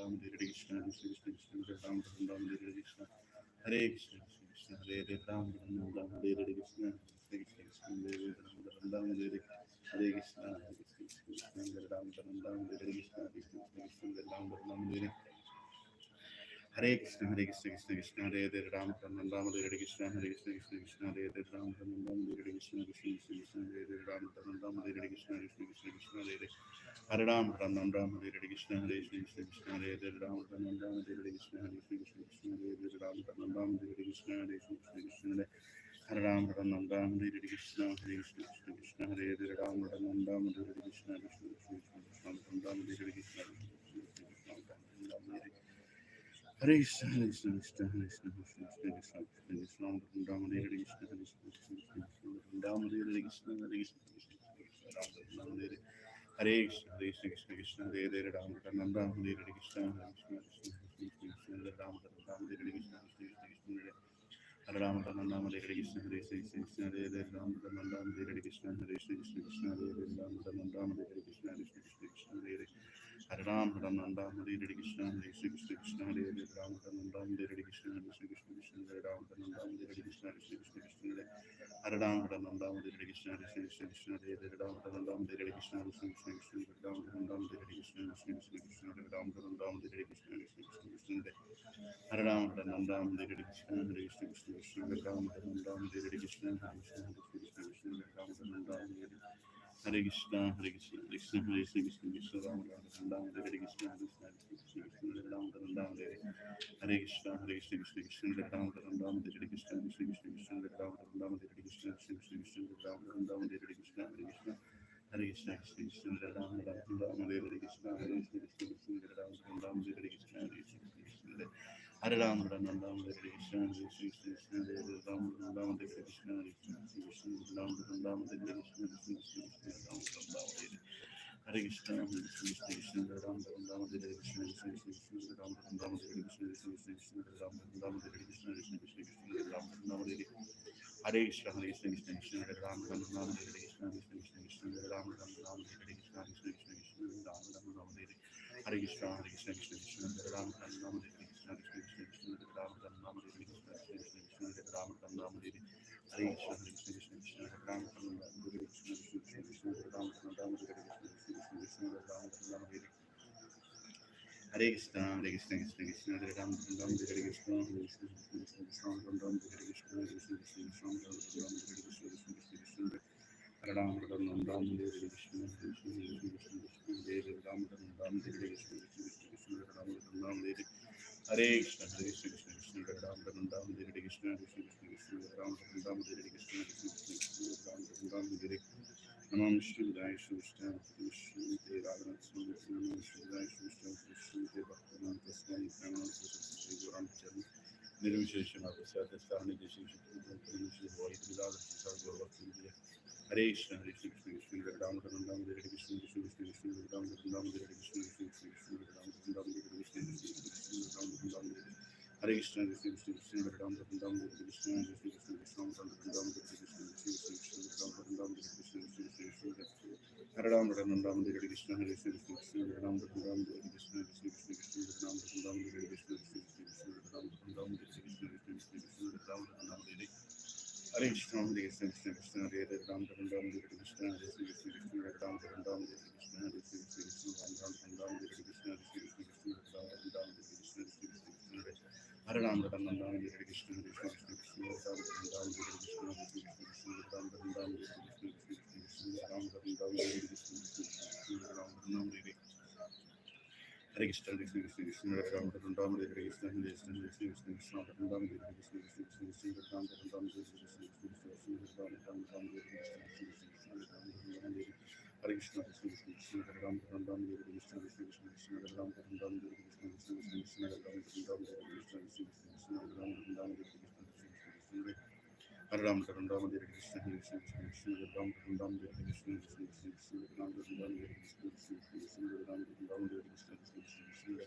Ram, Hare Krishna, Krishna Krishna Krishna Hare Ram, Ram Hare Krishna, Hare Krishna, Krishna Krishna Hare Ram, Ram Hare Krishna, Krishna Krishna Hare Ram, Hare Hare Krishna, Krishna Krishna Hare Ram, Ram Hare Krishna, Krishna Krishna Hare Ram, Hare Hare Krishna, Hare Krishna, Krishna Krishna, Hare Hare, Ram Ram, Ram Hare Krishna, Hare Krishna, Krishna Krishna, Hare Hare, Ram Ram, Ram Hare Krishna, Krishna Krishna, Hare Hare, Ram Ram, Ram Hare Krishna, Krishna Krishna, Hare Hare, Hare Ram, Ram Ram Hare Krishna, Hare Krishna, Krishna Hare Hare, Ram Ram, Ram Hare Krishna, Hare Krishna, Krishna Hare Hare, Ram Ram, Ram Hare Krishna, Hare Krishna, Krishna Hare Ram Ram, Ram Hare Krishna, Hare Krishna, Krishna Hare Hare, Ram Ram, Ram Hare Krishna, Krishna Krishna, Ram Ram Hare Krishna, Ram Hare Hare Krishna, Hare Krishna, Krishna Krishna, Hare Krishna, Krishna Krishna, Ram Hare Krishna, Hare Krishna, Krishna Ram Hare Krishna, Hare Krishna, Ram Hare Hare Krishna, Hare Krishna, Krishna Krishna, Hare Hare, Ram Ram Hare Krishna, Hare Krishna, Krishna Krishna, Hare Ram Hare Krishna, Krishna Krishna, Hare Ram Ram Hare Krishna, Hare Krishna, Krishna Hare Hare, Ram Ram Hare Krishna, Hare Krishna, Krishna Hare Hare, Ram Ram Hare Krishna, Krishna Krishna, Hare Hare, Hare Ram Hare Krishna, Hare Krishna, Krishna Hare Hare, Ram Ram Hare Krishna, Krishna Krishna, Hare Ram Ram Hare Krishna, Krishna Krishna, Hare Hare Ram Ram Hare Krishna, Krishna Krishna, Hare Hare, Ram Ram Hare Krishna, Krishna Krishna, Hare Ram Ram Hare Krishna, Krishna Krishna, Hare Ram Ram Hare Krishna, Krishna Krishna, Hare Ram Ram Hare Krishna, Hare Krishna, Krishna Krishna, Hare Ram Ram Hare Krishna, Hare Krishna, Krishna Krishna, Hare Ram Ram Hare Krishna, Hare Krishna, Krishna Krishna, Krishna Ram Ram Hare Krishna, Krishna Krishna, Hare Ram Ram Hare Krishna, Hare Krishna, Krishna Krishna, Hare Ram Ram Hare Krishna, Krishna Krishna, Hare Ram Ram Hare Krishna, Krishna Krishna, Hare Ram Ram Hare Krishna, Hare Krishna, Hare Krishna, Krishna Krishna, Hare Ram Ram Hare Krishna, Hare Krishna, Krishna Krishna, Hare Ram Ram Hare Krishna, Hare Krishna, Krishna Hare Ram Ram Hare Krishna, Hare Krishna, Krishna Hare Ram Ram Hare Krishna, Hare Krishna, Krishna Ram Ram Hare Krishna, Krishna Krishna, Ram Ram Hare Hare Krishna, Hare Krishna, Krishna Hare Ram Ram Hare Krishna, Krishna Krishna, Hare Ram Ram Hare Krishna, Krishna Krishna, Hare Ram Ram Hare Krishna, Krishna Krishna, Hare Ram Ram Hare Hare Krishna, Hare Krishna, Krishna Krishna, Hare Ram Ram Hare Krishna, Krishna Krishna, Hare Ram Ram Hare Krishna, Krishna Krishna, Hare Ram Ram Hare Hare Krishna, Hare Krishna, Krishna Krishna, Hare Ram Ram Hare Krishna, Krishna Krishna, Hare Ram Ram Hare Krishna, Krishna Krishna, Hare Ram Ram Hare Hare Krishna, Hare Krishna, Krishna Krishna, Hare Ram Ram Hare Krishna, Krishna Krishna, Hare Ram Ram Hare Krishna, Krishna Krishna, Hare Ram Ram Hare Hare Krishna, Hare Krishna, Krishna Krishna, Hare Ram Ram Hare Krishna, Hare Krishna, Krishna Krishna, Ram Ram Hare Krishna, Hare Krishna, Krishna Krishna, Ram Ram Hare Krishna, Krishna Krishna, Hare Ram Ram Hare Krishna, Hare Krishna, Krishna Krishna, Hare Ram Ram Hare Krishna, Krishna Krishna, Hare Ram Ram Hare Hare Krishna, Hare Krishna, Krishna Krishna, Hare Ram Hare Krishna, Krishna Krishna, Hare Ram Hare Krishna, Krishna Krishna, Hare Ram Hare Namam Shivaya Shivashtam Krishna Te Radha Swami Namam Shivaya Shivashtam Krishna Te Bhaktivedanta Swami Premanand Saraswati Gaurang Charan Nirvisheshana Prasada Stani Deshi Shukri Shri Holy Vidal Sisa Gaurvakti Vidya Hare Krishna Hare Krishna Krishna Krishna Hare Ram Ram Hare Krishna Krishna Krishna Krishna Hare Ram Hare Krishna Krishna Krishna Hare Ram Hare Krishna Krishna Krishna Hare Ram Hare Krishna Krishna Krishna Krishna Hare Ram Hare Krishna Krishna Krishna Krishna Hare Ram Hare Krishna Krishna Krishna Hare Ram Hare Krishna Hare Krishna Krishna Hare Ram Hare Krishna Krishna Krishna Hare Ram Hare Krishna Krishna Krishna Hare Ram Hare Krishna Krishna Krishna Hare Ram Hare Hare Krishna Hare Krishna Krishna Krishna Hare Ram Hare Krishna Krishna Krishna Hare Ram Hare Krishna Krishna Krishna Hare Krishna Krishna Krishna Hare Ram Hare Krishna Hare Krishna Krishna Hare Ram Hare Krishna Krishna Krishna Hare Ram Hare Krishna Krishna Krishna Hare Ram Hare Krishna Krishna Ram Hare Hare Krishna, Hare Krishna, Krishna Krishna, Hare Ram, Ram Hare Krishna, Hare Krishna, Krishna Krishna, Hare Ram Hare Krishna, Krishna Krishna, Hare Ram, Ram Hare Krishna, Krishna Krishna, Hare Ram, Ram Hare Krishna, Krishna Krishna, Hare Ram, Hare Krishna, Krishna Krishna, Hare Ram, Ram Hare Krishna, Krishna Krishna, Hare Ram, Ram Hare Krishna, Krishna Krishna, Hare Ram, Ram Hare Krishna, Krishna Krishna, Hare Ram, Ram Hare Krishna, Krishna Krishna, Hare Ram, Ram Hare Krishna, Hare Krishna, Krishna Hare Ram, Ram Hare Krishna, Krishna Krishna, Hare Ram, Ram Hare Krishna, Krishna Krishna, Hare Ram, Ram Hare Krishna, Krishna Krishna,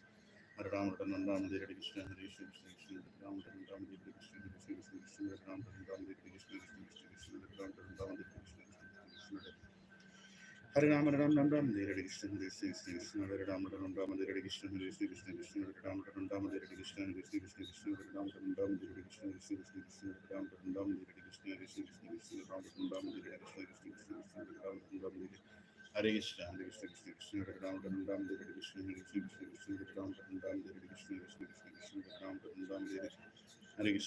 Hare Ram Hare Krishna, Hare Krishna, Krishna Ram Hare Krishna, Krishna Krishna, Hare Ram Hare Krishna, Krishna Krishna, Hare Ram Hare Krishna, Krishna Krishna, Hare Ram Hare Krishna, Krishna Krishna, Hare Ram Ram Ram Ram Hare Krishna Hare Krishna Krishna Hare Ram Ram Ram Hare Krishna Hare Krishna Krishna Krishna Hare Ram Ram Ram Hare Krishna Hare Krishna Krishna Krishna Hare Ram Ram Ram Hare Krishna Hare Krishna Krishna Krishna Hare Ram Ram Ram Hare Krishna Hare Krishna Krishna Krishna Ram Ram Ram Hare Krishna Hare Krishna Krishna Hare Ram Ram Ram Hare Krishna Hare Krishna Krishna Krishna Hare Ram Ram Ram Hare Krishna Hare Krishna Krishna Krishna Hare Ram Ram Ram Hare Krishna Hare Krishna Krishna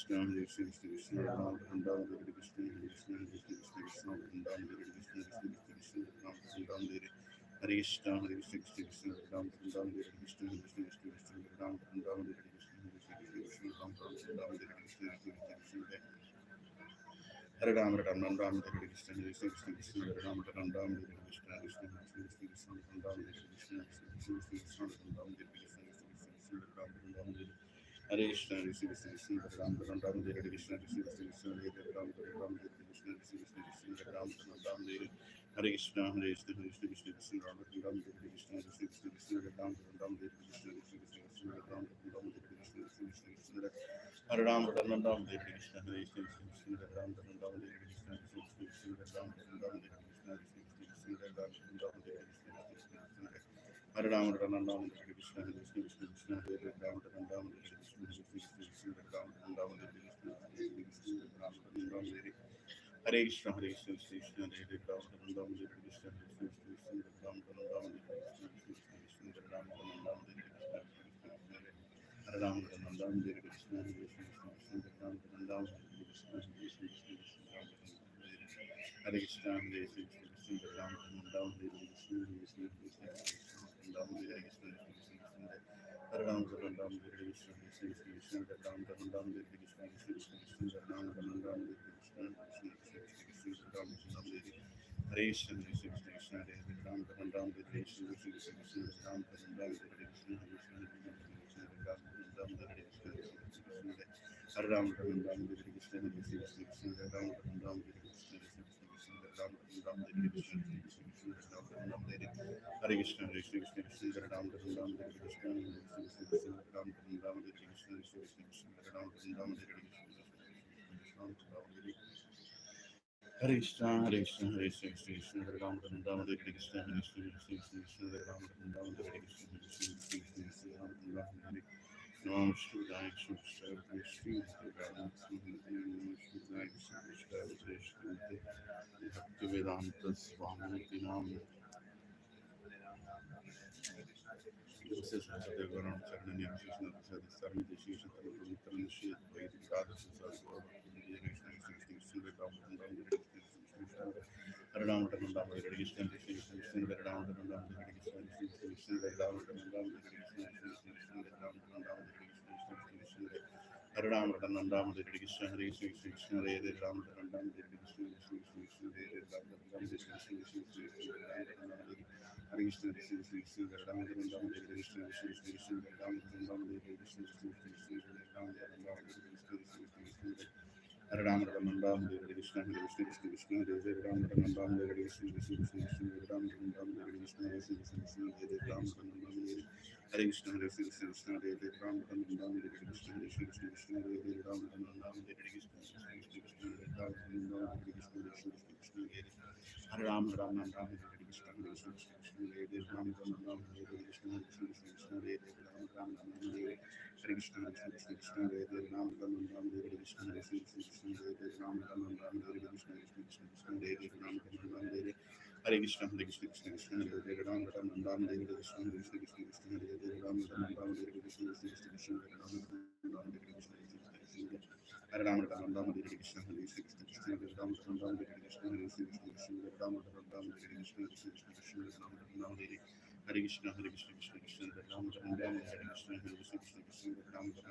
Krishna Hare Ram Ram Ram Hare Krishna Hare Krishna Krishna Krishna Hare Ram Ram Hare Krishna Hare Krishna Krishna Krishna Krishna Hare Ram Ram Hare Krishna Krishna Krishna Hare Ram Ram Hare Krishna Hare Krishna Krishna Krishna Hare Ram Ram Hare Krishna Hare Krishna Krishna Krishna Hare Ram Ram Hare Krishna Hare Krishna Krishna Krishna Ram Ram Hare Krishna Krishna Krishna Hare Ram Ram Ram Ram Hare Krishna Hare Krishna Krishna Krishna Hare Ram Ram Ram Hare Krishna Krishna Krishna Krishna Ram Ram Hare Krishna Krishna Krishna Ram Ram Hare Krishna Krishna Krishna Ram Ram Hare Krishna Hare Krishna Krishna Hare Ram Ram Hare Krishna Krishna Krishna Hare Ram Ram Hare Krishna Krishna Krishna Hare Ram Ram Hare Krishna Hare Krishna Krishna Krishna Ram Ram Hare Krishna Krishna Krishna Hare Ram Ram Hare Krishna Krishna Krishna Hare Ram Ram Hare Krishna Krishna Krishna Hare Ram Ram Ram Hare Krishna Hare Krishna Krishna Hare Ram Ram Hare Krishna Krishna Krishna Hare Ram Ram Hare Krishna Krishna Krishna Hare Ram Ram Hare Krishna Krishna Hare Ram Ram Ram Hare Krishna Hare Krishna Krishna Hare Ram Ram Hare Krishna Krishna Krishna Hare Ram Ram Hare Krishna Krishna Ram Ram Hare Hare Krishna Hare Krishna Krishna Hare Ram Ram Hare Krishna Krishna Krishna Hare Ram Ram Hare Krishna Krishna Krishna Hare Ram Ram Hare Krishna Krishna Hare Ram Ram Hare Krishna Hare Krishna Krishna Hare Ram Ram Hare Krishna Krishna Krishna Hare Krishna Hare Krishna Krishna Ram Ram Hare Krishna Hare Krishna Krishna Ram Hare Krishna Hare Ram Ram Hare Krishna Krishna Krishna Ram Ram Hare Krishna Krishna Krishna Ram Ram Hare Krishna Krishna Krishna Ram Ram Hare Hare Krishna Krishna Krishna Hare Ram Ram Hare Krishna Krishna Krishna Ram Ram Hare Krishna Krishna Krishna Ram Ram Hare Krishna Krishna Hare Ram Ram Ram Hare Krishna Hare Krishna Krishna Ram Ram Hare Krishna Krishna Krishna Ram Ram Hare Krishna Krishna Krishna Ram Ram Hare Krishna Krishna Krishna Krishna Ram Ram Hare Krishna Krishna Krishna Ram Ram Hare Krishna Krishna Krishna Ram Ram Hare Krishna Hare Krishna, Hare Krishna, Hare Krishna, Krishna Krishna, Hare Ram, Ram Ram, Hare Krishna, Hare Krishna, Krishna Krishna, Hare Ram, Ram Ram, Hare Krishna, Hare Krishna, Krishna Krishna, Ram Ram, Hare Namah Shivaya, Shivaya, Shivaya, Ram, Namah Shivaya, Shivaya, Shivaya, Bhaktivedanta Swami Nam. Gracias a Dios, bueno, Charnani, Krishna, Sarmi, Krishna, Tarun, Shit, Radha, Sasar, Krishna, Krishna, Ram, Ram, Krishna, Ram, Ram, Krishna, Krishna, Ram, Ram, Krishna, Krishna, Ram, Ram, Krishna, Krishna, Ram, Ram, Krishna, Hare Ram, Ram Ram, Hare Krishna, Hare Krishna, Krishna Hare Ram, Ram Ram, Hare Krishna, Krishna Krishna, Hare Ram, Ram Hare Krishna, Krishna Krishna, Ram Ram Hare Krishna, Krishna Krishna, Ram Ram Hare Krishna, Krishna Krishna, Ram Ram Hare Krishna, Krishna Krishna, Ram Ram Hare Krishna, Krishna Krishna, Hare Ram Ram Ram Hare Krishna Hare Krishna Krishna Krishna Hare Ram Ram Ram Hare Krishna Krishna Krishna Krishna Hare Ram Ram Hare Krishna Krishna Krishna Krishna Hare Ram Ram Hare Krishna Hare Krishna Krishna Hare Ram Ram Hare Krishna Krishna Krishna Krishna Hare Ram Ram Hare Krishna Krishna Krishna Hare Ram Ram Hare Krishna Krishna Krishna Hare Ram Ram Ram Hare Krishna Krishna Krishna Hare Ram Ram Hare Krishna Krishna Krishna Hare Ram Ram Hare Hare Krishna, Hare Krishna, Krishna Hare Ram, Ram Ram, Hare Krishna, Hare Krishna, Krishna Hare Ram, Ram Ram, Hare Krishna, Krishna Krishna, Hare Ram, Ram Ram, Hare Krishna, Hare Krishna, Krishna Krishna, Hare Ram, Ram Ram, Hare Krishna, Krishna Krishna, Hare Ram, Ram Ram, Hare Krishna, Krishna Krishna, Hare Ram, Ram Ram, Hare Krishna, Krishna Krishna, Hare Ram, Ram Ram, Hare Krishna, Hare Krishna, Krishna Hare Ram, Ram Ram, Hare Krishna, Hare Krishna, Krishna Hare Ram, Ram Ram,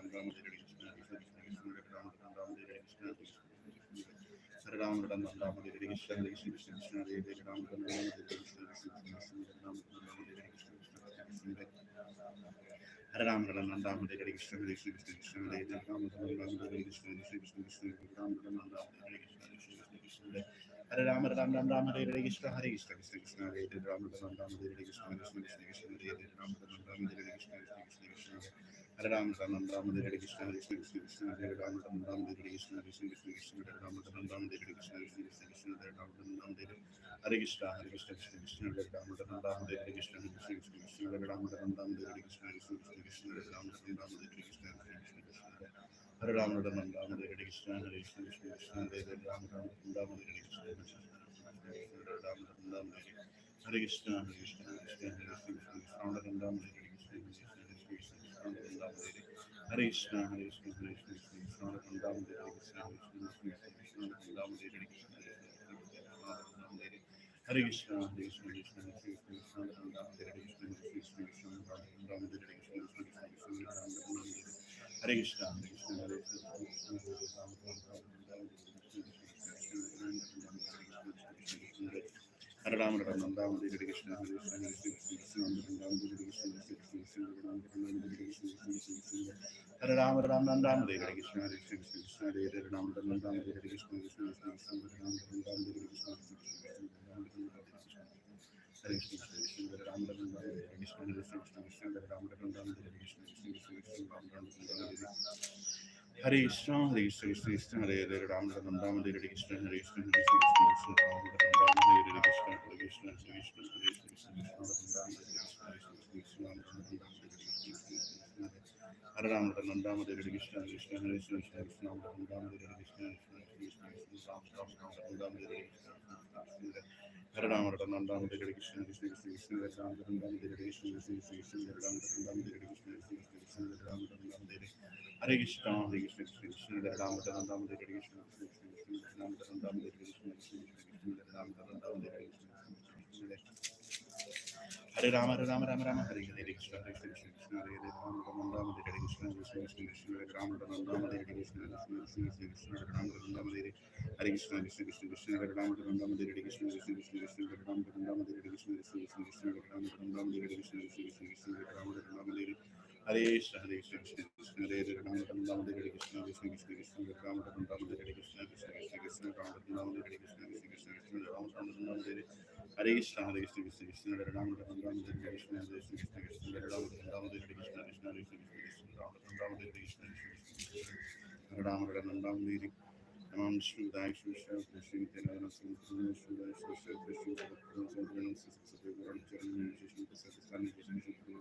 Hare Krishna, Krishna Krishna, Hare Ram, Ram Ram, Hare Krishna, Hare Krishna, Krishna Krishna, Hare Ram, Ram Ram, Hare Krishna, Hare Krishna, Krishna Krishna, Hare Ram, Ram Ram, Hare Krishna, Krishna Krishna, Hare Ram, Ram Ram, Hare Krishna, Hare Ram, Ram Ram, Hare Krishna, Hare Krishna, Krishna Krishna, Hare Ram, Ram Ram, Hare Krishna, Krishna Krishna, Hare Ram, Ram Ram, Hare Krishna, Krishna Krishna, Hare Ram, Ram Ram, Hare Krishna, Hare Krishna, Krishna Krishna, Hare Ram, Ram Ram, Hare Krishna, Krishna Krishna, Hare Ram, Ram Ram, Hare Krishna, Krishna Krishna, Hare Ram, Ram Ram, Hare Krishna, Hare Krishna, Krishna Krishna, Hare Ram, Ram Ram, Hare Krishna, Krishna Krishna, Hare Ram, Ram Ram, Hare Krishna, Krishna Krishna, Hare Hare Ram Ram Ram Hare Hare Krishna Krishna Krishna Krishna Hare Ram Ram Ram Hare Hare Krishna Krishna Krishna Krishna Hare Ram Ram Ram Hare Hare Krishna Krishna Krishna Krishna Hare Ram Ram Ram Hare Hare Krishna Hare Krishna Krishna Krishna Hare Ram Ram Ram Hare Hare Krishna Krishna Krishna Krishna Hare Ram Ram Ram Hare Hare Krishna Krishna Krishna Krishna Hare Ram Ram Ram Hare Hare Krishna Krishna Krishna Krishna Hare Ram Ram Ram Hare Hare Krishna Hare Krishna Krishna Krishna Hare Ram Ram Ram Hare Hare Krishna Krishna Krishna Krishna Hare Ram Ram Ram Hare Hare Krishna Hare Krishna Krishna Hare Krishna Krishna Hare Ram Ram Hare Hare Krishna Krishna Krishna Hare Ram Ram Hare Hare Krishna Hare Krishna Hare Krishna Krishna Hare Ram Ram Hare Hare Krishna Krishna Krishna Krishna Hare Ram Ram Hare Hare Krishna Hare Krishna Hare Krishna Krishna Krishna Krishna Hare Ram Ram Hare Hare Krishna Krishna Krishna Hare Ram Ram Hare Hare Krishna Krishna Krishna Hare Ram Ram Hare Hare Krishna Hare Krishna Hare Krishna Hare Ram Ram Hare Ram Ram Ram Ram Hare Krishna Hare Krishna Hare Krishna Hare Ram Ram Hare Krishna Krishna Krishna Hare Ram Ram Ram Ram Hare Krishna Hare Krishna Hare Ram Ram Ram Hare Krishna Krishna Krishna Hare Ram Ram Ram Hare Krishna Hare Krishna Hare Ram Ram Ram Hare Krishna Hare Krishna Hare Ram Ram Ram Hare Krishna Krishna Hare Krishna Hare Krishna Krishna Hare Hare Ram Ram Ram Hare Krishna Hare Krishna Hare Krishna Ram Ram Ram Hare Krishna Hare Krishna Hare Krishna Hare Krishna Hare Ram Ram Ram Hare Krishna Krishna Hare Krishna Ram Ram Hare Krishna Ram Ram Hare Krishna Hare Ram Ram Ram Hare Krishna Krishna Krishna Hare Ram Ram Hare Krishna Krishna Krishna Hare Ram Ram Hare Krishna Krishna Krishna Hare Ram Ram Hare Hare Krishna Hare Krishna Krishna Krishna Hare Ram Ram Hare Krishna Krishna Krishna Hare Ram Ram Hare Krishna Krishna Krishna Hare Ram Ram Hare Krishna Hare Rama, Hare Rama, Rama Rama, Hare Hare Krishna, Hare Krishna, Krishna Hare Hare, Rama Rama, Rama Hare Krishna, Krishna Krishna, Krishna Hare Rama, Rama Rama, Hare Krishna, Krishna Krishna, Krishna Hare Rama, Rama Hare Hare Krishna, Krishna Krishna, Krishna Hare Rama, Rama Hare Krishna, Krishna Krishna, Krishna Hare Rama, Rama Hare Krishna, Krishna Krishna, Krishna Hare Rama, Rama Hare Krishna, Krishna Krishna, Krishna Hare Rama, Rama Hare Hare Krishna, Hare Krishna, Krishna Krishna, Hare Hare Rama, Rama Hare Krishna, Krishna Krishna, Krishna Hare Rama, Rama Hare Krishna, Krishna Krishna, Krishna Rama, Rama Hare Krishna, Krishna Krishna, Krishna Hare Rama, Rama Hare Hare Krishna, Hare Krishna, Krishna Krishna, Hare Ram, Ram Ram, Hare Krishna, Hare Krishna, Krishna Krishna, Hare Ram, Ram Ram, Hare Krishna, Krishna Krishna, Krishna Ram, Ram Ram, Hare Krishna, Krishna Krishna, Hare Ram, Ram Ram, Hare Namam Shivaya Shivaya Krishna Kirana Sundara Shivaya Shivaya Krishna Kirana Sundara Sundara Guram Charan Krishna Sakastani Krishna Shivaya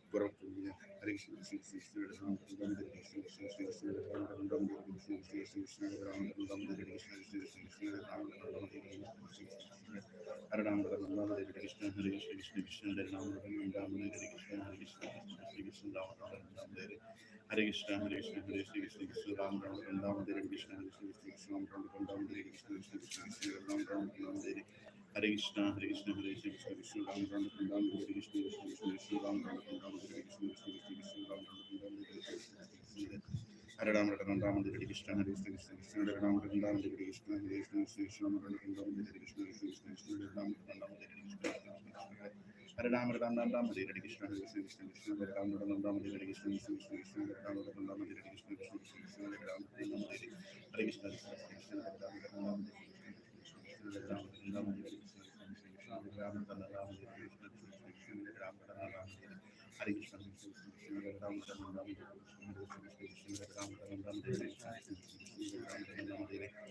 Guram Charan Hare Krishna Krishna Ram Ram Hare Krishna Krishna Krishna Ram Ram Hare Krishna Krishna Krishna Ram Ram Hare Krishna Krishna Krishna Ram Ram Hare Krishna Hare Ram Ram Ram Hare Krishna Hare Krishna Krishna Krishna Hare Ram Ram Hare Krishna Hare Krishna Krishna Krishna Ram Ram Hare Hare Krishna, Hare Krishna, Hare Krishna, Krishna Krishna, Ram Ram, Ram Ram, Hare Krishna, Hare Krishna, Krishna Ram Ram, Ram Ram, Hare Krishna, Krishna Krishna, Krishna Ram Ram, Ram Hare Hare Krishna, Hare Krishna, Hare Krishna, Krishna Krishna, Ram Ram, Ram Ram, Hare Krishna, Krishna Krishna, Krishna Ram Ram, Ram Ram, Hare Krishna, Krishna Krishna, Krishna Ram Ram, Ram Ram, Hare Krishna, Krishna Hare Ram, Ram Ram, Hare Krishna, Hare Krishna, Krishna Krishna, Hare Ram, Ram Ram, Hare Krishna, Hare Krishna, Krishna Krishna, Ram Ram, Ram Ram, Hare Krishna, Krishna Krishna, Krishna Hare Ram, Ram Ram, Hare Krishna, Hare Ram, Ram Ram, Ram Hare Krishna, Hare Krishna, Krishna Krishna, Hare Ram, Ram Ram, Hare Krishna, Krishna Krishna, Krishna Hare Ram, Ram Ram, Hare Krishna, Krishna Krishna, Hare Ram, Ram Ram, Hare Krishna, Krishna Hare Ram, Ram Ram, Hare Krishna, Hare Ram, Ram Ram, Hare Krishna, Hare Ram, Ram Ram, Hare Krishna, Krishna Hare Ram, Ram Ram, Hare Krishna, Krishna Hare Ram, Ram Ram, Hare Krishna, Hare Ram, Ram Ram, Hare Krishna, Ram Ram, Hare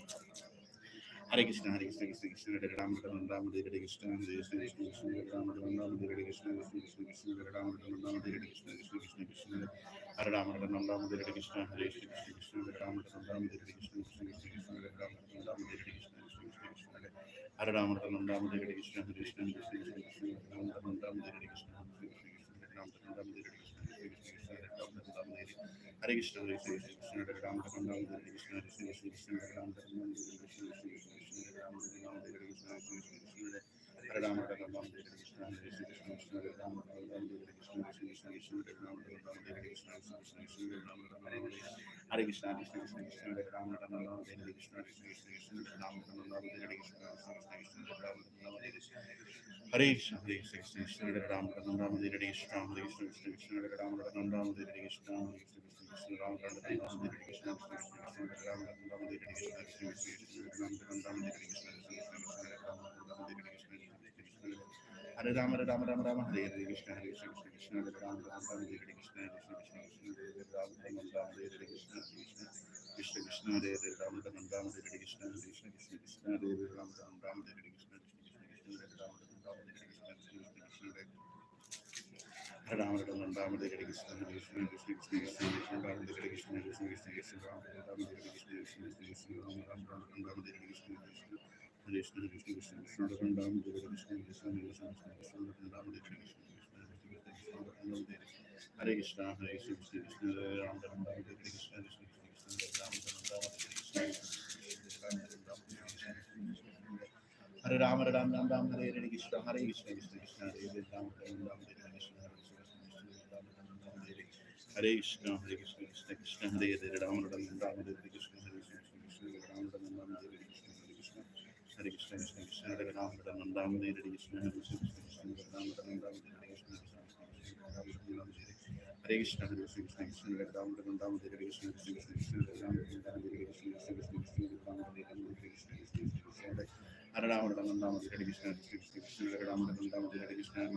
Hare Krishna, Hare Krishna, Krishna Krishna, Hare Ram, Ram Ram, Hare Krishna, Hare Krishna, Krishna Krishna, Hare Ram, Ram Ram, Hare Krishna, Krishna Krishna, Krishna Hare Ram, Ram Ram, Hare Krishna, Krishna Krishna, Krishna Hare Ram, Ram Ram, Hare Krishna, Hare Krishna, Krishna Krishna, Hare Ram, Ram Ram, Hare Krishna, Krishna Krishna, Krishna Hare Ram, Ram Ram, Hare Krishna, Krishna Krishna, Krishna Hare Ram, Ram Ram, Hare Krishna, Hare Krishna, Krishna Krishna, Krishna Hare Ram, Ram Ram, Hare Krishna, Krishna Krishna, Hare Ram, Ram Ram, Hare Krishna, Krishna Krishna, Hare Ram, Ram Ram, Hare Krishna, Hare Krishna, Krishna Hare Ram, Ram Ram, Hare Krishna, Krishna Krishna, Hare Ram, Ram Ram, Hare Krishna, Krishna Krishna, Hare Ram, Ram Ram, Hare Krishna, Krishna Krishna, Hare Ram, Ram Ram, Hare Krishna, Hare Krishna, Hare Ram, Ram Ram, Hare Krishna, Krishna Krishna, Hare Ram, Ram Ram, Hare Krishna, Krishna Krishna, Hare Ram, Ram Ram, Hare Krishna, Krishna Krishna, Krishna Hare Ram, Ram Ram, Hare Krishna, Krishna Krishna, Hare Ram, Ram Ram, Hare Krishna, Krishna Krishna, Hare Ram, Ram Ram, Hare Krishna, Hare Krishna, Krishna Krishna, Hare Ram, Ram Ram, Hare Krishna, Hare Krishna, Krishna Krishna, Hare Ram, Ram Ram, Hare Krishna, Hare Krishna, Krishna Ram, Ram Ram, Hare Krishna, Krishna Krishna, Hare Ram, Ram Ram, Hare Krishna, Krishna Krishna, Hare Ram, Ram Ram, Hare Krishna, Krishna Krishna, Hare Ram, Ram Ram, Hare Krishna, Krishna Krishna, Hare Hare Rama Rama Rama Rama Hare Hare Krishna Krishna Krishna Hare Rama Rama Rama Hare Krishna Krishna Krishna Hare Rama Rama Hare Krishna Krishna Krishna Krishna Hare Rama Rama Rama Hare Krishna Krishna Krishna Hare Rama Rama Hare Krishna Krishna Krishna Hare Rama Rama Hare Krishna Krishna Krishna Hare Rama Rama Rama Hare Krishna Krishna Krishna Krishna Rama Hare Krishna Krishna Krishna Rama Rama Hare Krishna Krishna Krishna Rama Rama Hare Krishna Krishna Krishna Krishna Ram Hare Krishna Krishna Krishna Ram Hare Krishna Hare Krishna Hare Krishna Krishna Ram Hare Krishna Krishna Hare Ram Ram Ram Ram Hare Hare Krishna Hare Krishna Krishna Krishna Hare Ram Ram Hare Krishna Hare Krishna Hare Krishna Krishna Krishna Hare Hare Ram Ram Ram Hare Krishna Hare Krishna Ram Ram Hare Krishna Hare Krishna Krishna Krishna Hare Ram Ram Ram Hare Krishna Hare Krishna Ram Ram Ram Hare Krishna Hare Krishna Hare Krishna Krishna Hare Ram Ram Ram Hare Krishna Krishna Ram Ram Hare Krishna Ram Ram Hare Krishna Hare Ram Ram Ram Hare Krishna Krishna Hare Ram Ram Ram Hare Krishna Krishna Ram Ram Hare Krishna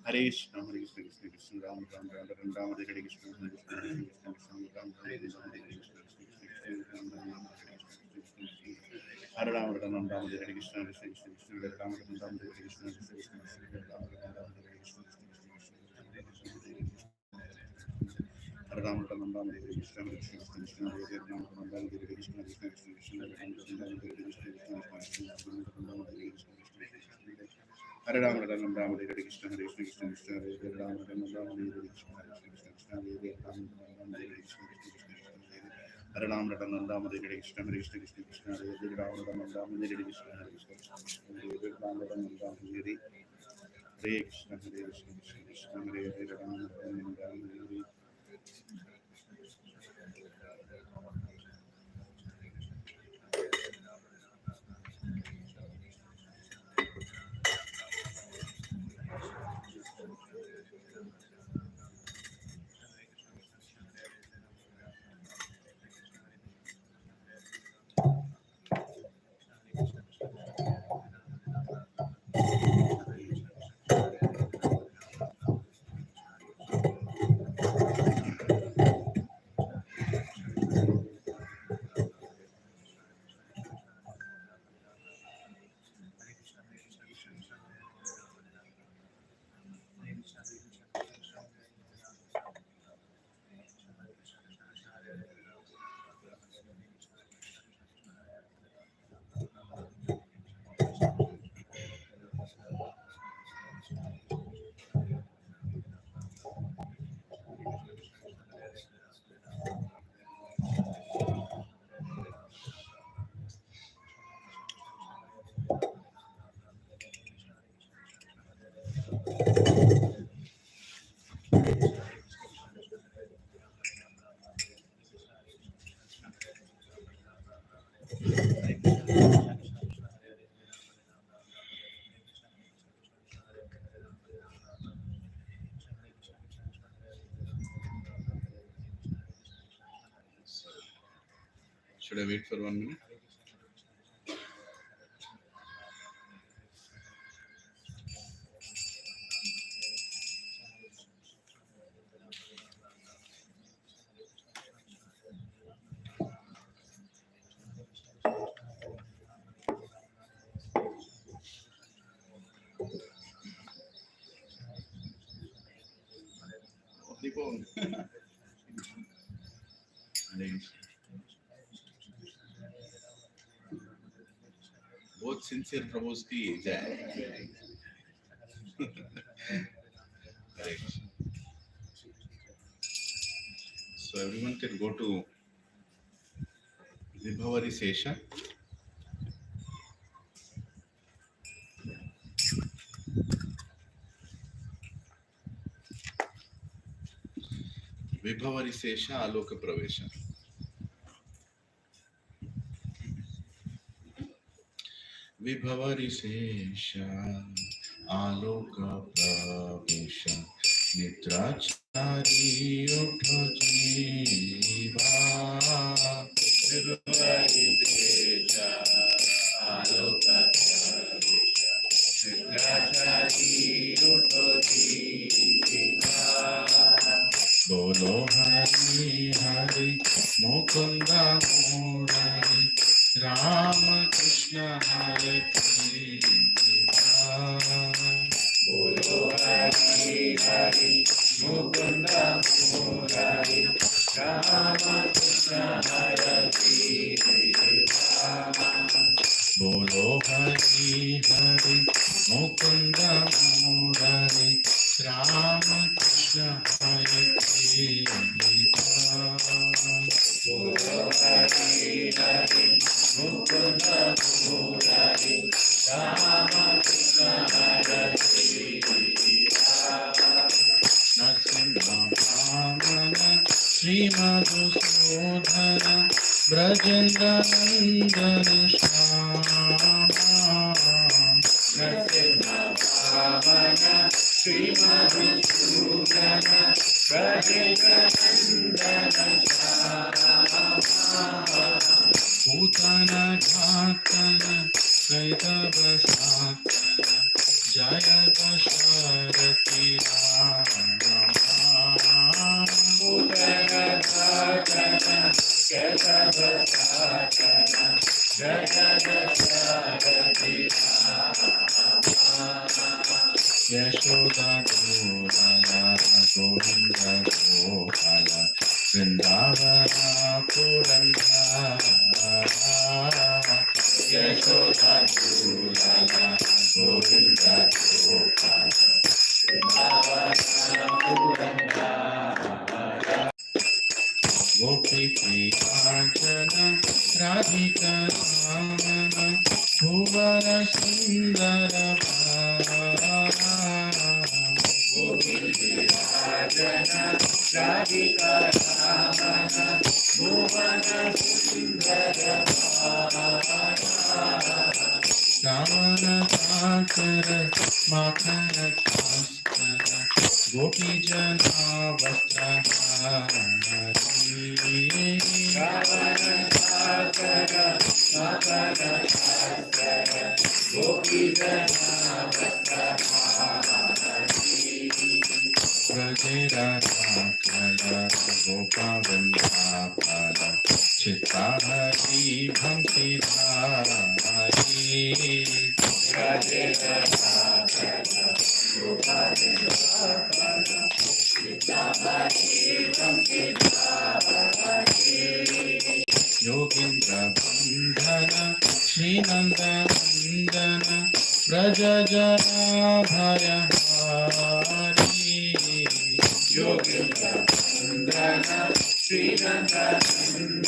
Hare Krishna Hare Krishna Krishna Krishna Ram Ram Ram Ram Hare Krishna Ram Ram Hare Krishna Hare Ram Ram Ram Hare Krishna Krishna Krishna Hare Ram Ram Hare Krishna Hare Ram Ram Ram Hare Krishna Krishna Krishna Hare Ram Ram Hare Krishna Krishna Krishna Hare Ram Ram Hare Krishna Hare Ram Ram Ram Hare Krishna Krishna Krishna Hare Ram Ram Hare Krishna Krishna Hare Ram Ram Ram Hare Krishna Krishna Krishna Hare Ram Ram Hare Krishna Hare Ram Ram Hare Hare Krishna Hare Krishna Krishna Hare Hare Ram Ram Hare Should I wait for 1 minute? Both sincere Prabhu's ki jai. Correct. So everyone can go to Vibhavari Sesha. Vibhavari Sesha Aloka Pravesha. Vibhavari Sesha Aloka Pravesha Nitrachari Utho Jiva Vibhavari Sesha बोलो हरि हरि मुकुंद मुरारी राम कृष्ण हरे बोलो हरि हरि मुकुंद मुरारी राम कृष्ण हरे बोलो हरि हरि मुकुंद मुरारी राम कृष्ण हरे बोलो हरि हरि मुकुंद मुरारी राम कृष्ण हरे नरसिंह वामन श्री मधुसूदन ब्रजेंद्र नंदन श्यामा नरसिंह वामन श्री मधुसूदन ब्रजेंद्र नंदन श्यामा पूतन घातन कैतव सातन जय दशरथी रामा पूतन घातन कैतव सातन जय दशरथी रामा यशोदा गोपाला गोविंद गोपाला वृंदावन पुरंदरा यशोदा गोपाला गोविंद गोपाला वृंदावन पुरंदरा गोपी प्रियाजन राधिका रमण भुवन सुंदर गोपी प्रियाजन राधिका रमण भुवन सुंदर श्रावण साकर माखन शास्त्र गोपी जना वस्त्रहारी श्रावण साकर माखन शास्त्र गोपी जना वस्त्रहारी ब्रजराधाचल गोपावल्लभल चित्ताहरि भंसिधारी ब्रजराधाचल गोपावल्लभल चित्ताहरि भंसिधारी योगीन्द्र बंधन श्रीनंदनंदन ब्रज जना भयहारी योगीन्द्र बंधन श्रीनंदनंदन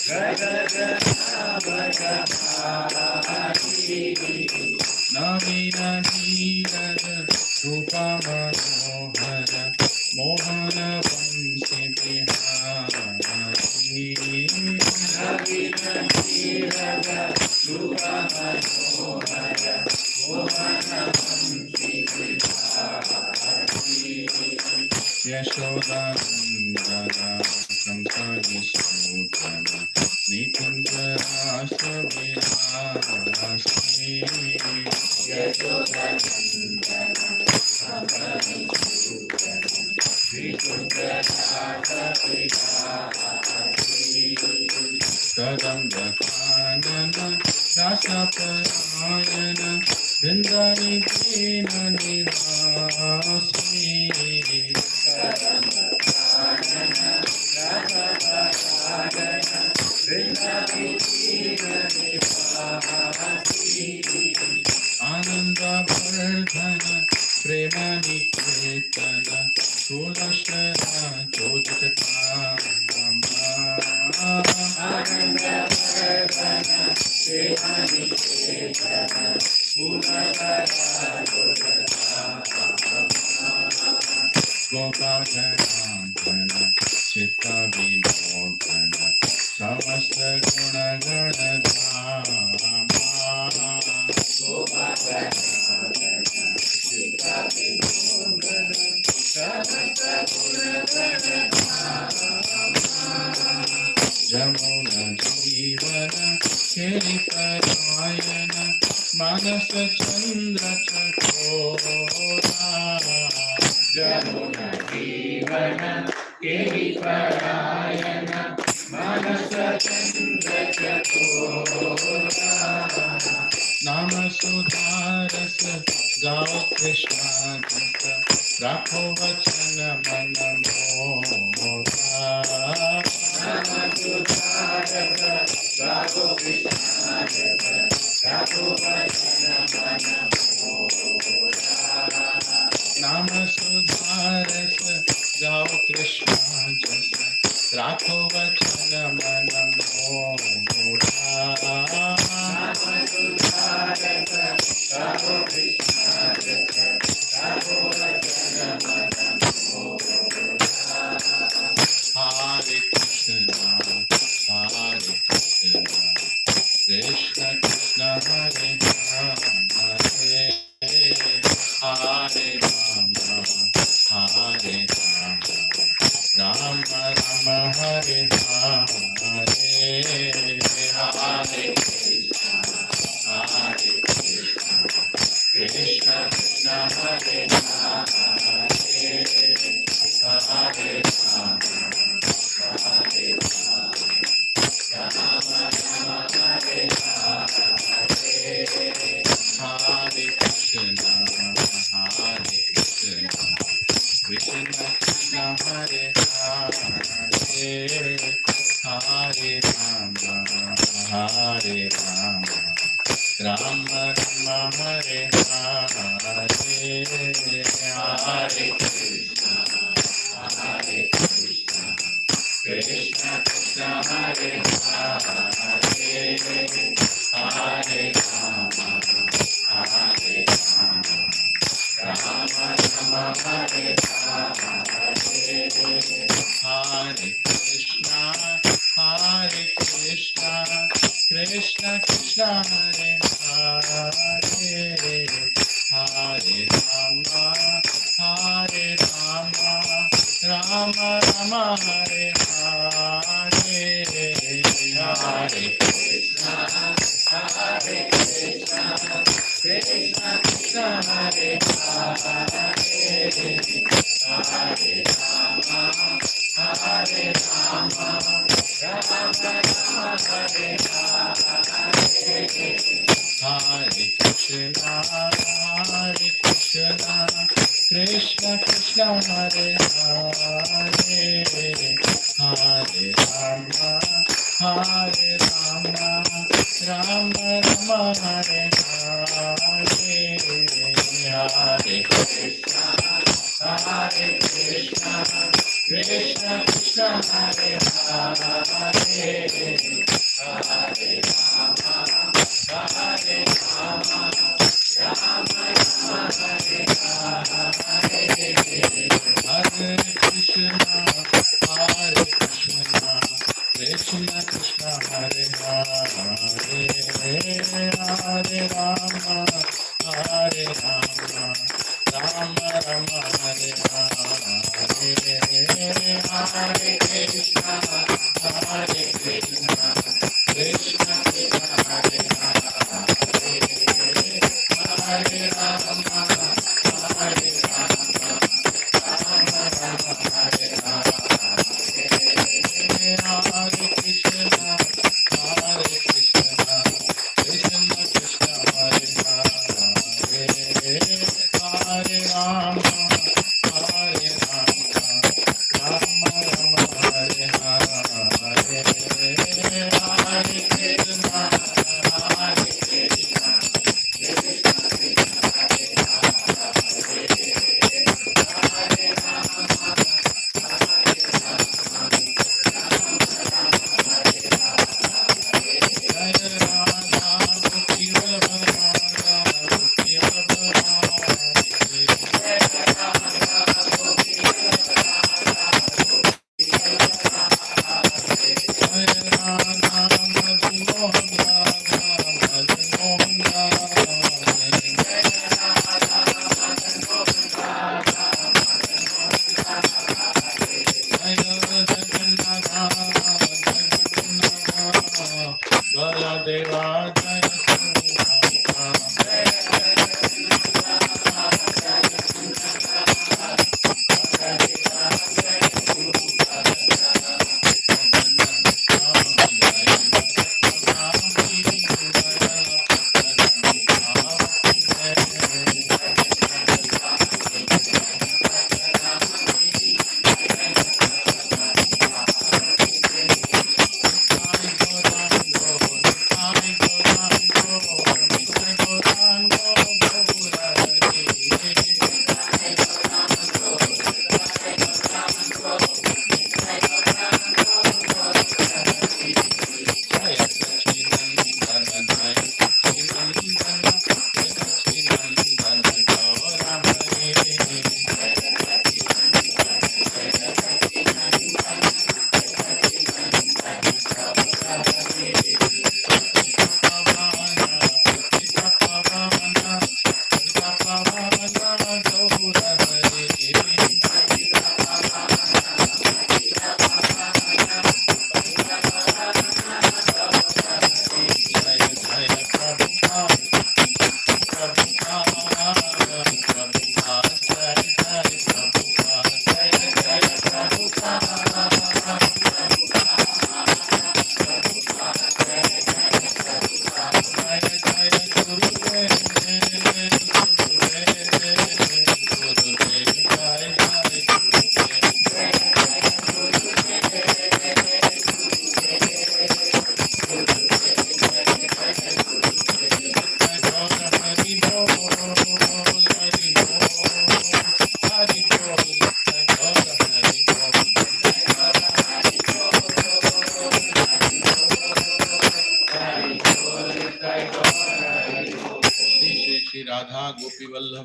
ब्रज जना भयहारी नवीन नीरज रूप मनोहर मोहन वंशी बिहारी नवीन नीरज रूप मनोहर मोहन वंशी बिहारी यशोदा नंदन कंसविसूदन निकुंज रास विलासी यशोदा नंदन कंसविसूदन निकुंज रास विलासी कदम्ब कानन रसपरायण वृंदानि दीन निवासी कदम्ब कानन रसपरायण वृंदानि दीन निवासी आनंद वर्धन प्रेम निकेतन कुलशरा चोदितकामा आनंद वर्धन प्रेम निकेतन कुलशरा चोदितकामा गोपालनाथन चित्त विनोदन समस्त गुणगण धामा गोपालनाथन चित्त विनोदन समस्त गुणगण धामा जमुना जीवन खेरि परायण मानस चंद्र चकोरा जमुना जीवन गिरिपरायण मनसचन्द्र चकोरा नाम सुधारस गाओ कृष्णा जस राखो वचन मन मोरा नाम सुधारस गाओ कृष्णा जस राखो वचन मन मोरा नाम सुधारस गाओ कृष्णा जस राखो वचन मन मोरा नाम सुधारस गाओ कृष्णा जस राखो वचन मन मोरा हरे कृष्णा कृष्ण कृष्ण हरे हरे हरे राम राम राम हरे हरे हरे कृष्ण कृष्ण हरे हरे हरे राम राम हरे हरे कृष्ण कृष्ण कृष्ण हरे हरे हरे राम राम राम हरे हरे हरे कृष्ण कृष्ण कृष्ण हरे हरे हरे राम राम राम हरे हरे हरे कृष्णा कृष्ण कृष्ण हरे हरे हरे राम राम राम हरे हरे हरे कृष्णा कृष्ण कृष्ण हरे हरे हरे राम राम हरे हरे हरे कृष्णा कृष्ण कृष्ण हरे हरे हरे राम राम राम हरे हरे हरे कृष्णा कृष्ण कृष्ण कृष्ण हरे हरे हरे राम राम हरे हरे कृष्णा कृष्ण कृष्ण हरे हरे हरे राम राम राम हरे हरे हरे कृष्णा कृष्ण कृष्ण हरे हरे हरे राम हरे हरे कृष्णा कृष्ण कृष्ण हरे हरे हरे राम राम राम हरे हरे हरे कृष्णा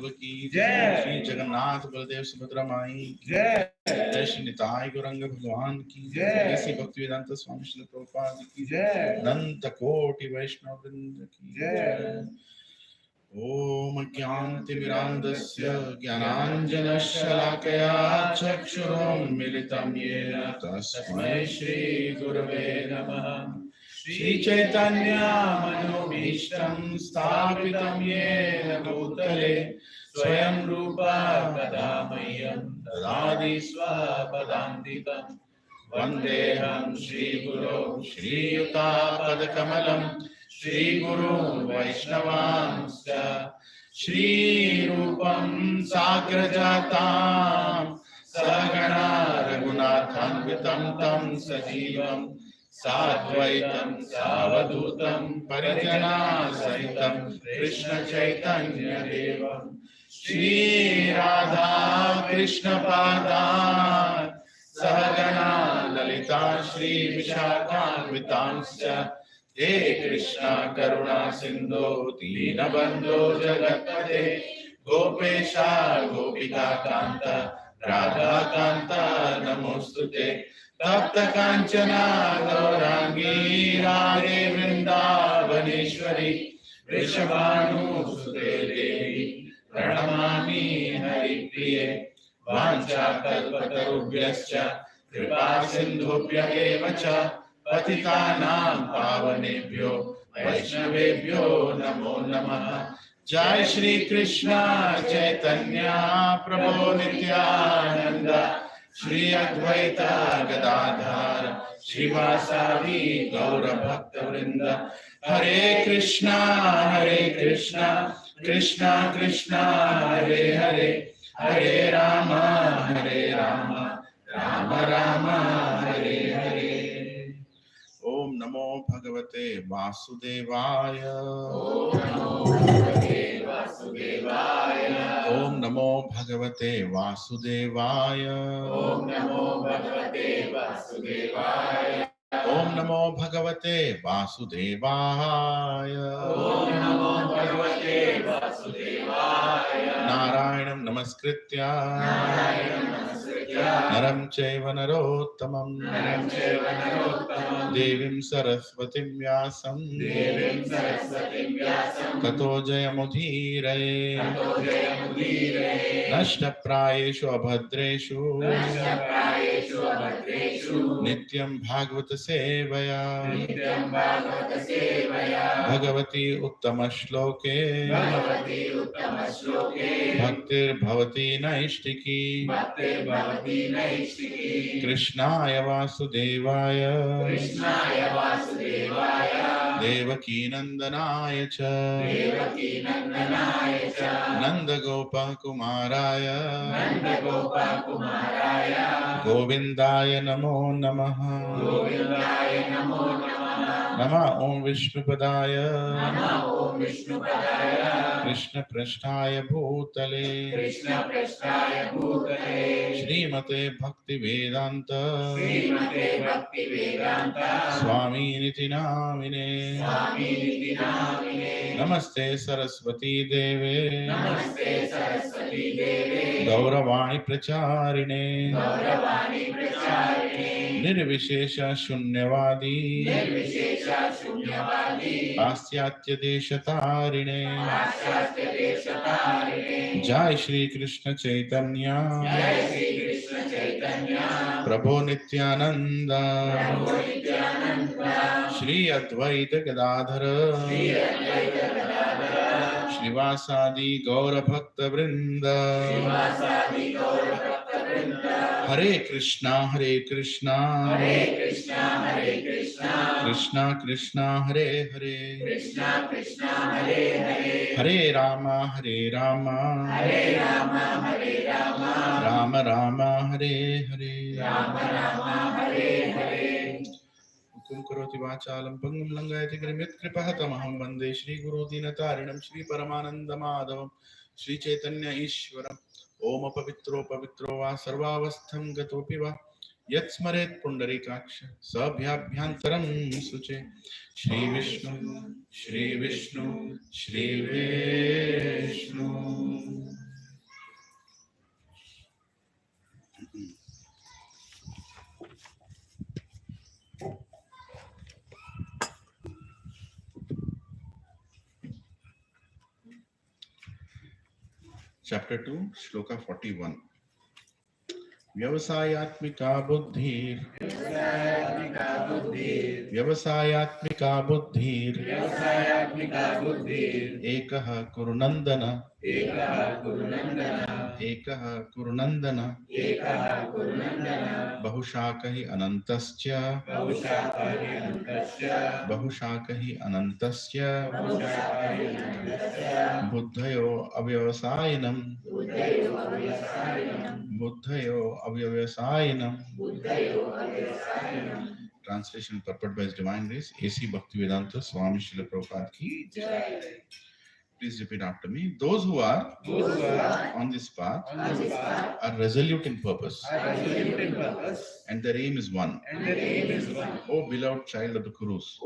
वल्लभ की जय। श्री जगन्नाथ बलदेव सुभद्रा माई की जय। जय श्री निताई गौरंग भगवान की जय। श्री भक्ति वेदांत स्वामी श्री प्रभुपाद की जय। अनंत कोटि वैष्णव वृंद की जय। ओम ज्ञानतिमिरान्धस्य ज्ञानाञ्जनशलाकया चक्षुरुन्मिलितं येन तस्मै श्रीगुरवे नमः। श्रीचैतन्यमनोभीष्टं स्थापितं येन भूतले स्वयं रूपा कदा मह्यं ददाति स्वपदान्तिकं। वन्देऽहं श्रीगुरो श्रीयुतापदकमलं श्रीगुरुन् वैष्णवांश्च श्रीरूपं साग्रजातां सहगणा रघुनाथान्वितं तं सजीवं साद्वैतं सावधूतं परिजनासहितं कृष्णचैतन्यदेवं श्रीराधा कृष्णपादान् सहगणा ललिता श्रीविशाखान्वितांश्च हे कृष्णा करुणा सिंधो दीनबंधो जगत्पते गोपेशा गोपिका कांत राधा कांत नमोस्तुते तप्त कांचना गौरांगी राधे वृंदावनेश्वरी वृषभानुसुते देवी प्रणमामि हरिप्रिये वाञ्छाकल्पतरुभ्यश्च कृपा सिन्धुभ्य एव च पतितानां पावनेभ्यो वैष्णवेभ्यो नमो नमः। जय श्री कृष्ण चैतन्य प्रभु नित्यानंद श्री अद्वैत गदाधर श्रीवासादि गौर भक्त वृंद। हरे कृष्णा कृष्णा कृष्णा हरे हरे हरे राम राम राम हरे हरे। ओम नमो भगवते वासुदेवाय। ओम नमो भगवते वासुदेवाय। ओम नमो भगवते वासुदेवाय। ओम नमो भगवते वासुदेवाय। ओम नमो भगवते वासुदेवाय। नारायणं नमस्कृत्य नरं चैव नरोत्तमं देवीं सरस्वतीं व्यासं ततो जयमुदीरये। नष्टप्रायेषु अभद्रेषु नित्यं भागवत सेवया भगवती उत्तमश्लोके भक्तिर्भवती नैष्टिकी। कृष्णाय वासुदेवाय देवकीनन्दनाय च नन्दगोपकुमाराय गोविन्दाय नमो नमः। नमः ओं विष्णुपदाय कृष्णपृष्ठाय भूतले श्रीमते भक्तिवेदांत स्वामीनिति नामिने। नमस्ते सरस्वती देवे गौरवाणी प्रचारिणे निर्विशेष शून्यवादी पाश्चात्य देशतारिणे। जय श्री कृष्ण चैतन्य प्रभो नित्यानंद श्री अद्वैत गदाधर श्रीवासादि गौर भक्त वृंद। हरे कृष्णा कृष्णा कृष्णा हरे हरे हरे राम राम राम हरे हरे। हुकुम करोति वाचालं पंगुं लंघयति गिरिमित्कृपः तमहं वन्दे श्रीगुरो दीनतारिणं श्रीपरमानन्दमाधवं श्रीचैतन्य ईश्वरम्। ओम पवित्रो वा सर्वावस्थं गतोऽपि वा Yat smaret pundarikaksha sabhyabhyantaram suche. Shri Vishnu, Shri Vishnu, Shri Vishnu. Chapter 2, Shloka 41. व्यवसायात्मिका बुद्धिर व्यवसायात्मिका बुद्धिर एकः कुरुनन्दन बहुशाकहि अनन्तस्य बुद्धयो अव्यवसायिनम्. Translation purport by His Divine Grace, A.C. Bhaktivedanta Swami Srila Prabhupada ki jai. Please repeat after me. Those who are on this path are resolute in purpose, and their aim is one. O beloved child of the Kurus,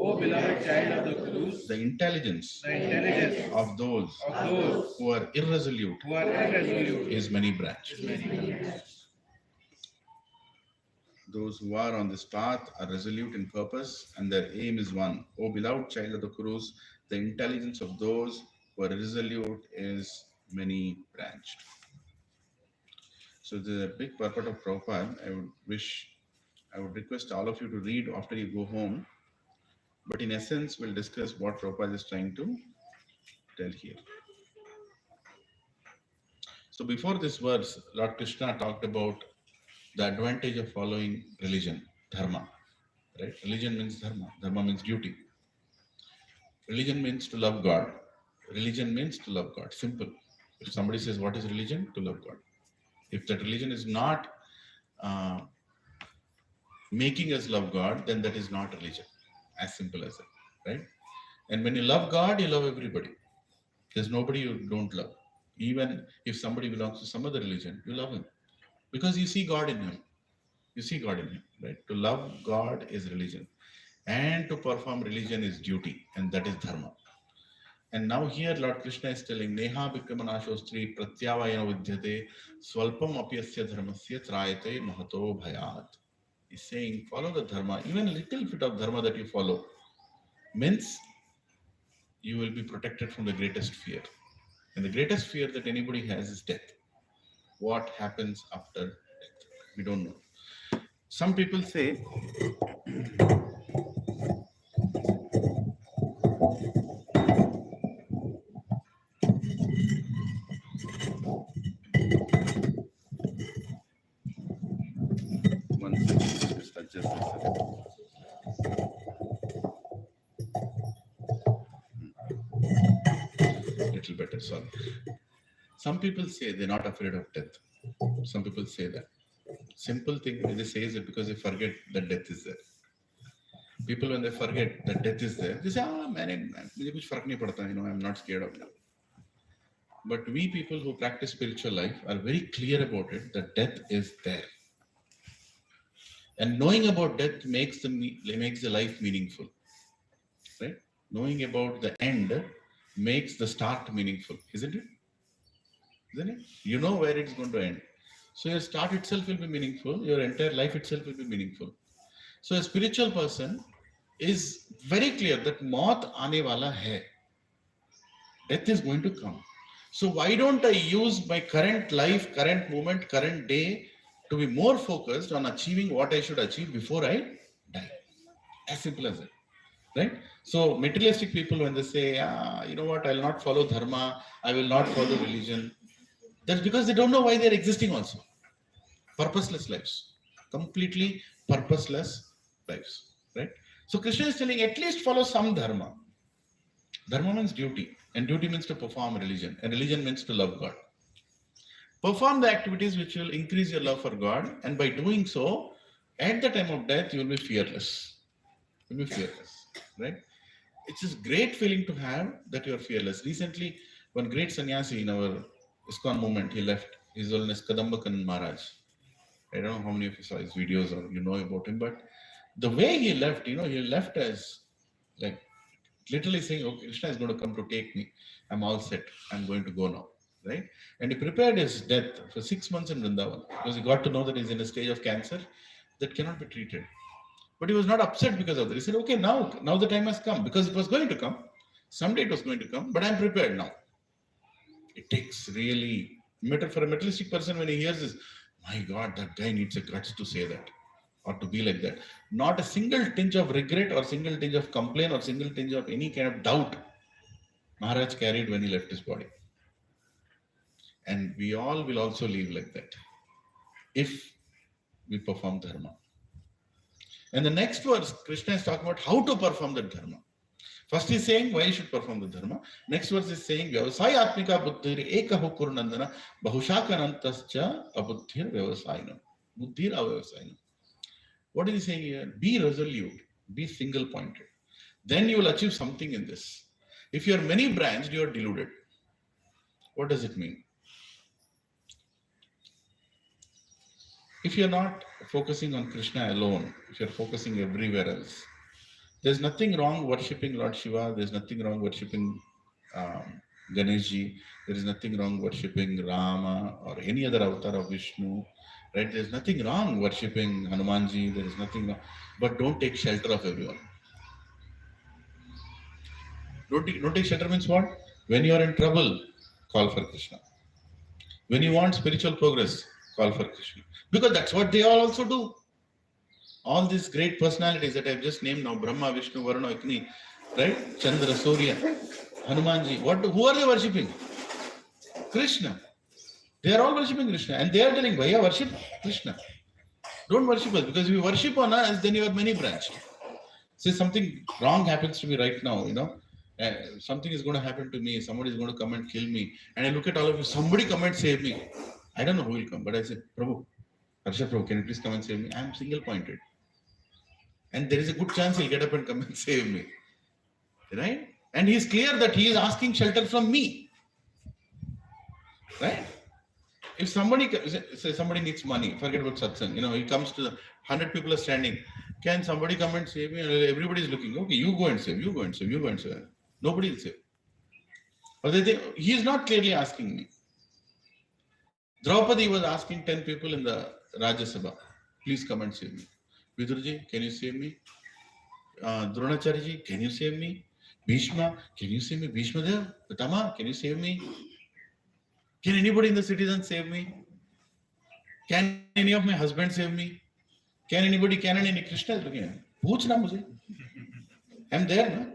the intelligence of those who are irresolute is many branched. Those who are on this path are resolute in purpose, and their aim is one. O beloved child of the Kurus, the intelligence of those who are resolute is many branched. So the big purport of Prabhupada, I would request all of you to read after you go home. But in essence, we'll discuss what Prabhupada is trying to tell here. So before this verse, Lord Krishna talked about the advantage of following religion, dharma. Right? Religion means dharma. Dharma means duty. Religion means to love God. Religion means to love God. Simple. If somebody says, what is religion? To love God. If that religion is not making us love God, then that is not religion. As simple as that. Right? And when you love God, you love everybody. There's nobody you don't love. Even if somebody belongs to some other religion, you love him. Because you see God in him. You see God in him. Right? To love God is religion. And to perform religion is duty. And that is dharma. And now here Lord Krishna is telling Neha Vikramanashostri Pratyavayana Vidyate Swalpam Apyasya Dharmasya Trayate Mahato Bhayat. He's saying follow the dharma, even a little bit of dharma that you follow means you will be protected from the greatest fear. And the greatest fear that anybody has is death. What happens after death? We don't know. Some people say little better, sorry. Some people say they're not afraid of death. Some people say that. Simple thing when they say is it because they forget that death is there. People when they forget that death is there, they say, man, I'm not scared of that. But we people who practice spiritual life are very clear about it, that death is there. And knowing about death makes the life meaningful. Right? Knowing about the end makes the start meaningful, isn't it? Isn't it? You know where it's going to end. So your start itself will be meaningful, your entire life itself will be meaningful. So a spiritual person is very clear that maut aane wala hai. Death is going to come. So why don't I use my current life, current moment, current day to be more focused on achieving what I should achieve before I die? As simple as that. Right? So materialistic people, when they say, you know what, I'll not follow dharma, I will not follow religion, that's because they don't know why they're existing also. Purposeless lives. Completely purposeless lives. Right? So Krishna is telling, at least follow some dharma. Dharma means duty. And duty means to perform religion. And religion means to love God. Perform the activities which will increase your love for God. And by doing so, at the time of death, you will be fearless. You will be fearless. Right? It's this great feeling to have that you are fearless. Recently, one great sannyasi in our ISKCON movement, he left. His Holiness Kadambakan Maharaj. I don't know how many of you saw his videos or you know about him, but the way he left, he left as like literally saying, okay, Krishna is going to come to take me. I'm all set. I'm going to go now. Right? And he prepared his death for 6 months in Vrindavan because he got to know that he's in a stage of cancer that cannot be treated. But he was not upset because of that. He said, okay, now the time has come because it was going to come. Someday it was going to come, but I'm prepared now. It takes really, for a materialistic person, when he hears this, my God, that guy needs a guts to say that or to be like that. Not a single tinge of regret or single tinge of complaint or single tinge of any kind of doubt Maharaj carried when he left his body. And we all will also live like that if we perform dharma. And the next verse, Krishna is talking about how to perform the dharma. First he's saying why you should perform the dharma. Next verse is saying Vyavasayatmika buddhir ekaho kurunandana bahushakanantascha abuddhir vyavasayinam. Buddhir avavasayinam. What is he saying here? Be resolute, be single pointed. Then you will achieve something in this. If you are many branched, you are deluded. What does it mean? If you are not focusing on Krishna alone, if you are focusing everywhere else, there's nothing wrong worshipping Lord Shiva, there's nothing wrong worshipping Ganeshji, there is nothing wrong worshipping Rama or any other avatar of Vishnu, right? There's nothing wrong worshipping Hanumanji, there is nothing wrong, but don't take shelter of everyone. Don't take shelter means what? When you are in trouble, call for Krishna. When you want spiritual progress, call for Krishna. Because that's what they all also do. All these great personalities that I've just named now, Brahma, Vishnu, Varuna, Agni, right? Chandra, Surya, Hanumanji. Who are they worshipping? Krishna. They are all worshipping Krishna. And they are telling, Bhaiya, worship Krishna. Don't worship us. Because if you worship on us, then you are many branched. Say something wrong happens to me right now, something is going to happen to me. Somebody is going to come and kill me. And I look at all of you, somebody come and save me. I don't know who will come, but I say, Prabhu, Harsha Prabhu, can you please come and save me? I am single pointed. And there is a good chance he'll get up and come and save me. Right? And he is clear that he is asking shelter from me. Right? If somebody needs money, forget about satsang, he comes to 100 people are standing. Can somebody come and save me? Everybody is looking. Okay, you go and save, you go and save, you go and save. Nobody will save. Or they think, he is not clearly asking me. Draupadi was asking 10 people in the Rajya Sabha, please come and save me. Vidurji, can you save me? Dronacharyaji, can you save me? Bhishma, can you save me? Bhishma Dev, Tama, can you save me? Can anybody in the citizen save me? Can any of my husband save me? Can any Krishna is looking at me? Poochna mujhe. I'm there, no?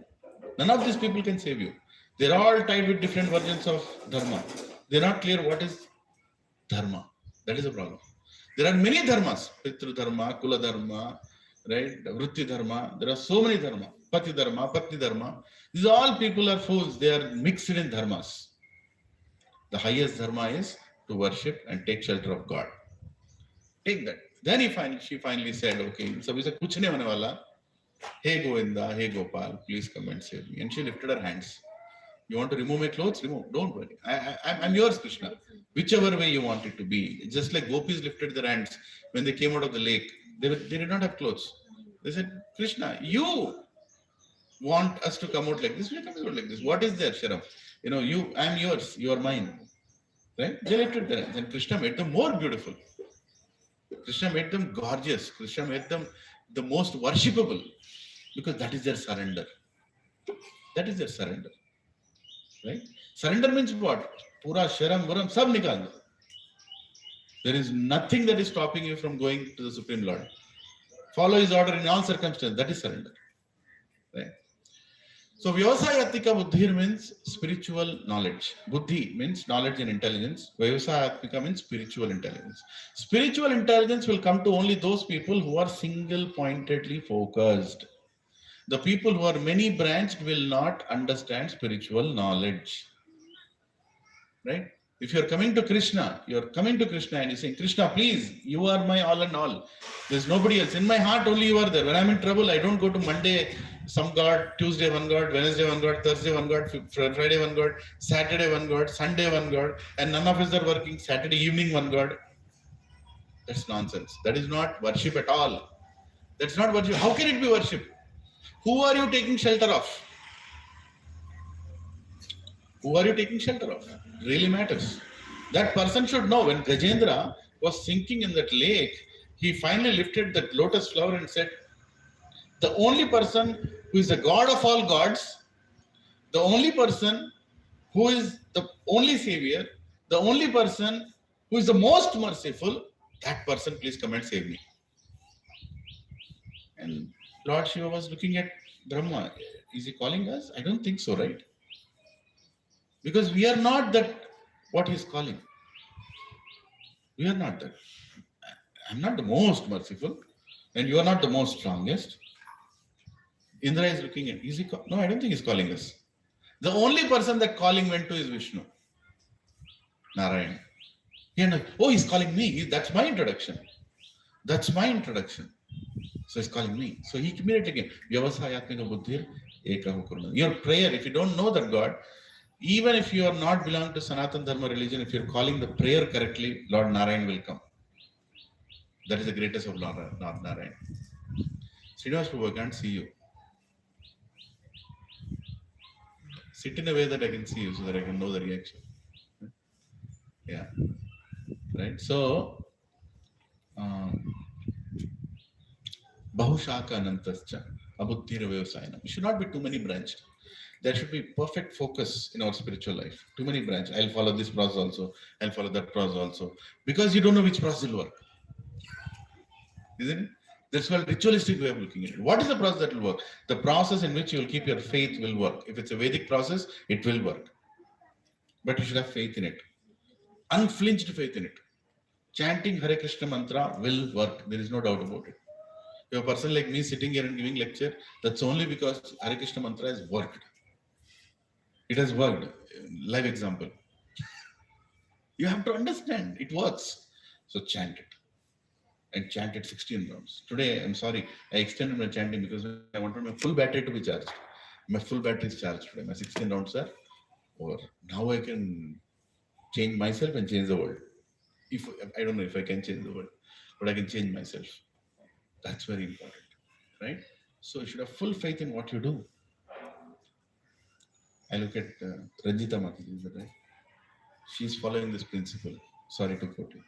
None of these people can save you. They're all tied with different versions of dharma. They're not clear what is dharma. That is the problem. There are many dharmas. Pitru dharma, kula dharma, right? Vritti dharma. There are so many dharma. Pati dharma, patni dharma. These all people are fools. They are mixed in dharmas. The highest dharma is to worship and take shelter of God. Take that. Then she finally said, okay, sabhi se kuch nahi hone wala. Hey Govinda, hey Gopal, please come and save me. And she lifted her hands. You want to remove my clothes? Remove. Don't worry. I'm yours, Krishna. Whichever way you want it to be. Just like gopis lifted their hands when they came out of the lake. They did not have clothes. They said, Krishna, you want us to come out like this? We are coming out like this. What is there, Sharam? I'm yours. You are mine. Right? They lifted their hands. And Krishna made them more beautiful. Krishna made them gorgeous. Krishna made them the most worshipable. Because that is their surrender. That is their surrender. Right? Surrender means what? Pura sharam varam sab nikal. There is nothing that is stopping you from going to the Supreme Lord. Follow his order in all circumstances. That is surrender. Right? So Vyavasayatmika buddhir means spiritual knowledge. Buddhi means knowledge and intelligence. Vyavasayatmika means spiritual intelligence. Spiritual intelligence will come to only those people who are single-pointedly focused. The people who are many branched will not understand spiritual knowledge. Right? If you're coming to Krishna and you're saying, Krishna, please, you are my all and all. There's nobody else. In my heart, only you are there. When I'm in trouble, I don't go to Monday, some God, Tuesday, one God, Wednesday, one God, Thursday, one God, Friday, one God, Saturday, one God, Sunday, one God, and none of us are working. Saturday evening, one God. That's nonsense. That is not worship at all. That's not worship. How can it be worship? Who are you taking shelter of? Who are you taking shelter of? It really matters. That person should know. When Gajendra was sinking in that lake, he finally lifted that lotus flower and said, the only person who is the God of all gods, the only person who is the only savior, the only person who is the most merciful, that person please come and save me. And Lord Shiva was looking at Brahma. Is he calling us? I don't think so, right? Because we are not that what he's calling. We are not that. I'm not the most merciful, and you are not the most strongest. Indra is looking at, is he no, I don't think he's calling us. The only person that calling went to is Vishnu. Narayan. Oh, he's calling me. That's my introduction. That's my introduction. So he's calling me. So he immediately came. Vyavasayatmika buddhir ekaho kuruna. Your prayer, if you don't know that God, even if you are not belong to Sanatana Dharma religion, if you're calling the prayer correctly, Lord Narayan will come. That is the greatest of Lord Narayan. Srinivas Prabhu, I can't see you. Sit in a way that I can see you so that I can know the reaction. Yeah. Right? So, Bahushaka Anantascha, Abuddhira Vyavasayana. It should not be too many branched. There should be perfect focus in our spiritual life. Too many branches. I'll follow this process also. I'll follow that process also. Because you don't know which process will work. Isn't it? That's called ritualistic way of looking at it. What is the process that will work? The process in which you will keep your faith will work. If it's a Vedic process, it will work. But you should have faith in it. Unflinched faith in it. Chanting Hare Krishna mantra will work. There is no doubt about it. If a person like me sitting here and giving lecture, that's only because Hare Krishna mantra has worked. It has worked. Live example. You have to understand. It works. So chant it. And chant it 16 rounds. Today, I'm sorry, I extended my chanting because I wanted my full battery to be charged. My full battery is charged today. My 16 rounds are over. Now I can change myself and change the world. If I don't know if I can change the world, but I can change myself. That's very important, right? So you should have full faith in what you do. I look at Ranjita Mataji, is that right? She's following this principle. Sorry to quote you.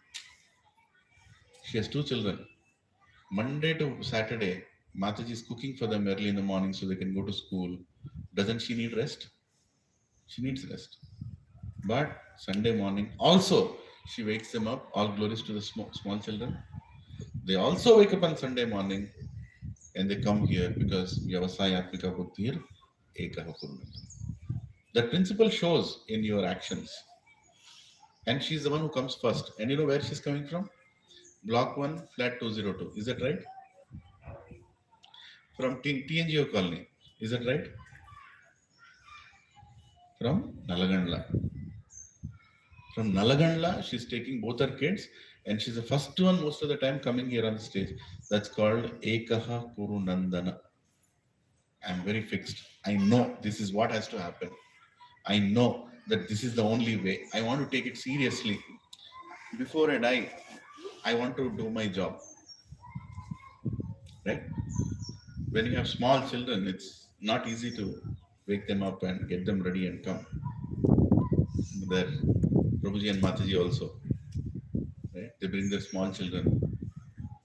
She has 2 children. Monday to Saturday, Mataji is cooking for them early in the morning so they can go to school. Doesn't she need rest? She needs rest. But Sunday morning, also, she wakes them up. All glories to the small children. They also wake up on Sunday morning and they come here because Vyavasayatmika buddhir ekaha kuruna. That principle shows in your actions. And she's the one who comes first. And you know where she's coming from? Block 1, flat 202. Is that right? From TNGO colony. Is that right? From Nalagandla. From Nalagandla, she's taking both her kids and she's the first one most of the time coming here on the stage. That's called Ekaha Kuru Nandana. I'm very fixed. I know this is what has to happen. I know that this is the only way. I want to take it seriously. Before I die, I want to do my job. Right? When you have small children, it's not easy to wake them up and get them ready and come. There, Prabhuji and Mataji also. Right? They bring their small children.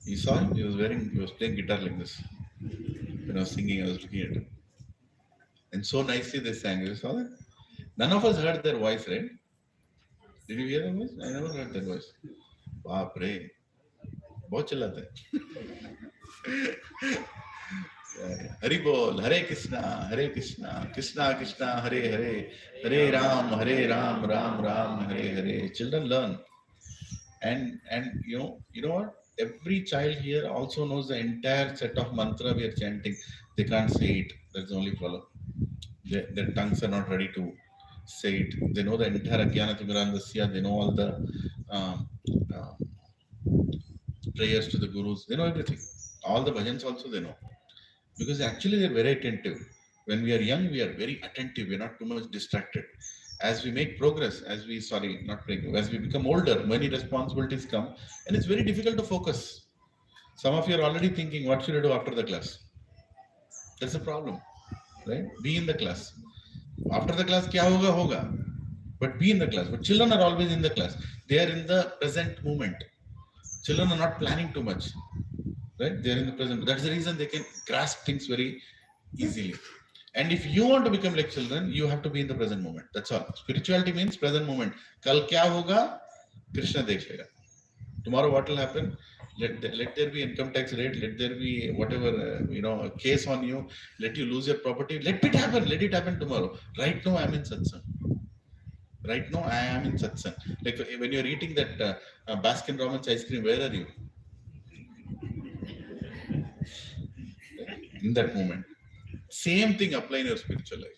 You saw him? He was playing guitar like this. When I was singing, I was looking at him. And so nicely they sang. You saw that? None of us heard their voice, right? Did you hear their voice? I never heard their voice. Baap re. बहुत चिल्लाते हैं. हरि बोल, हरे कृष्णा कृष्णा कृष्णा हरे हरे, हरे Ram Ram Ram Hare Hare. Children learn, and you know what? Every child here also knows the entire set of mantra we are chanting. They can't say it. That's the only problem. Their tongues are not ready to say it. They know the entire Ajnana Timirandasya. They know all the prayers to the gurus. They know everything. All the bhajans also they know. Because actually they're very attentive. When we are young, we are very attentive. We're not too much distracted. as we make progress, as we become older, many responsibilities come, and it's very difficult to focus. Some of you are already thinking, what should I do after the class? That's a problem, right? Be in the class. After the class, kya hoga, hoga. But be in the class. But children are always in the class. They are in the present moment. Children are not planning too much, right? They are in the present. That's the reason they can grasp things very easily. And if you want to become like children, you have to be in the present moment. That's all. Spirituality means present moment. Kal kya hoga? Krishna dekh lega. Tomorrow what will happen? Let there be income tax rate. Let there be whatever, a case on you. Let you lose your property. Let it happen. Let it happen tomorrow. Right now I am in satsang. Right now I am in satsang. Like when you're eating that Baskin Robbins ice cream, where are you? In that moment. Same thing apply in your spiritual life.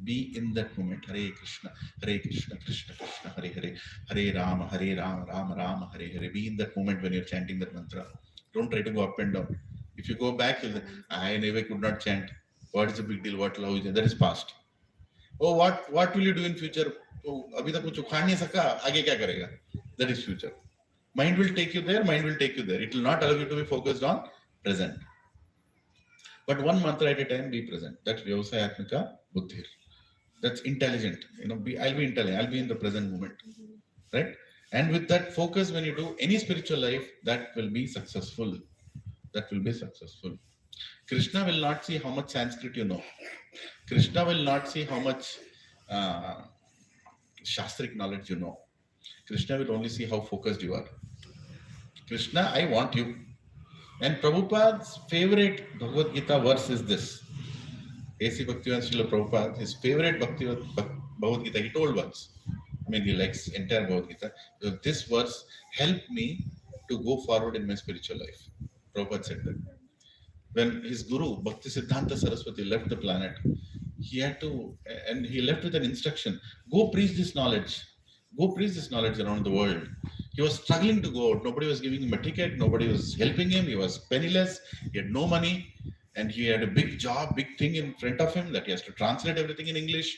Be in that moment. Hare Krishna, Krishna Krishna, Hare Hare, Hare Rama, Rama Rama, Hare Hare. Be in that moment when you're chanting that mantra. Don't try to go up and down. If you go back, you'll say, I never could not chant. What is the big deal? What love is that? That is past. Oh, what will you do in future? Oh, abhi tak kuch ukhad nahi saka, aage kya karega? That is future. Mind will take you there, mind will take you there. It will not allow you to be focused on present. But one mantra at a time, be present. That's Vyavasayatmika Buddhir. That's intelligent. I'll be intelligent. I'll be in the present moment. Right? And with that focus, when you do any spiritual life, that will be successful. That will be successful. Krishna will not see how much Sanskrit you know. Krishna will not see how much Shastric knowledge you know. Krishna will only see how focused you are. Krishna, I want you. And Prabhupada's favorite Bhagavad Gita verse is this. A.C. Bhaktivedanta Srila Prabhupada, his favorite Bhagavad Gita, he told once. He likes entire Bhagavad Gita. So this verse helped me to go forward in my spiritual life. Prabhupada said that. When his guru, Bhaktisiddhanta Saraswati, left the planet, he left with an instruction, go preach this knowledge. Go preach this knowledge around the world. He was struggling to go out. Nobody was giving him a ticket. Nobody was helping him. He was penniless. He had no money. And he had a big job, big thing in front of him that he has to translate everything in English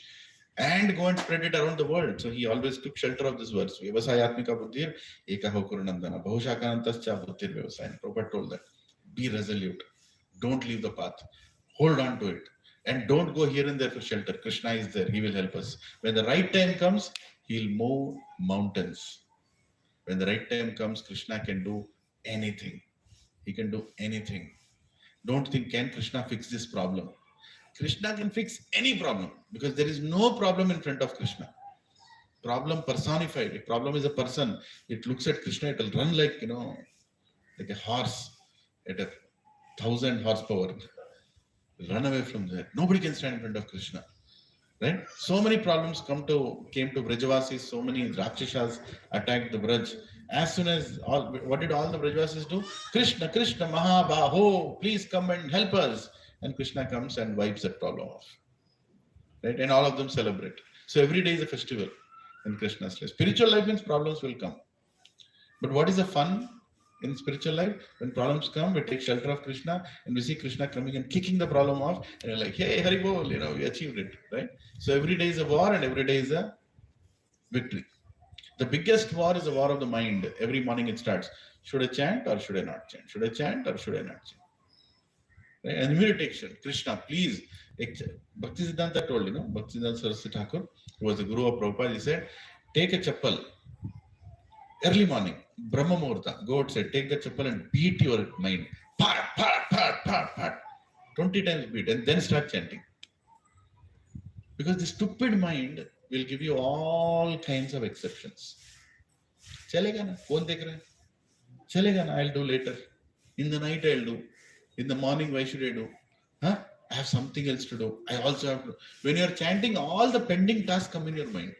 and go and spread it around the world. So he always took shelter of this verse. Vyavasayatmika buddhir ekaho kurunandana bahushakanantascha buddhir vyavasayam. Prabhupada told that. Be resolute. Don't leave the path. Hold on to it. And don't go here and there for shelter. Krishna is there. He will help us. When the right time comes, he'll move mountains. When the right time comes, Krishna can do anything. He can do anything. Don't think, can Krishna fix this problem? Krishna can fix any problem because there is no problem in front of Krishna. Problem personified. If problem is a person, it looks at Krishna, it will run like a horse at 1,000 horsepower. Run away from there. Nobody can stand in front of Krishna. Right? So many problems came to Brajavasis, so many Rakshasas attacked the Braj. As soon as what did all the Brajavasis do? Krishna, Krishna, Mahabaho, please come and help us. And Krishna comes and wipes that problem off. Right? And all of them celebrate. So every day is a festival in Krishna's life. Spiritual life means problems will come. But what is the fun in spiritual life? When problems come, we take shelter of Krishna and we see Krishna coming and kicking the problem off. And we're like, hey, Hari Bol, we achieved it. Right? So every day is a war and every day is a victory. The biggest war is the war of the mind. Every morning it starts. Should I chant or should I not chant? Should I chant or should I not chant? Right? And meditation. Krishna, please. Bhaktisiddhanta told, Bhaktisiddhanta Saraswati Thakur, who was the guru of Prabhupada, he said, take a chappal. Early morning, Brahma Muhurta, go outside, take the chappal and beat your mind. Pat, pat, pat, pat, pat. 20 times beat and then start chanting. Because the stupid mind will give you all kinds of exceptions. Chalega na, kaun dekh raha hai? Chalega na, I'll do later. In the night I'll do. In the morning, why should I do? I have something else to do. I also have to. When you're chanting, all the pending tasks come in your mind.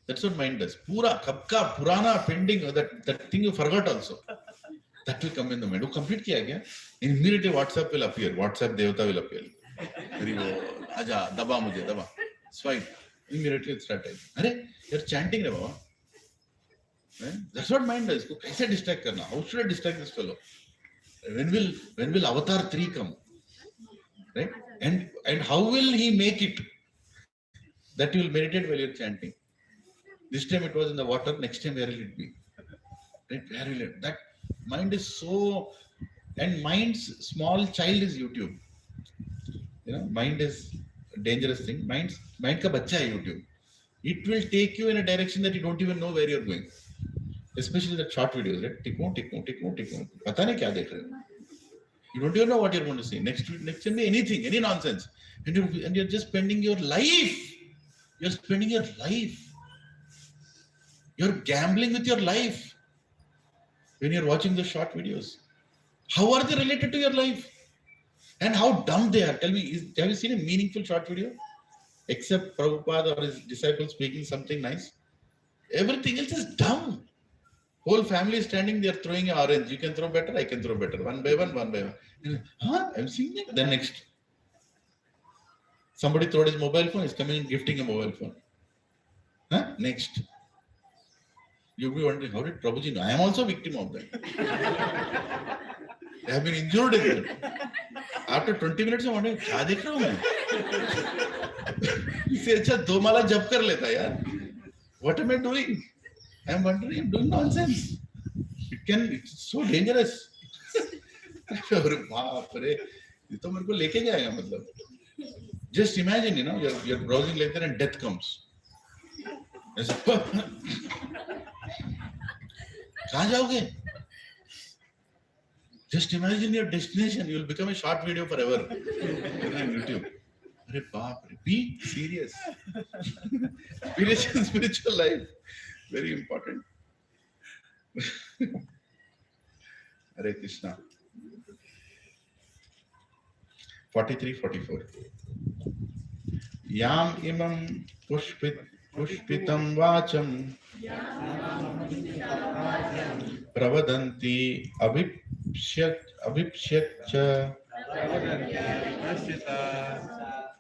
That's what mind does. Pura, kapka, purana, pending, that thing you forgot also. That will come in the mind. You complete kiya kya? Immediately WhatsApp will appear. WhatsApp Devata will appear. Aja, daba mujhe, daba. Swipe. Immediately it start typing. Arey, you're chanting, re baba. Right? That's what mind does. Kaise distract karna? How should I distract this fellow? When will Avatar 3 come? Right? And how will he make it? that you will meditate while you're chanting. This time it was in the water, next time where will it be? Right? Where will it? That mind is so, and mind's small child is YouTube. Mind is a dangerous thing. Mind ka bacha hai YouTube. It will take you in a direction that you don't even know where you're going. Especially the short videos, right? Tikmo. Pata nahi kya dekh rahe ho. You don't even know what you're going to say. Next can be anything, any nonsense. And you're just spending your life. You're spending your life. You're gambling with your life when you're watching the short videos. How are they related to your life? And how dumb they are. Tell me, have you seen a meaningful short video? Except Prabhupada or his disciples speaking something nice. Everything else is dumb. Whole family is standing there throwing an orange. You can throw better, I can throw better. One by one. Huh? I'm seeing it. Then next. Somebody throwed his mobile phone, he's coming and gifting a mobile phone. Huh? Next. You'll be wondering, how did Prabhuji know? I am also a victim of that. I have been injured in that. After 20 minutes, I'm wondering, क्या देख रहा हूँ मैं? इससे अच्छा दो माला जप कर लेता यार. What am I doing? I'm wondering, I'm doing nonsense. It's so dangerous. अरे बाप रे, ये तो मेरे को लेके जाएगा मतलब. Just imagine, you're browsing like that and death comes. कहाँ जाओगे? Just imagine your destination. You will become a short video forever on YouTube. अरे बाप रे, be serious. Spiritual life, very important. Hare Krishna. 43-44. Yam imam pushpitam vacham pravadanti abhipshyatcha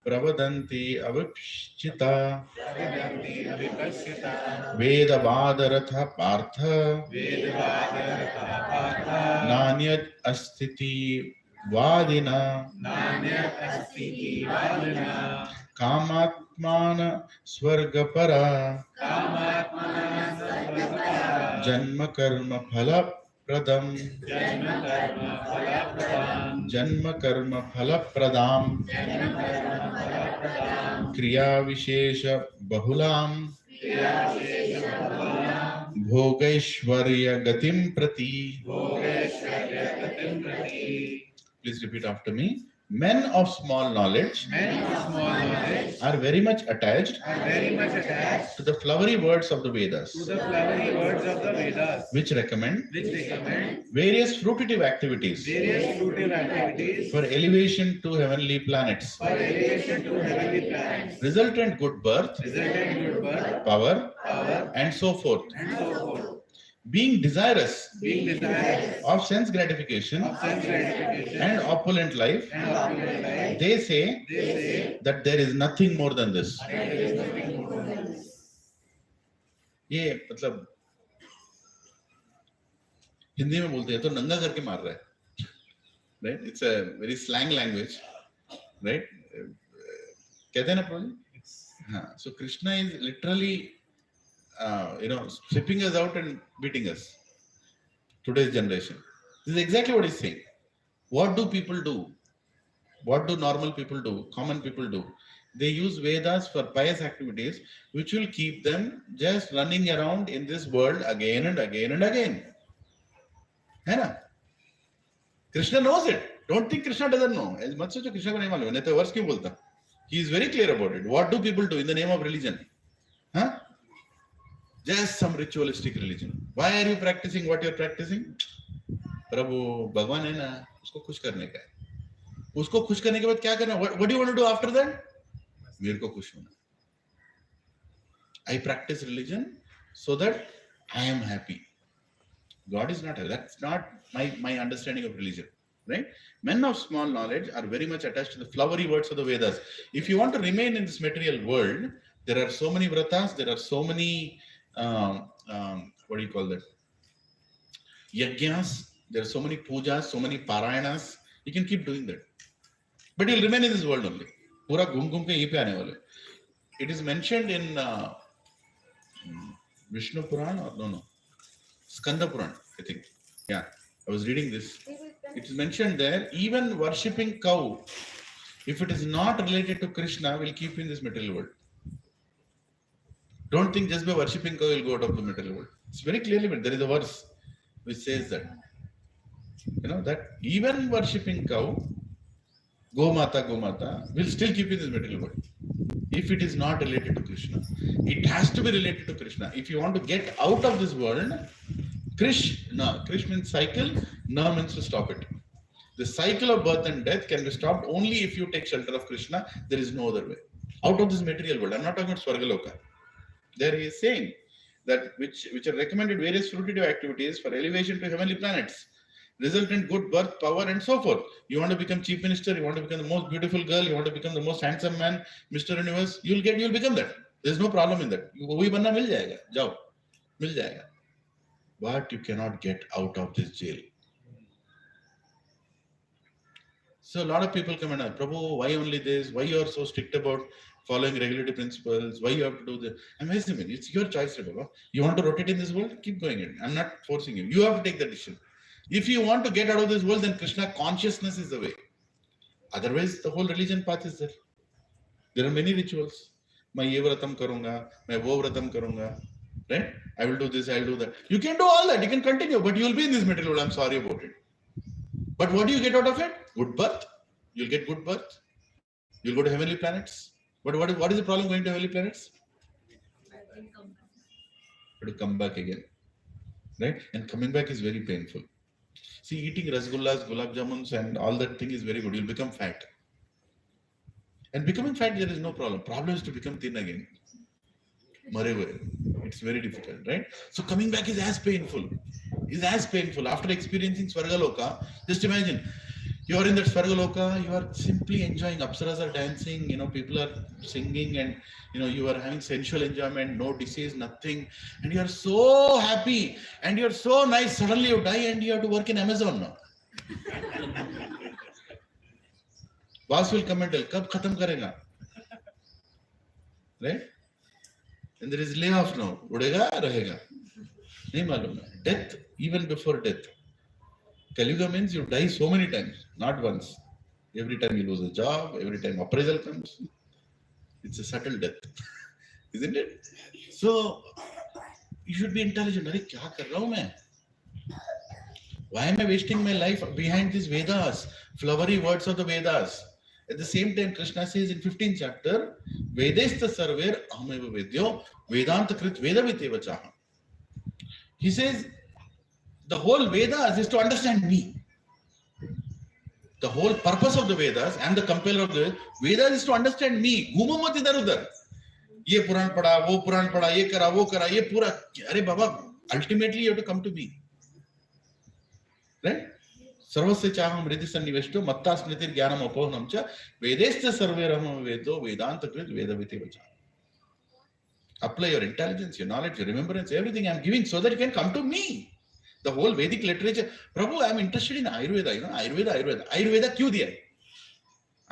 pravadanti avipshita vedavadartha partha nanyat astiti vadina kamatmana swargapara janma karma phala pradam kriya vishesha bahulam bhogaishwarya gatim prati. Please repeat after me. Men of small knowledge are very much attached to the flowery words of the Vedas, which recommend various fruitive activities for elevation to heavenly planets, resultant good birth, power, and so forth. Being desirous of sense gratification and opulent life, they say that there is nothing more than this. ये मतलब हिंदी में बोलते हैं तो नंगा करके मार रहा है, right? It's a very slang language, right? कहते हैं ना प्रभु? हाँ. So Krishna is literally stripping us out and beating us. Today's generation. This is exactly what he's saying. What do people do? What do normal people do? Common people do? They use Vedas for pious activities, which will keep them just running around in this world again and again and again. है ना? Krishna knows it. Don't think Krishna doesn't know. मत सोचो कृष्ण को नहीं मालूम. नहीं तो वर्ष क्यों बोलता? He is very clear about it. What do people do in the name of religion? Huh? Just some ritualistic religion. Why are you practicing what you are practicing? प्रभु भगवान है ना, उसको खुश करने का है. उसको खुश करने के बाद क्या करना? What do you want to do after that? मेरे को खुश होना. I practice religion so that I am happy. God is not happy. That's not my understanding of religion, right? Men of small knowledge are very much attached to the flowery words of the Vedas. If you want to remain in this material world, there are so many vratas, there are so many what do you call that? Yajnas, there are so many pujas, so many parayanas. You can keep doing that. But you'll remain in this world only. Pura ghum ghum ke yahi pe aane wale. it is mentioned in Vishnu Puran or no, Skanda Puran, I think. Yeah, I was reading this. It is mentioned there, even worshipping cow, if it is not related to Krishna, will keep you in this material world. Don't think just by worshipping cow you'll go out of the material world. It's very clearly, but there is a verse which says that. You know, that even worshipping cow, Go Mata, will still keep you in this material world. If it is not related to Krishna, it has to be related to Krishna. If you want to get out of this world, Krish means cycle, Na means to stop it. The cycle of birth and death can be stopped only if you take shelter of Krishna. There is no other way. Out of this material world. I'm not talking about Swargaloka. There he is saying that which are recommended various fruitive activities for elevation to heavenly planets, result in good birth, power, and so forth. You want to become chief minister, you want to become the most beautiful girl, you want to become the most handsome man, Mr. Universe, you'll become that. There's no problem in that. Wohi banna mil jayega. Jao. Mil jayega. But you cannot get out of this jail. So a lot of people come and ask, Prabhu, why only this? Why you are so strict about following regulatory principles? Why you have to do this? I'm assuming it's your choice, Prabhu. You want to rotate in this world? Keep going in. I'm not forcing you. You have to take the decision. If you want to get out of this world, then Krishna consciousness is the way. Otherwise, the whole religion path is there. There are many rituals. Main ye vratam karunga, main wo vratam karunga. Right? I will do this, I will do that. You can do all that. You can continue, but you will be in this material world. I'm sorry about it. But what do you get out of it? Good birth. You'll get good birth. You'll go to heavenly planets. But what is the problem going to heavenly planets? To come back again. Right? And coming back is very painful. See, eating rasgullas, gulab jamuns, and all that thing is very good. You'll become fat. And becoming fat, there is no problem. Problem is to become thin again. It's very difficult, right? So coming back is as painful. After experiencing Swargaloka, just imagine, you are in that Swargaloka, you are simply enjoying. Apsaras are dancing, people are singing, and you are having sensual enjoyment, no disease, nothing, and you are so happy and you are so nice. Suddenly you die and you have to work in Amazon now. Boss will come and tell, "Kab khatam karega?" Right? And there is layoff now. Udega, rahega. Nahi malum. Death, even before death. Kaliuga means you die so many times, not once. Every time you lose a job, every time appraisal comes. It's a subtle death. Isn't it? So, you should be intelligent. Arey, kya kar raha hu main? Why am I wasting my life behind these Vedas? Flowery words of the Vedas. At the same time, Krishna says in 15th chapter, Vedesta sarver ahameva vedyo vedanta krit vedaviteva chaha. He says, the whole Vedas is to understand me. The whole purpose of the Vedas and the compiler of the Vedas is to understand me. Ghuma mat idhar udhar. Ye Puran pada, wo Puran pada, ye kara, wo kara, ye pura. Arey Baba, ultimately you have to come to me. Right? Sarvasya chaham riddhi sanniveshto matta smritir jnanam apohanam cha vedestha sarveram vedo vedanta krit vedaviteva cha. Apply your intelligence, your knowledge, your remembrance, everything I'm giving so that you can come to me. The whole Vedic literature. Prabhu, I'm interested in Ayurveda. Ayurveda kyun diya?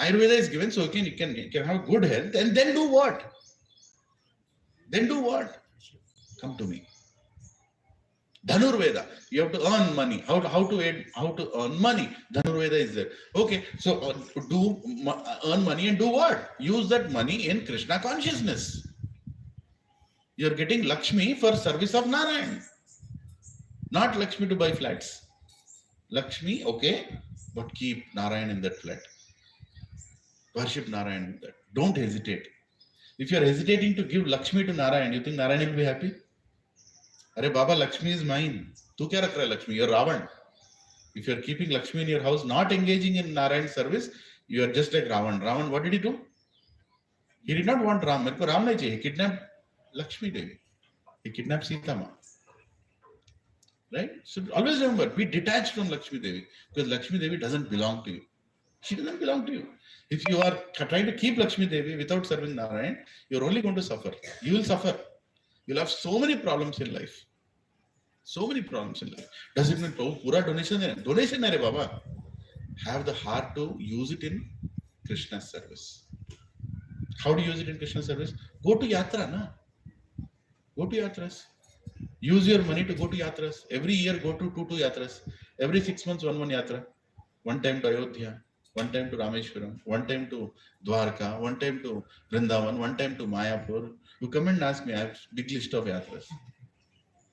Ayurveda is given so you can have good health, and then do what? Come to me. Dhanurveda. You have to earn money. How to earn money? Dhanurveda is there. Okay, so earn money and do what? Use that money in Krishna consciousness. You're getting Lakshmi for service of Narayan. Not Lakshmi to buy flats. Lakshmi, okay, but keep Narayan in that flat. Worship Narayan in that. Don't hesitate. If you are hesitating to give Lakshmi to Narayan, you think Narayan will be happy? Arey Baba, Lakshmi is mine. Tu kya rakh raha hai Lakshmi? You're Ravan. If you're keeping Lakshmi in your house, not engaging in Narayan service, you are just like Ravan. Ravan, what did he do? He did not want Ram. Mereko Ram nahi chahiye. He kidnapped Lakshmi Devi. He kidnapped Sita Ma. Right? So always remember, be detached from Lakshmi Devi, because Lakshmi Devi doesn't belong to you. She doesn't belong to you. If you are trying to keep Lakshmi Devi without serving Narayan, you're only going to suffer. You will suffer. You'll have so many problems in life. So many problems in life. Does it mean pura donation? Donation hai re Baba. Have the heart to use it in Krishna's service. How do you use it in Krishna service? Go to yatra, na? Go to yatras. Use your money to go to yatras. Every year, go to two yatras. Every 6 months, one yatra. One time to Ayodhya, one time to Rameshwaram, one time to Dwarka, one time to Vrindavan, one time to Mayapur. You come and ask me. I have a big list of yatras.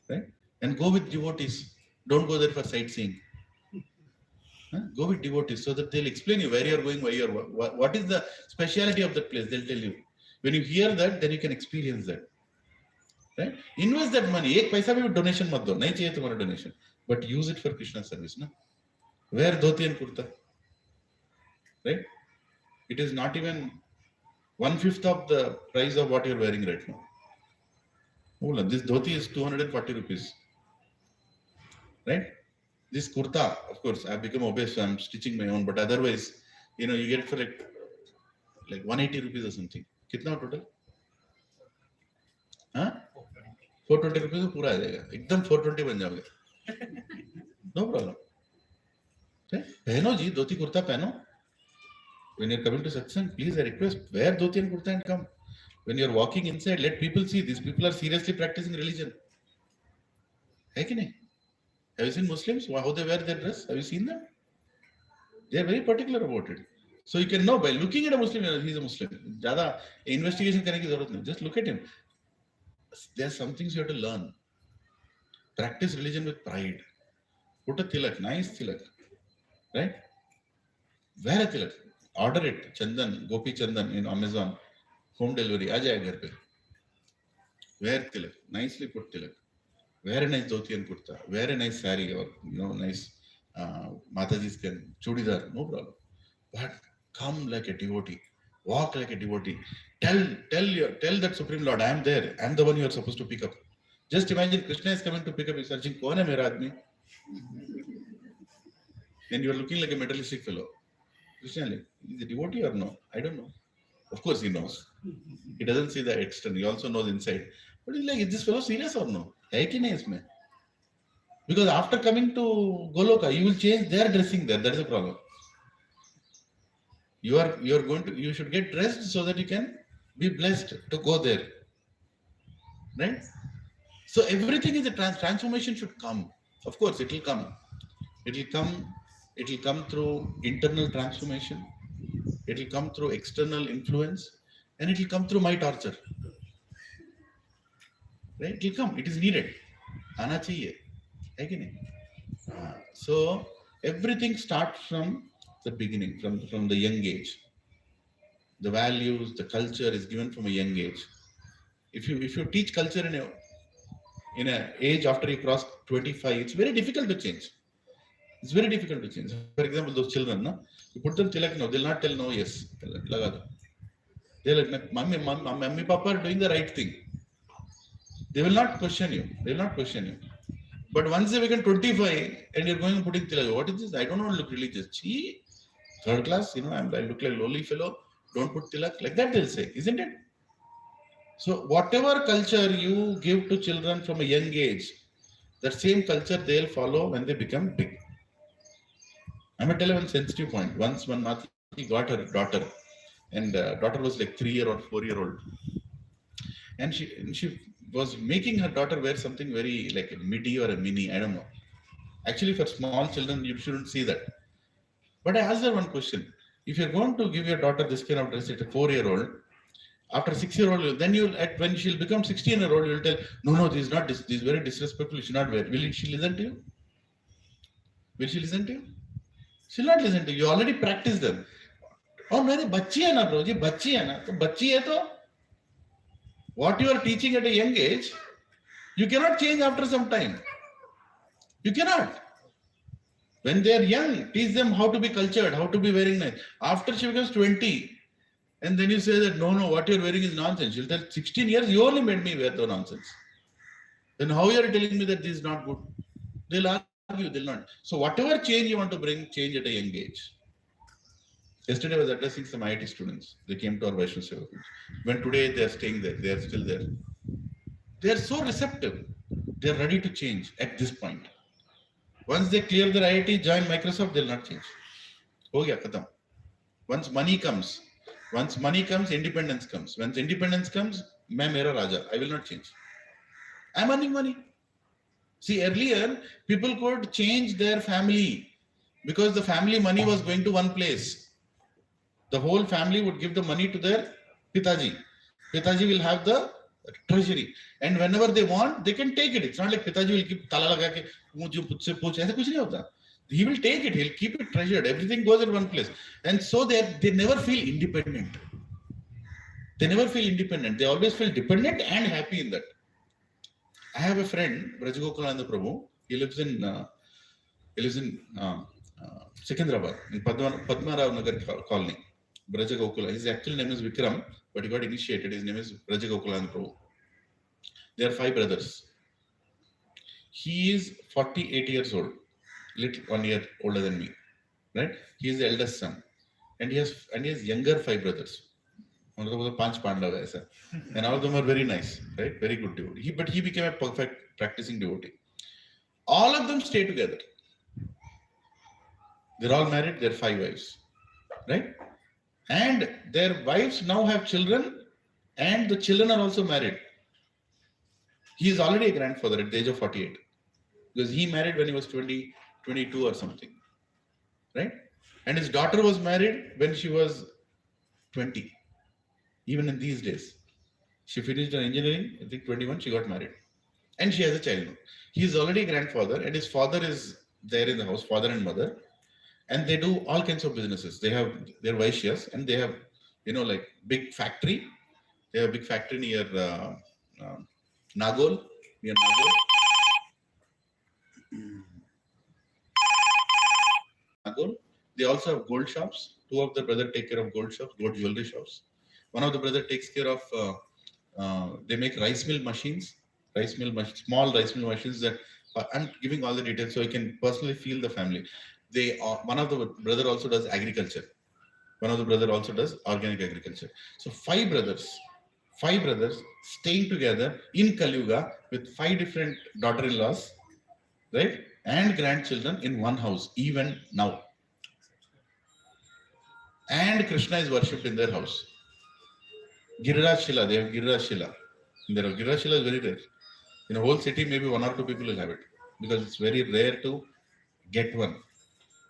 Right? And go with devotees. Don't go there for sightseeing. Go with devotees so that they'll explain you where you're going, why you're what is the speciality of that place. They'll tell you. When you hear that, then you can experience that. Right? Invest that money. एक पैसा भी donation मत दो. नहीं चाहिए तुम्हारा donation. But use it for Krishna service. Na? Wear dhoti and kurta. Right? It is not even 1/5 of the price of what you're wearing right now. Oh, this dhoti is 240 rupees. Right? This kurta, of course, I've become obese, so I'm stitching my own. But otherwise, you get it for like 180 rupees or something. Kitna total? Huh? 420 rupees पूरा आ जाएगा. एकदम 420 बन जाओगे. No problem. पहनो जी, धोती कुर्ता पहनो. When you're coming to satsang, please, I request, wear dhoti and kurta and come. When you're walking inside, let people see. These people are seriously practicing religion. है कि नहीं? Have you seen Muslims? How they wear their dress? Have you seen them? They are very particular about it. So you can know by looking at a Muslim, he's a Muslim. ज़्यादा investigation करने की ज़रूरत नहीं. Just look at him. There are some things you have to learn. Practice religion with pride. Put a tilak, nice tilak. Right? Wear a tilak. Order it. Chandan, Gopi Chandan in Amazon. Home delivery. आ जाए घर पे. Wear tilak. Nicely put tilak. Wear a nice dhoti and kurta. Wear a nice sari or nice Mataji's can chudidar. No problem. But come like a devotee. Walk like a devotee. Tell that Supreme Lord, I am there. I am the one you are supposed to pick up. Just imagine Krishna is coming to pick up. He's searching, "Kaun hai mera aadmi?" And you are looking like a materialistic fellow. Krishna, is he a devotee or no? I don't know. Of course he knows. He doesn't see the external. He also knows inside. But he's like, is this fellow serious or no? है कि नहीं इसमें? Because after coming to Goloka, you will change their dressing there. That is the problem. You should get dressed so that you can be blessed to go there. Right? So everything is a transformation should come. Of course, it will come. It will come through internal transformation. It will come through external influence, and it will come through my torture. Right? It will come. It is needed. आना चाहिए. है कि नहीं? So everything starts from the beginning, from the young age. The values, the culture is given from a young age. If you teach culture in a age after you cross 25, it's very difficult to change. It's very difficult to change. For example, those children, no? You put them tilak, no, they'll not tell no, yes. They're like, Mummy, Papa are doing the right thing. They will not question you. They will not question you. But once they become 25 and you're going and putting tilak, what is this? I don't want to look religious. Gee, third class, I look like a lowly fellow. Don't put tilak. Like that they'll say, isn't it? So whatever culture you give to children from a young age, that same culture they'll follow when they become big. I'm going to tell you one sensitive point. Once one Mati got her daughter, and daughter was like 3-year or 4-year-old, and she was making her daughter wear something very like a midi or a mini, I don't know. Actually, for small children, you shouldn't see that. But I asked her one question. If you're going to give your daughter this kind of dress at a 4-year-old, after 6-year-old, then when she'll become 16-year-old, you'll tell, no, this is not this is very disrespectful, you should not wear. Will she listen to you? Will she listen to you? She'll not listen to you. You already practiced them. Oh, मेरी बच्ची है ना bro, जी बच्ची है ना, तो बच्ची है तो what you are teaching at a young age, you cannot change after some time. You cannot. When they are young, teach them how to be cultured, how to be wearing nice. After she becomes 20, and then you say that no, what you're wearing is nonsense. She'll tell 16 years, you only made me wear the nonsense. Then how you are telling me that this is not good? They'll argue, they'll not. So whatever change you want to bring, change at a young age. Yesterday I was addressing some IIT students. They came to our Vaishnav Seva. When today they are staying there, they are still there. They are so receptive. They are ready to change at this point. Once they clear their IIT, join Microsoft, they'll not change. Ho gaya, khatam. Once money comes, Once money comes, independence comes. Once independence comes, मैं मेरा राजा. I will not change. I'm earning money. See, earlier people could change their family because the family money was going to one place. The whole family would give the money to their Pitaji. Pitaji will have the treasury, and whenever they want, they can take it. It's not like Pitaji will keep tala laga ke mujhe pujhe puch. ऐसा कुछ नहीं होता. He will take it. He'll keep it treasured. Everything goes in one place, and so they never feel independent. They never feel independent. They always feel dependent and happy in that. I have a friend, Lilananda Prabhu. He lives in Secunderabad in Padmarao Nagar colony. Braja Gokula. His actual name is Vikram, but he got initiated. His name is Braja Gokulan Prabhu. There are 5 brothers. He is 48 years old, little 1 year older than me, right? He is the eldest son, and he has younger 5 brothers. And all of them are very nice, right? Very good devotee. But he became a perfect practicing devotee. All of them stay together. They're all married. They're 5 wives, right? And their wives now have children, and the children are also married. He is already a grandfather at the age of 48, because he married when he was 20, 22 or something, right? And his daughter was married when she was 20. Even in these days, she finished her engineering. I think 21, she got married, and she has a child now. He is already a grandfather, and his father is there in the house, father and mother. And they do all kinds of businesses. They have their Vaishyas, and they have, like big factory. They have a big factory near Nagol, Nagol. They also have gold shops. 2 of the brothers take care of gold shops, gold jewelry shops. One of the brothers takes care of, they make rice mill machines, small rice mill machines that, I'm giving all the details so you can personally feel the family. One of the brother also does agriculture. One of the brother also does organic agriculture. So 5 brothers staying together in Kali-yuga with 5 different daughter-in-laws, right? And grandchildren in one house, even now. And Krishna is worshipped in their house. Giriraj Shila, they have Giriraj Shila. Giriraj Shila is very rare. In a whole city, maybe 1 or 2 people will have it, because it's very rare to get one.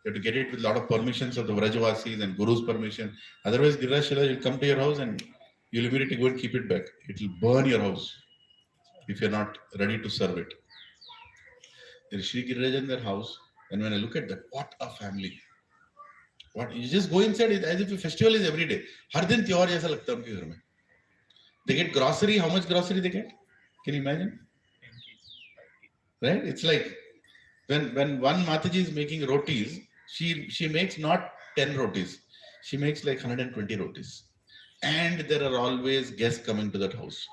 You have to get it with a lot of permissions of the Vrajavasis and Guru's permission. Otherwise, Giriraj Shila will come to your house and you'll immediately go and keep it back. It will burn your house if you're not ready to serve it. There is Shri Giriraj in their house, and when I look at that, what a family. What, you just go inside, it as if a festival is every day. Har din त्यौहार जैसा लगता है उनके घर में. They get grocery. How much grocery they get? Can you imagine? Right? It's like when one Mataji is making rotis, she makes not 10 rotis. She makes like 120 rotis. And there are always guests coming to that house.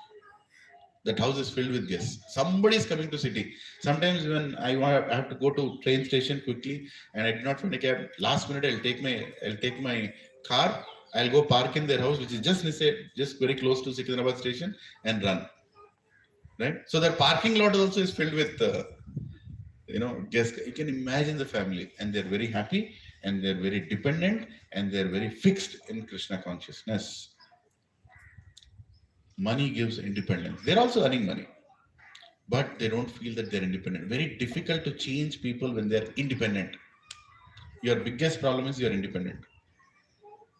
That house is filled with guests. Somebody is coming to city. Sometimes when I have to go to train station quickly and I did not find a cab, last minute I'll take my car. I'll go park in their house, which is just very close to Secunderabad station, and run. Right? So their parking lot also is filled with guests. You can imagine the family, and they're very happy, and they're very dependent, and they're very fixed in Krishna consciousness. Money gives independence. They're also earning money, but they don't feel that they're independent. Very difficult to change people when they're independent. Your biggest problem is you're independent.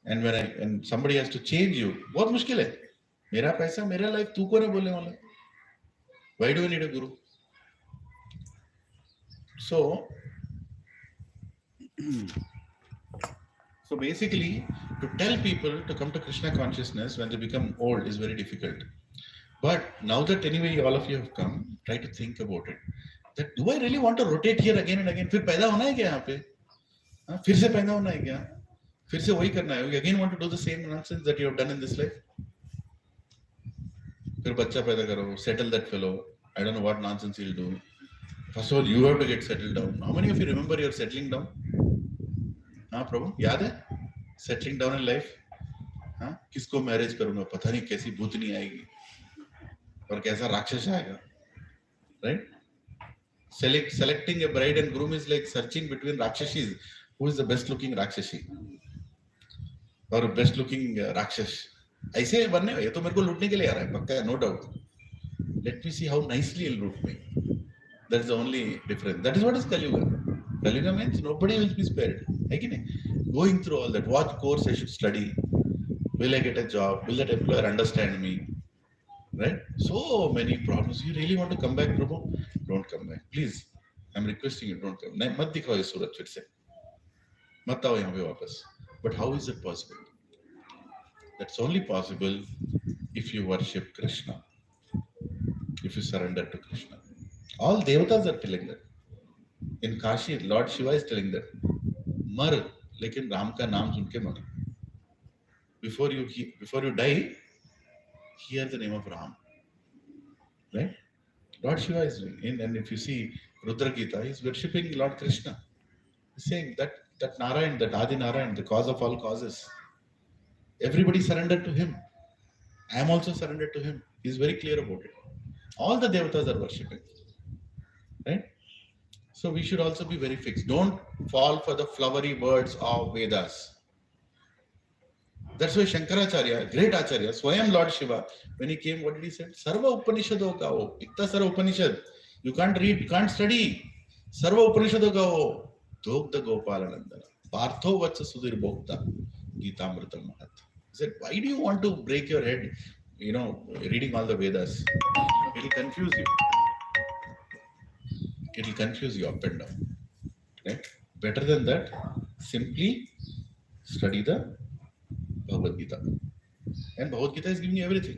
And when somebody has to change you, बहुत मुश्किल है. मेरा पैसा, मेरा life, तू कौन है बोलने वाला? Why do we need a guru? So basically, to tell people to come to Krishna consciousness when they become old is very difficult. But now that anyway all of you have come, try to think about it. That do I really want to rotate here again and again? फिर पैदा होना है क्या यहाँ पे? फिर से पैदा होना है क्या? फिर से वही करना है? You again want to do the same nonsense that you have done in this life? फिर बच्चा पैदा करो, settle that fellow. I don't know what nonsense he'll do. First of all, you have to get settled down. How many of you remember you're settling down? हाँ प्रभु याद है? Settling down in life. हाँ किसको marriage करूँगा? पता नहीं कैसी भूतनी आएगी और कैसा राक्षस आएगा, right? Selecting a bride and groom is like searching between rakshashis. Who is the best looking rakshashi? और बेस्ट लुकिंग राक्षस ऐसे बनने ये तो मेरे को लूटने के लिए आ रहा है पक्का है, no doubt. Let me see how nicely he'll loot me. That's the only difference. That is what is Kali-yuga. Kali-yuga means nobody will be spared. है कि नहीं? Going through all that, what course I should study, will I get a job, will that employer understand me, right? So many problems. You really want to come back, Prabhu? Don't come back, please. I'm requesting you, don't come. नहीं मत दिखाओ ये सूरत फिर से, मत आओ यहाँ पे वापस. But how is it possible? That's only possible if you worship Krishna, if you surrender to Krishna. All devatas are telling that. In Kashi, Lord Shiva is telling that. मर, लेकिन राम का नाम सुन के मर. Before you die, hear the name of Ram. Right? Lord Shiva is doing, and if you see Rudra Gita, he is worshipping Lord Krishna. He's saying that Narayan, that Adi Narayan, the cause of all causes. Everybody surrendered to him. I am also surrendered to him. He is very clear about it. All the devatas are worshipping. Right? So we should also be very fixed. Don't fall for the flowery words of Vedas. That's why Shankaracharya, great Acharya, Swayam Lord Shiva, when he came, what did he say? Sarva Upanishado ka ho. Ikta Sarva Upanishad. You can't read, you can't study. Sarva Upanishado ka ho. Dhokta Gopalanandana. Partho Vatsa Sudhir Bhokta. Gita Amrita Mahat. He said, why do you want to break your head, reading all the Vedas? It will confuse you. It will confuse you up and down. Right? Better than that, simply study the Bhagavad Gita. And Bhagavad Gita is giving you everything.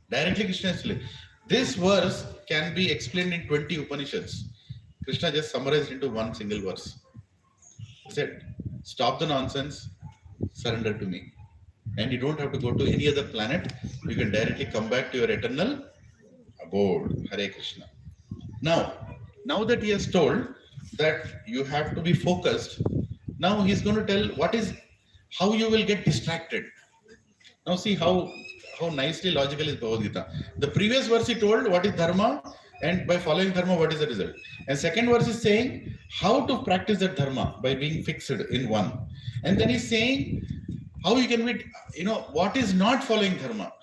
Directly Krishna is telling. This verse can be explained in 20 Upanishads. Krishna just summarized into one single verse. He said, stop the nonsense, surrender to me. And you don't have to go to any other planet. You can directly come back to your eternal abode. Hare Krishna. Now that he has told that you have to be focused, now he's going to tell how you will get distracted. Now see how nicely logical is Bhagavad Gita. The previous verse he told what is dharma, and by following dharma what is the result. And second verse is saying how to practice that dharma by being fixed in one. And then he's saying how you can be, what is not following dharma.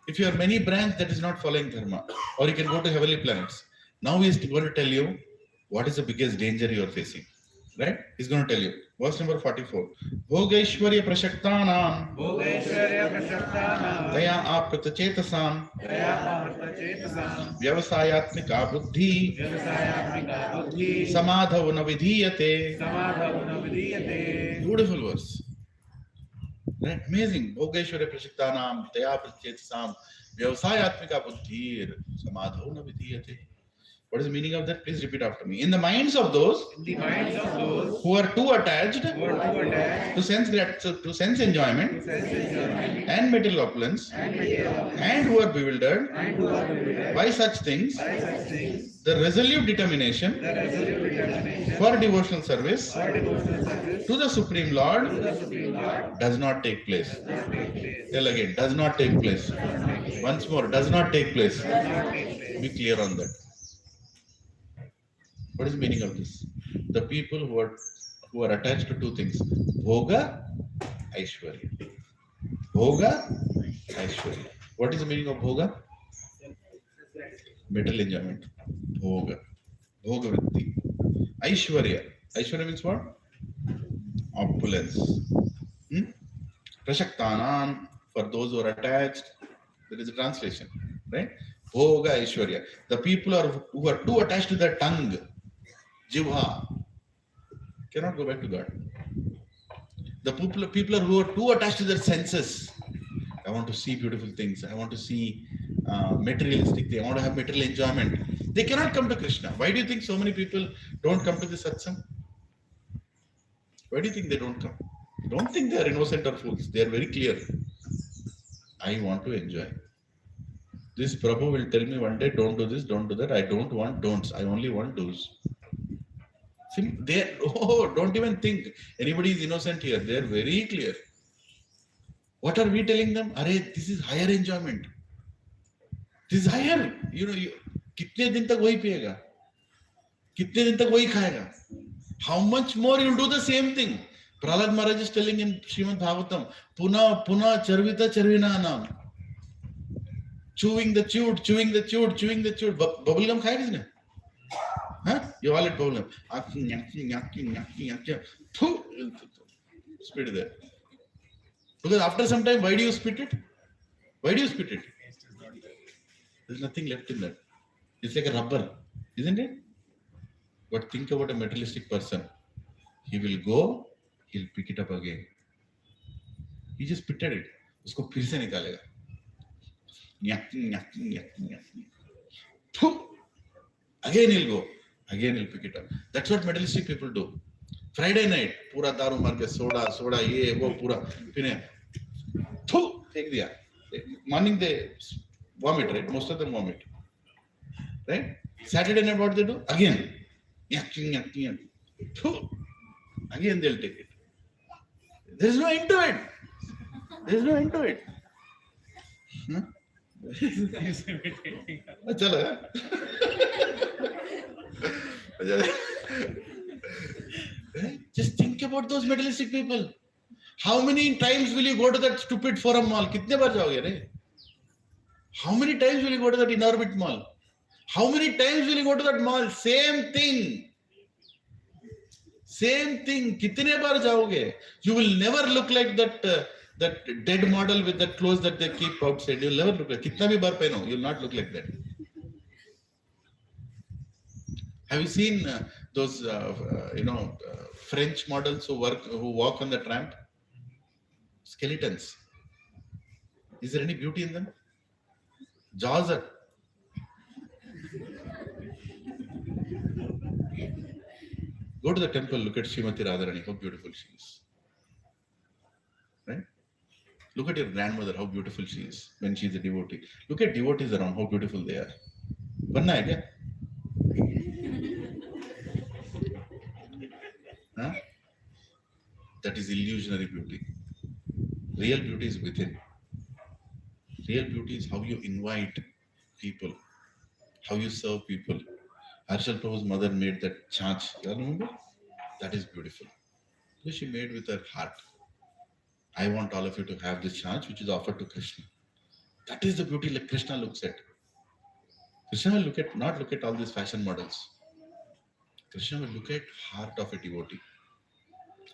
If you are many branch, that is not following dharma. Or you can go to heavenly planets. Now he's going to tell you what is the biggest danger you are facing. Right? He's going to tell you. Verse number 44. Bhogaishwarya prashaktanam daya aprata chetasam vyavasayatmika buddhi samadhav na vidhiyate. Beautiful verse. Right? Amazing. Bhogaishwarya prashaktanam daya aprata chetasam vyavasayatmika buddhi samadhav na vidhiyate. What is the meaning of that? Please repeat after me. In the minds of those who are too attached to sense enjoyment and material opulence, and who are bewildered by such things, the resolute determination for devotional service to the Supreme Lord does not take place. Tell again, does not take place. Once more, does not take place. Be clear on that. What is the meaning of this? The people who are attached to two things: Bhoga, Aishwarya. Bhoga, Aishwarya. What is the meaning of Bhoga? Material enjoyment. Bhoga. Bhoga vritti. Aishwarya. Aishwarya means what? Opulence. Prashaktanam, for those who are attached. There is a translation, right? Bhoga, Aishwarya. The people who are too attached to their tongue, Jivha, cannot go back to God. The people who are too attached to their senses. I want to see beautiful things. I want to see materialistic things. I want to have material enjoyment. They cannot come to Krishna. Why do you think so many people don't come to the satsang? Why do you think they don't come? Don't think they are innocent or fools. They are very clear. I want to enjoy. This Prabhu will tell me one day, don't do this, don't do that. I don't want don'ts. I only want do's. Don't even think anybody is innocent here. They are very clear. What are we telling them? Arey, this is higher enjoyment. This is higher. कितने दिन तक वही पिएगा? कितने दिन तक वही खाएगा? How much more you'll do the same thing? Prahlad Maharaj is telling in Srimad Bhagavatam, Puna Charvita Charvinanam. Chewing the chewed. Bubblegum खाया किसने? Huh? You all at bubblegum. Spit it there. Because after some time, why do you spit it? There's nothing left in that. It's like a rubber, isn't it? But think about a materialistic person. He will go, he'll pick it up again. He just spitted it. उसको फिर से निकालेगा. Again he'll go. Again he'll pick it up. That's what materialistic people do. Friday night, पूरा दारू मार के soda ये वो पूरा पीने. Take दिया. Morning they vomit, right? Most of them vomit. Right? Saturday night what they do? Again. Again they'll take it. There's no end to it. Huh? Just think about those materialistic people. How many times will you go to that stupid forum mall? कितने बार जाओगे रे? How many times will you go to that in-orbit mall? How many times will you go to that mall? Same thing. कितने बार जाओगे? You will never look like that dead model with that clothes that they keep outside. You'll never look like. कितना भी बार पहनो, you'll not look like that. Have you seen those French models who walk on the tramp? Skeletons. Is there any beauty in them? Jaws are. Go to the temple, look at Srimati Radharani, how beautiful she is. Right? Look at your grandmother, how beautiful she is when she is a devotee. Look at devotees around, how beautiful they are. बनना है क्या? Huh? That is illusionary beauty. Real beauty is within. Real beauty is how you invite people, how you serve people. Harshal Prabhu's mother made that chach. You remember? That is beautiful. Because she made with her heart. I want all of you to have this chach which is offered to Krishna. That is the beauty like Krishna looks at. Krishna will not look at all these fashion models. Krishna will look at heart of a devotee.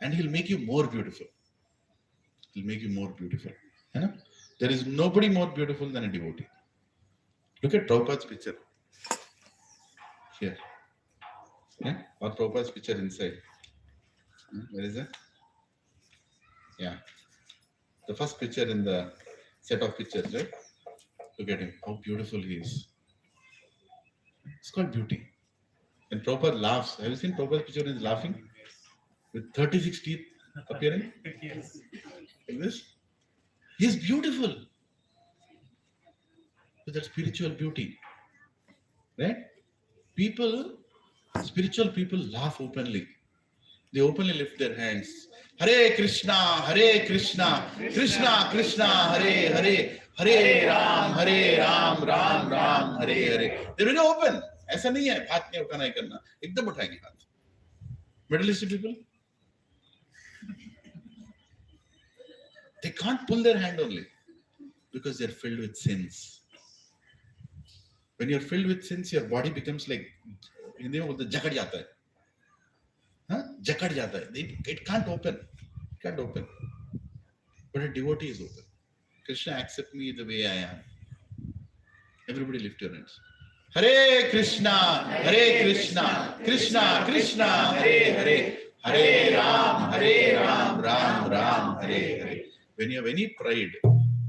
And he'll make you more beautiful. He'll make you more beautiful. You know? There is nobody more beautiful than a devotee. Look at Prabhupada's picture. Here. Yeah? Or Prabhupada's picture inside. Where is it? Yeah. The first picture in the set of pictures, right? Look at him. How beautiful he is. It's called beauty. When Prabhupada laughs, have you seen Prabhupada's picture when he's laughing? With 36 teeth appearing? Yes. Like this? He's beautiful. So that's spiritual beauty. Right? Spiritual people laugh openly. They openly lift their hands. Hare Krishna, Krishna Krishna, Hare Hare, Hare Ram, Ram Ram, Hare Hare. They're very open. ऐसा नहीं है हाथ नहीं उठाना ही करना एकदम उठाएंगे हाथ. Materialistic people, they can't pull their hand only because they're filled with sins. When you're filled with sins, your body becomes like, Hindi में बोलते हैं जकड़ जाता है. हाँ, जकड़ जाता है. It can't open. But a devotee is open. Krishna, accept me the way I am. Everybody lift your hands. Hare Krishna, Krishna Krishna, Hare Hare, Hare Ram, Ram Ram, Hare Hare. When you have any pride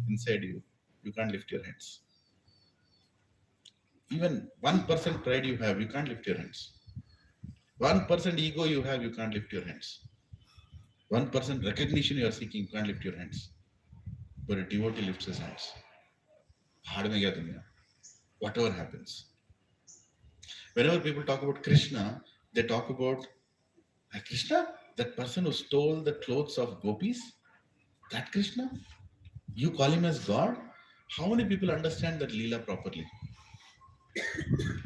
inside you, you can't lift your hands. Even 1% pride you have, you can't lift your hands. 1% ego you have, you can't lift your hands. 1% recognition you are seeking, you can't lift your hands. But a devotee lifts his hands. Whatever happens. Whenever people talk about Krishna, they talk about Krishna, that person who stole the clothes of gopis. That Krishna? You call him as God? How many people understand that Leela properly?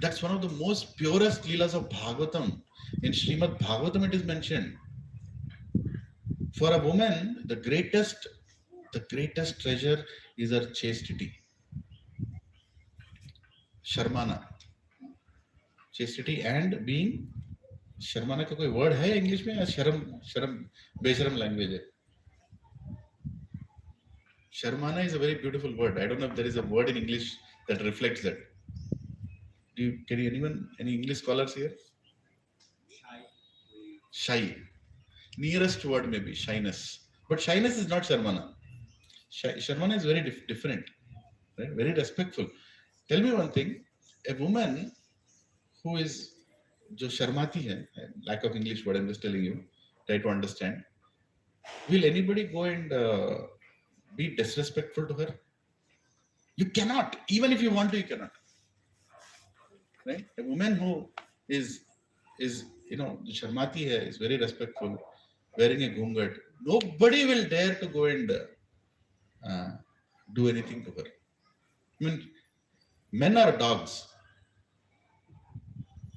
That's one of the most purest Leelas of Bhagavatam. In Srimad Bhagavatam it is mentioned. For a woman, the greatest treasure is her chastity. Sharmana. Chastity and being. Sharmana का कोई word है English में या शर्म बेशरम language है? Sharmana is a very beautiful word. I don't know if there is a word in English that reflects that. Any English scholars here? Shy. Nearest word may be shyness. But shyness is not Sharmana. Sharmana is very different, right? Very respectful. Tell me one thing. A woman who is जो शर्माती है, lack of English word I'm just telling you, try to understand. Will anybody go and be disrespectful to her? You cannot. Even if you want to, you cannot. Right? A woman who is sharmati hai, is very respectful, wearing a ghungat. Nobody will dare to go and do anything to her. I mean, men are dogs.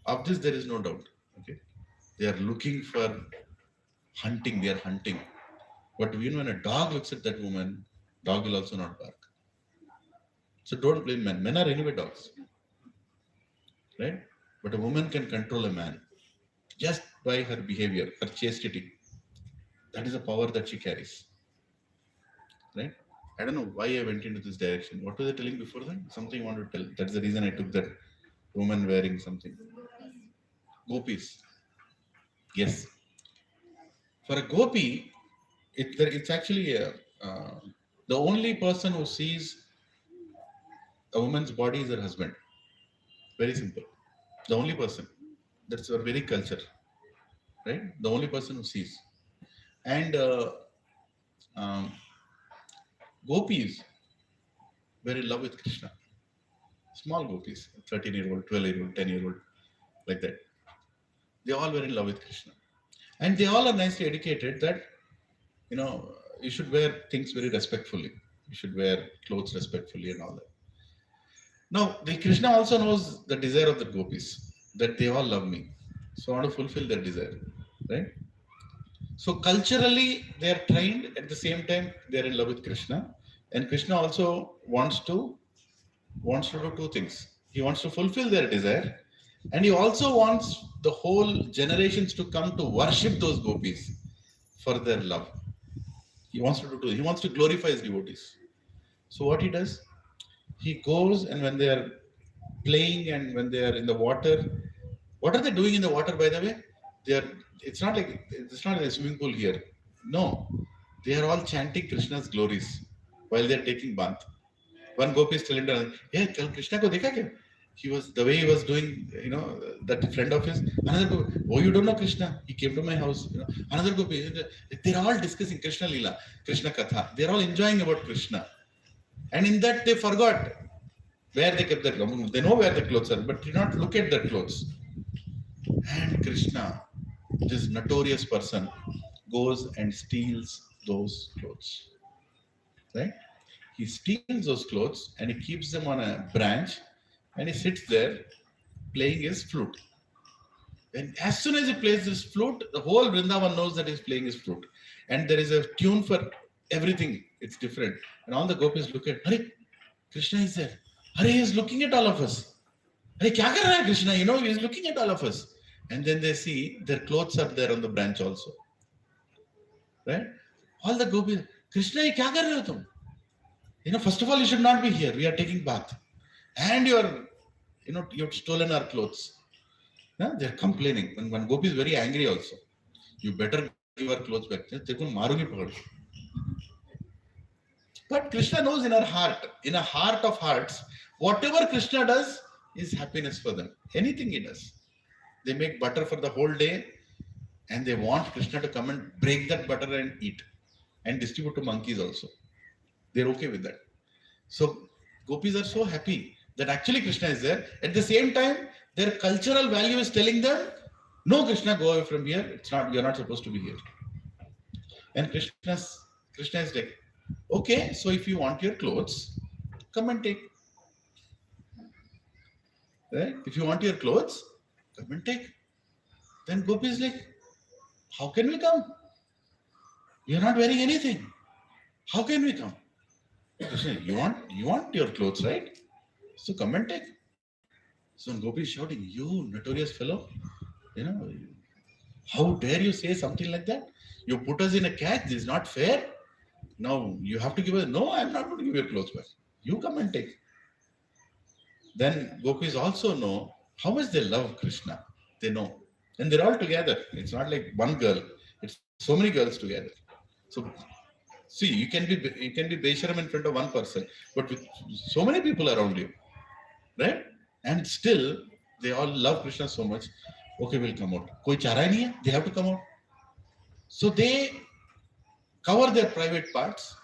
Of this, there is no doubt. Okay, they are looking for hunting. They are hunting. But when a dog looks at that woman, dog will also not bark. So don't blame men. Men are anyway dogs, right? But a woman can control a man just by her behavior, her chastity. That is a power that she carries, right? I don't know why I went into this direction. What was I telling before that? Something I wanted to tell. That's the reason I took that woman wearing something. Gopis. Yes. For a gopi, it's actually the only person who sees a woman's body is her husband. Very simple. The only person. That's our very culture, right? The only person who sees. And gopis were in love with Krishna. Small gopis, 13-year-old, 12-year-old, 10-year-old, like that. They all were in love with Krishna. And they all are nicely educated that, you should wear things very respectfully. You should wear clothes respectfully and all that. Now, the Krishna also knows the desire of the gopis, that they all love me. So I want to fulfill their desire, right? So culturally, they are trained. At the same time, they are in love with Krishna. And Krishna also wants to do two things. He wants to fulfill their desire. And he also wants the whole generations to come to worship those gopis for their love. He wants to glorify his devotees. So what he does, he goes, and when they are playing and when they are in the water, what are they doing in the water, by the way? It's not a swimming pool here. No, they are all chanting Krishna's glories while they are taking bath. One gopi is telling her, "Hey, Krishna ko dekha kya?" The way he was doing, that friend of his, another gopi, "Oh, you don't know Krishna? He came to my house." Another gopi, they're all discussing Krishna Lila, Krishna Katha. They're all enjoying about Krishna. And in that, they forgot where they kept their clothes. They know where the clothes are, but did not look at their clothes. And Krishna, this notorious person, goes and steals those clothes. Right? He steals those clothes and he keeps them on a branch and he sits there playing his flute. And as soon as he plays his flute, the whole Vrindavan knows that he's playing his flute. And there is a tune for everything. It's different. And all the gopis look at, "Hare, Krishna is there. Hare, he is looking at all of us. Hare, kya kar raha hai Krishna? He is looking at all of us." And then they see their clothes are there on the branch also. Right? All the gopis, "Krishna, ye kya kar rahe ho tum? First of all, you should not be here. We are taking bath. And you've stolen our clothes." They're complaining. When one gopi is very angry also. "You better give our clothes back." But Krishna knows in a heart of hearts, whatever Krishna does is happiness for them. Anything he does. They make butter for the whole day and they want Krishna to come and break that butter and eat and distribute to monkeys also. They're okay with that. So gopis are so happy that actually Krishna is there. At the same time, their cultural value is telling them, "No, Krishna, go away from here. You're not supposed to be here." And Krishna is like, "Okay, so if you want your clothes, come and take." Right? If you want your clothes, come and take. Then Gopi is like, "How can we come? We are not wearing anything. How can we come? Krishna, you want your clothes, right? So come and take. So Gopi is shouting, you notorious fellow, you know, how dare you say something like that? You put us in a cage, this is not fair. Now you have to give us, no, I'm not going to give your clothes back. You come and take. Then Gopis also know how much they love Krishna. They know. And they're all together. It's not like one girl, it's so many girls together. So see, you can be Besharam in front of one person, but with so many people around you, right? And still they all love Krishna so much. Okay, we'll come out. Koi chara hi nahi hai. They have to come out. So they cover their private parts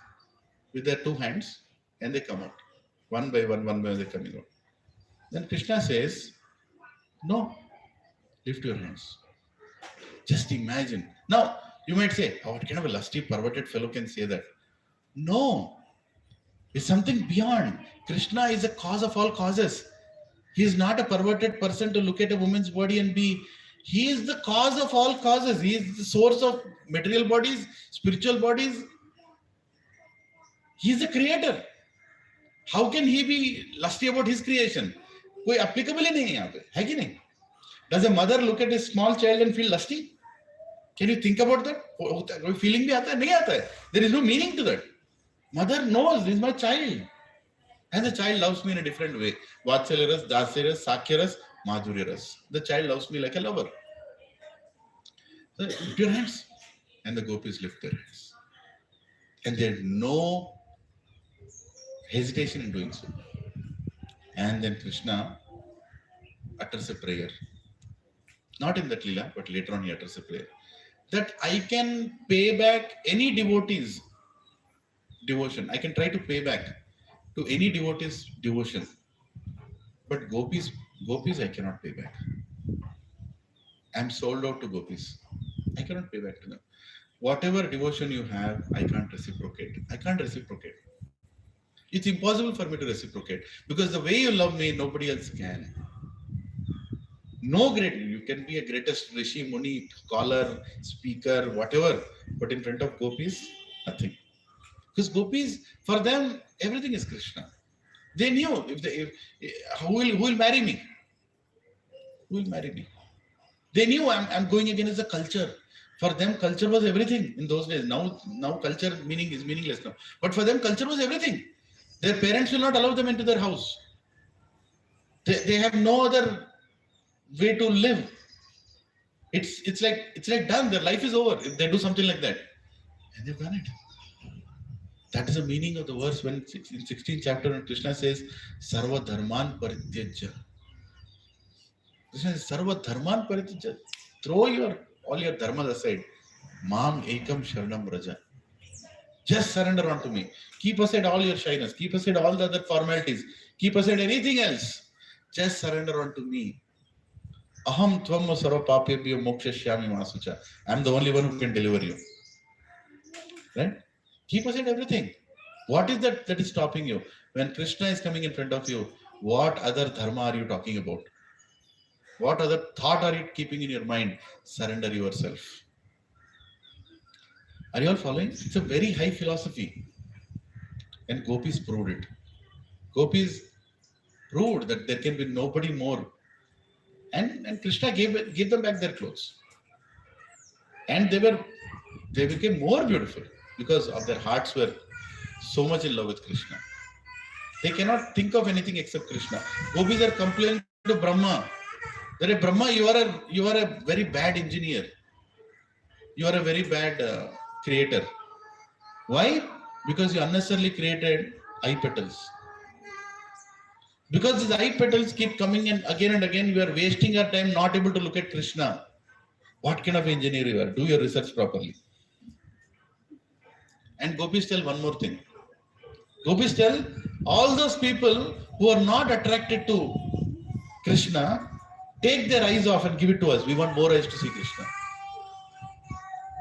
with their two hands and they come out. One by one they're coming out. Then Krishna says, no, lift your hands. Just imagine. Now, you might say, oh, what kind of a lusty, perverted fellow can say that? No, it's something beyond. Krishna is the cause of all causes. He is not a perverted person to look at a woman's body and be. He is the cause of all causes. He is the source of material bodies, spiritual bodies. He is the creator. How can he be lusty about his creation? कोई applicable ही नहीं है यहाँ पे, है कि नहीं? Does a mother look at a small child and feel lusty? Can you think about that? कोई feeling भी आता है? नहीं आता है. There is no meaning to that. Mother knows this is my child. And the child loves me in a different way. Vatsalyaras, Dasyaras, Sakyaras, Madhuryaras. The child loves me like a lover. So lift your hands. And the gopis lift their hands. And there is no hesitation in doing so. And then Krishna utters a prayer. Not in that lila, but later on he utters a prayer. That I can pay back any devotee's devotion. I can try to pay back to any devotee's devotion. But gopis I cannot pay back. I'm sold out to gopis. I cannot pay back to them. Whatever devotion you have, I can't reciprocate. I can't reciprocate. It's impossible for me to reciprocate because the way you love me, nobody else can. No great, you can be a greatest Rishi, Muni, scholar, speaker, whatever, but in front of gopis, nothing. Because gopis, for them, everything is Krishna. They knew who will marry me? Who will marry me? They knew I'm going against the culture. For them, culture was everything in those days. Now culture is meaningless now. But for them, culture was everything. Their parents will not allow them into their house. They have no other way to live. It's like done. Their life is over if they do something like that. And they've done it. That is the meaning of the verse when in 16th chapter when Krishna says, Sarva Dharman Parityajya. Krishna says, Sarva Dharman Parityajya. Throw all your dharmas aside. Mam Ekam Sharanam Raja. Just surrender unto me. Keep aside all your shyness. Keep aside all the other formalities. Keep aside anything else. Just surrender unto me. Aham tvam sarva papebhyo mokshashyami masucha. I'm the only one who can deliver you. Right? Keep aside everything. What is that is stopping you? When Krishna is coming in front of you, what other dharma are you talking about? What other thought are you keeping in your mind? Surrender yourself. Are you all following? It's a very high philosophy. And gopis proved it. Gopis proved that there can be nobody more. And Krishna gave them back their clothes. And they became more beautiful because of their hearts were so much in love with Krishna. They cannot think of anything except Krishna. Gopis are complaining to Brahma. That Brahma, you are a very bad engineer. You are a very bad creator. Why? Because you unnecessarily created eye petals. Because these eye petals keep coming in again and again, you are wasting your time not able to look at Krishna. What kind of engineer you are? Do your research properly. And gopis tell one more thing. Gopis tell all those people who are not attracted to Krishna, take their eyes off and give it to us. We want more eyes to see Krishna.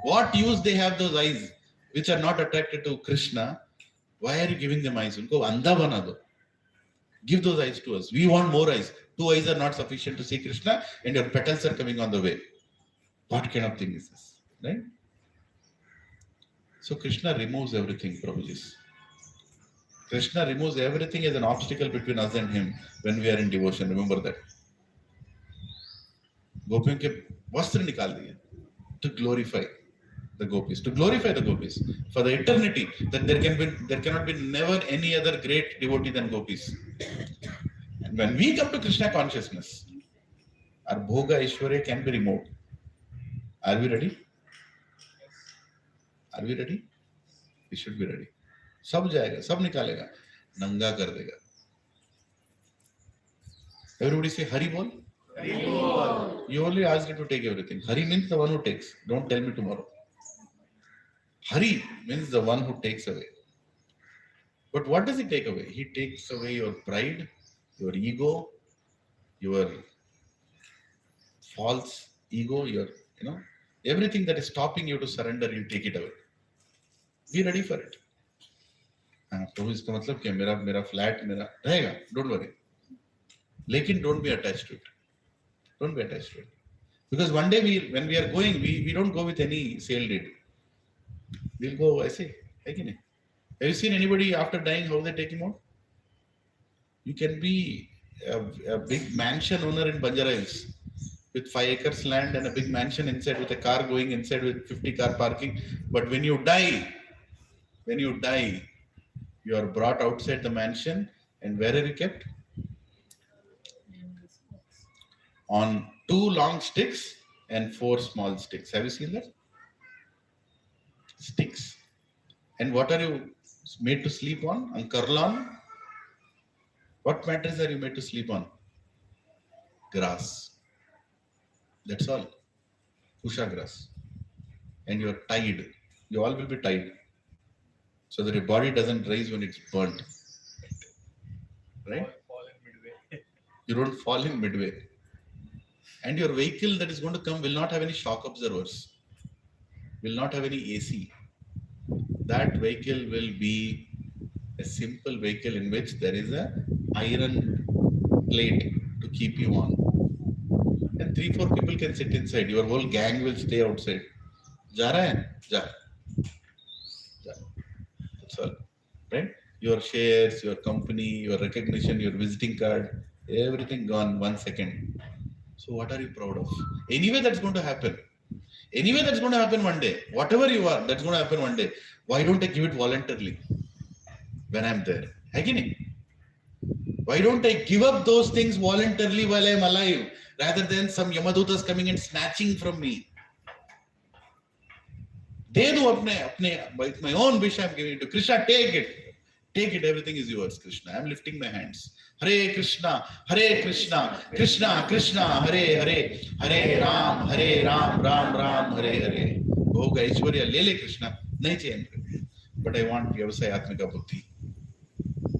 What use they have those eyes which are not attracted to Krishna? Why are you giving them eyes? Unko andha bana do. Give those eyes to us. We want more eyes. 2 eyes are not sufficient to see Krishna and your petals are coming on the way. What kind of thing is this? Right? So Krishna removes everything, Prabhuji. Krishna removes everything as an obstacle between us and him when we are in devotion. Remember that. गोपियों के वस्त्र निकाल दिए to glorify the gopis, for the eternity, that there cannot be never any other great devotee than gopis. And when we come to Krishna consciousness, our bhoga Aishwarya can be removed. Are we ready? Are we ready? We should be ready. सब जाएगा, सब निकालेगा, नंगा कर देगा. Everybody say Hari Bol. Hari Bol. You only asked it to take everything. Hari means the one who takes. Don't tell me tomorrow. Hari means the one who takes away. But what does he take away? He takes away your pride, your ego, your false ego, your, everything that is stopping you to surrender, you take it away. Be ready for it. तो इसका मतलब क्या, मेरा flat मेरा रहेगा, don't worry. लेकिन don't be attached to it. Don't be attached to it. Because one day when we are going, we don't go with any sale deed. We'll go ऐसे, है कि नहीं? Have you seen anybody after dying how they take him out? You can be a big mansion owner in Banjara Hills with 5 acres land and a big mansion inside with a car going inside with 50 car parking. But when you die, you are brought outside the mansion, and where are you kept? On 2 long sticks and 4 small sticks. Have you seen that? Sticks. And what are you made to sleep on? On Karlan? What mattress are you made to sleep on? Grass. That's all. Usha grass. And you're tied. You all will be tied, so that your body doesn't rise when it's burnt. Right? You don't fall in midway. And your vehicle that is going to come will not have any shock absorbers, will not have any AC. That vehicle will be a simple vehicle in which there is an iron plate to keep you on. And 3-4 people can sit inside. Your whole gang will stay outside. Ja raha hai? Ja. That's all. Right? Your shares, your company, your recognition, your visiting card, everything gone 1 second. So what are you proud of? Anyway, that's going to happen. Anyway, that's going to happen one day. Whatever you are, that's going to happen one day. Why don't I give it voluntarily when I'm there? Why don't I give up those things voluntarily while I'm alive, rather than some Yamadutas coming and snatching from me? They do with my own wish I'm giving it to Krishna. Take it. Take it. Everything is yours, Krishna. I'm lifting my hands. Hare Krishna, Krishna Krishna, Hare Hare, Hare Ram, Ram Ram, Hare Hare. Bhoga Aishwarya Lele Krishna, nahi chahiye. But I want Vyavasayatmika Buddhi.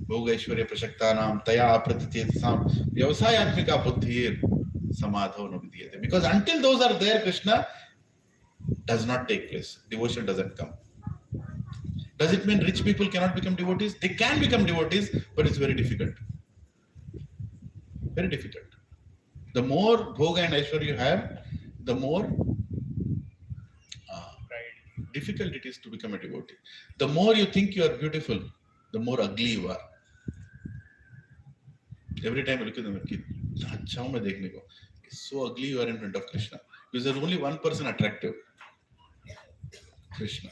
Bhoga Aishwarya Prashaktanam, Taya Pratityatisam, Vyavasayatmika Buddhir, Samadho Nabidhyate. Because until those are there, Krishna does not take place. Devotion doesn't come. Does it mean rich people cannot become devotees? They can become devotees, but it's very difficult. Very difficult. The more bhoga and aishwarya you have, the more difficult it is to become a devotee. The more you think you are beautiful, the more ugly you are. Every time you look at them, it's so ugly you are in front of Krishna. Because there's only one person attractive. Krishna.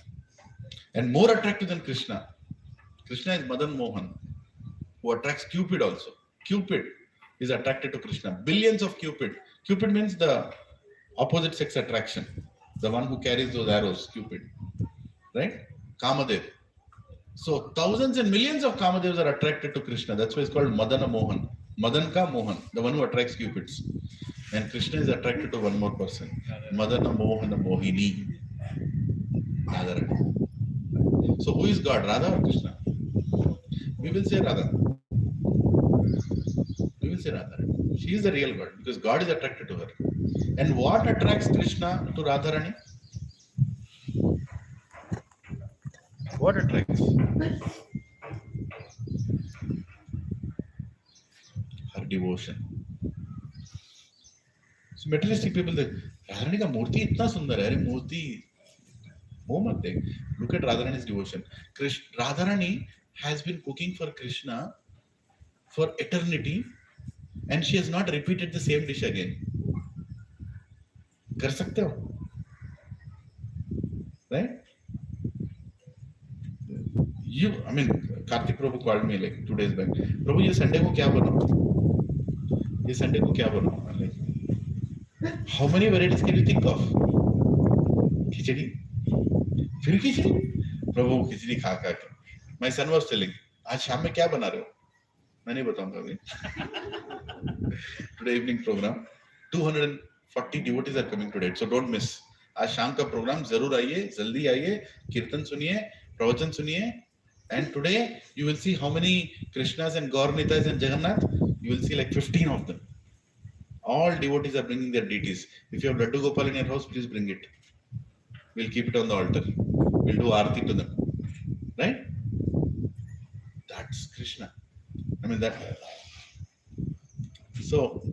And more attractive than Krishna. Krishna is Madan Mohan, who attracts Cupid also. Cupid is attracted to Krishna. Billions of Cupid. Cupid means the opposite sex attraction. The one who carries those arrows, Cupid. Right? Kamadev. So thousands and millions of Kamadevs are attracted to Krishna. That's why it's called Madana Mohan. Madan Ka Mohan, the one who attracts Cupids. And Krishna is attracted to one more person. Madana Mohana Mohini. Radharani. So who is God, Radha or Krishna? We will say Radha. We will say Radha. She is the real God because God is attracted to her. And what attracts Krishna to Radharani? What attracts? Her devotion. So materialistic people say, Radharani ka murti itna sundar hai. Murti Look at Radharani's devotion. Radharani has been cooking for Krishna for eternity, and she has not repeated the same dish again. कर सकते हो, right? I mean, Karthik Prabhu called me like 2 days back. Prabhu, ये Sunday को क्या बनाऊं? ये Sunday को क्या बनाऊं? Like, how many varieties can you think of? खिचड़ी, फिर खिचड़ी. प्रभु खिचड़ी खा के. My son was telling, आज शाम में क्या बना रहे हो? मैं नहीं बताऊंगा अभी. Today evening program, 240 devotees are coming today, so don't miss. आज शाम का प्रोग्राम जरूर आइए, जल्दी आइए, कीर्तन सुनिए, प्रवचन सुनिए. And today you will see how many Krishnas and Gauranitas and Jagannath. You will see like 15 of them. All devotees are bringing their deities. If you have Laddu Gopal in your house, please bring it. We'll keep it on the altar. We'll do Aarti to them. Right? That's Krishna. I mean that. So,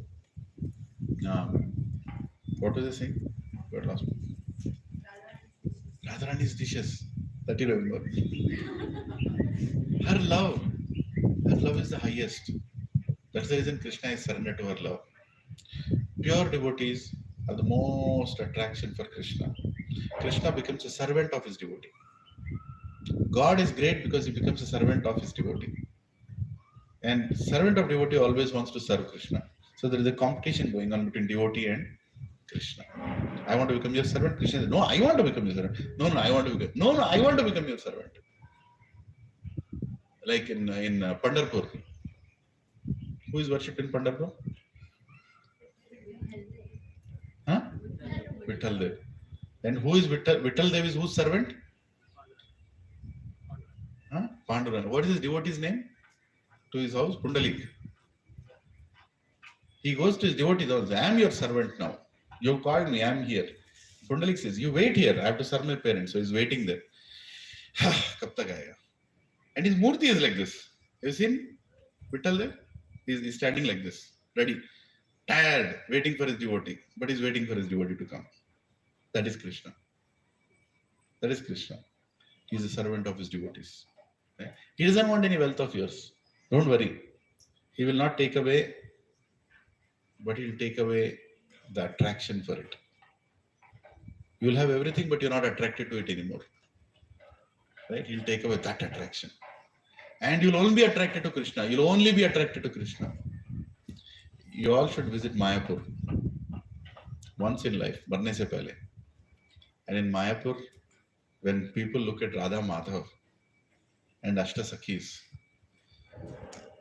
what was I saying? Got lost. Radharani's dishes. That you remember. Her love is the highest. That's the reason Krishna is surrendered to her love. Pure devotees are the most attraction for Krishna. Krishna becomes a servant of his devotee. God is great because he becomes a servant of his devotee. And servant of devotee always wants to serve Krishna. So there is a competition going on between devotee and Krishna. I want to become your servant. Krishna says, no, I want to become your servant. No, I want to become. No, I want to become your servant. Like in Pandharpur. Who is worshipped in Pandharpur? Huh? Vitthal Dev. And who is Vitthal? Vitthal Dev is whose servant? Huh? Panduranga. What is his devotee's name? To his house? Pundalik. He goes to his devotee's house. I am your servant now. You called me. I am here. Pundalik says, you wait here. I have to serve my parents. So he's waiting there. Kab tak aayega? And his murti is like this. Have you seen Vitthal Dev? He's standing like this, ready, tired, waiting for his devotee. But he's waiting for his devotee to come. That is Krishna. That is Krishna. He is a servant of his devotees. Right? He doesn't want any wealth of yours. Don't worry. He will not take away, but he will take away the attraction for it. You will have everything, but you're not attracted to it anymore. Right? He'll take away that attraction. And you'll only be attracted to Krishna. You'll only be attracted to Krishna. You all should visit Mayapur once in life, marne se pehle. And in Mayapur, when people look at Radha Madhav and Ashta Sakhis,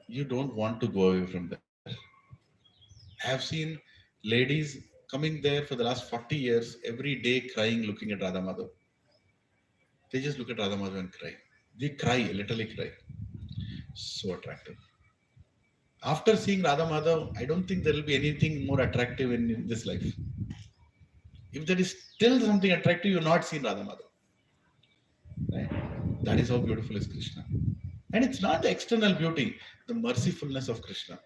you don't want to go away from there. I have seen ladies coming there for the last 40 years, every day crying, looking at Radha Madhav. They just look at Radha Madhav and cry. They cry, literally cry. So attractive. After seeing Radha Madhav, I don't think there will be anything more attractive in this life. If there is still something attractive, you have not seen Radha Madhav. Right? That is how beautiful is Krishna. And it's not the external beauty, the mercifulness of Krishna.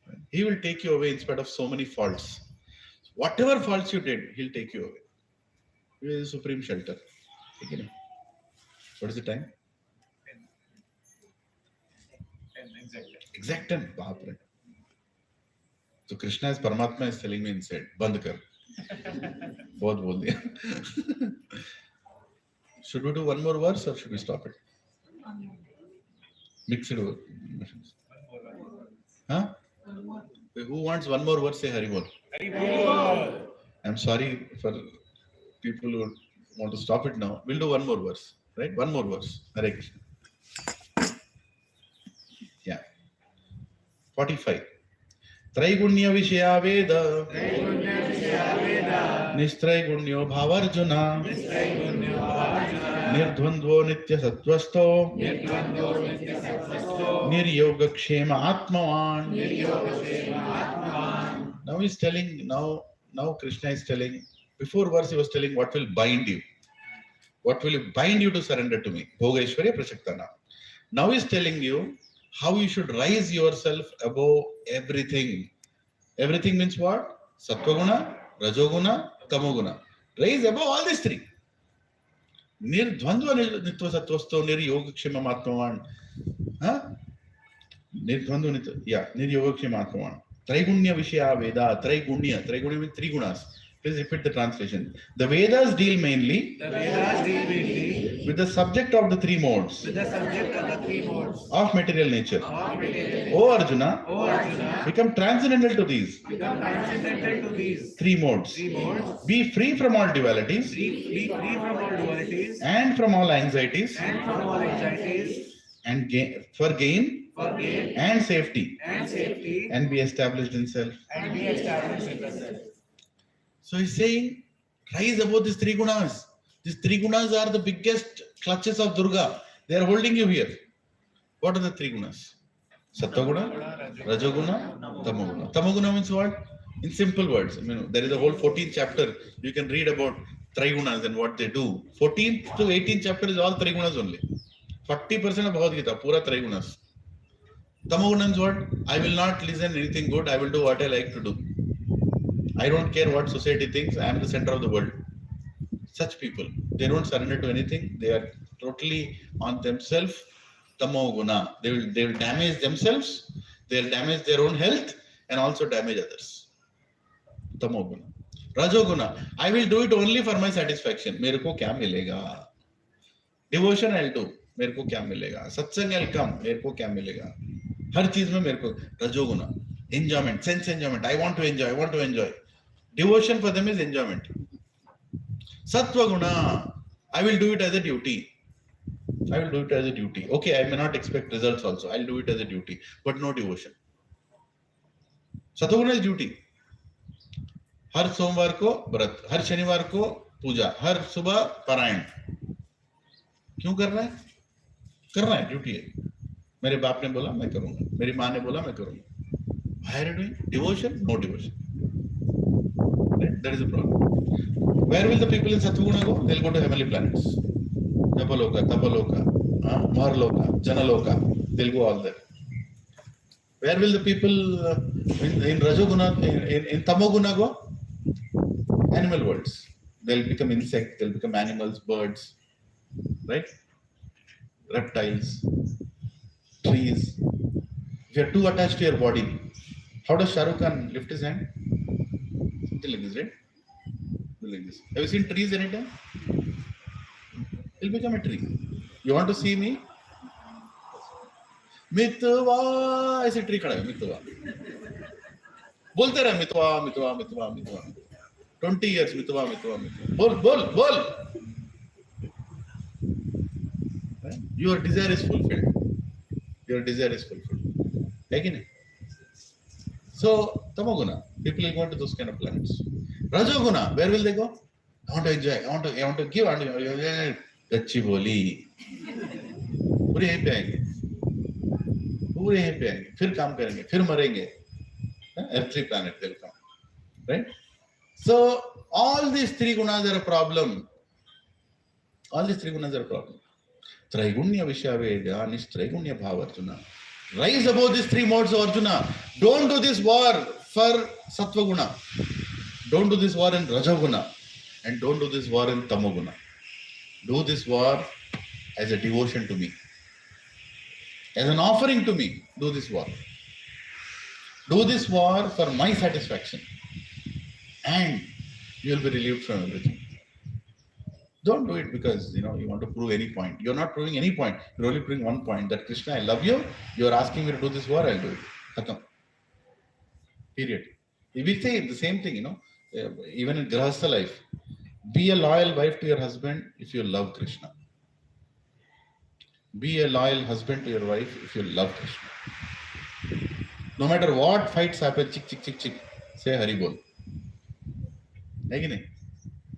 Right? He will take you away in spite of so many faults. Whatever faults you did, he'll take you away. He is the supreme shelter. What is the time? Exact 10. Baapre. So Krishna as Paramatma is telling me inside, Band kar. Bahut bol diya. Should we do one more verse or should we stop it? Mix it over. Huh? Who wants one more verse? Say Hari Bol. Hari Bol. I'm sorry for people who want to stop it now. We'll do one more verse. Right? One more verse. Hare Krishna. Yeah. 45. Traigunya Vishya Veda Nistraigunyo Bhavarjuna Nirdvandvo Nitya Sattvasto Niryoga Kshema Atmavan. Now he's telling, now Krishna is telling, before verse he was telling what will bind you. What will bind you to surrender to me? Bhogaishwarya Prashaktana. Now he's telling you how you should rise yourself above everything. Everything means what? Sattvaguna, Rajoguna, Tamoguna. Rise above all these three. निर्द्वंद्व नित्व सत्वस्थो निर्योगक्षेम आत्मवान. निर्द्वंद्व नित्व, yeah, निर्योगक्षेम आत्मवान. Traigunya Vishya Veda, Traigunya means three gunas. Please repeat the translation. The Vedas deal mainly with the subject of the three modes of material nature. O Arjuna, become transcendental to these three modes. Be free from all dualities and from all anxieties and for gain and safety and be established in self. So he's saying, rise above these three gunas. These three gunas are the biggest clutches of Durga. They are holding you here. What are the three gunas? Sattva-guna, Rajoguna, Tamoguna. Tamoguna means what? In simple words. I mean, there is a whole 14th chapter. You can read about Trigunas and what they do. 14th to 18th chapter is all Trigunas only. 40% of Bhagavad Gita, pura Trigunas. Tamoguna means what? I will not listen anything good. I will do what I like to do. I don't care what society thinks. I am the center of the world. Such people, they don't surrender to anything. They are totally on themselves. Tamoguna. They will damage themselves. They will damage their own health and also damage others. Tamoguna. Rajoguna. I will do it only for my satisfaction. मेरे को क्या मिलेगा? Devotion I'll do. मेरे को क्या मिलेगा? सत्संग I'll come. मेरे को क्या मिलेगा? हर चीज में मेरे को रजोगुना. Enjoyment, sense enjoyment. I want to enjoy. Devotion for them is enjoyment. Sattva guna. I will do it as a duty. Okay, I may not expect results also. I'll do it as a duty, but no devotion. Sattva guna is duty. हर सोमवार को व्रत, हर शनिवार को पूजा, हर सुबह पारायण. क्यों कर रहा है? ड्यूटी है. मेरे बाप ने बोला मैं करूंगा, मेरी माँ ने बोला मैं करूंगा. Why are you doing? Devotion? No devotion. Right? That is the problem. Where will the people in Sattva-guna go? They'll go to heavenly planets. Japaloka, Tapaloka, Maharloka, Janaloka. They'll go all there. Where will the people in Rajoguna, in Tamoguna go? Animal worlds. They'll become insects, they'll become animals, birds, right? Reptiles, trees. If you're too attached to your body, how does Shah Rukh Khan lift his hand? Something like this, right? Like this. Have you seen trees anytime? He'll become a tree. You want to see me? मितवा ऐसे tree खड़ा है. मितवा बोलते रहे मितवा 20 years मितवा बोल. Your desire is fulfilled. है कि नहीं? So Tamoguna, people will go to those kind of planets. Rajoguna, where will they go? I want to enjoy. I want to give. Kacchi boli. पूरे यहीं पे आएंगे. फिर काम करेंगे, फिर मरेंगे. Earthly planet they'll come, right? So all these three gunas are a problem. Traigunya Vishya Veda, Nistraigunya Bhava Arjuna. Rise above these three modes of Arjuna. Don't do this war for Sattva Guna. Don't do this war in Rajoguna. And don't do this war in Tamoguna. Do this war as a devotion to me. As an offering to me. Do this war. Do this war for my satisfaction. And you will be relieved from everything. Don't do it because you want to prove any point. You're not proving any point. You're only proving one point. That Krishna, I love you. You're asking me to do this war, I'll do it. Khatam. Period. We say the same thing, even in Grahastha life. Be a loyal wife to your husband if you love Krishna. Be a loyal husband to your wife if you love Krishna. No matter what fights happen, chick, say Hari Bol.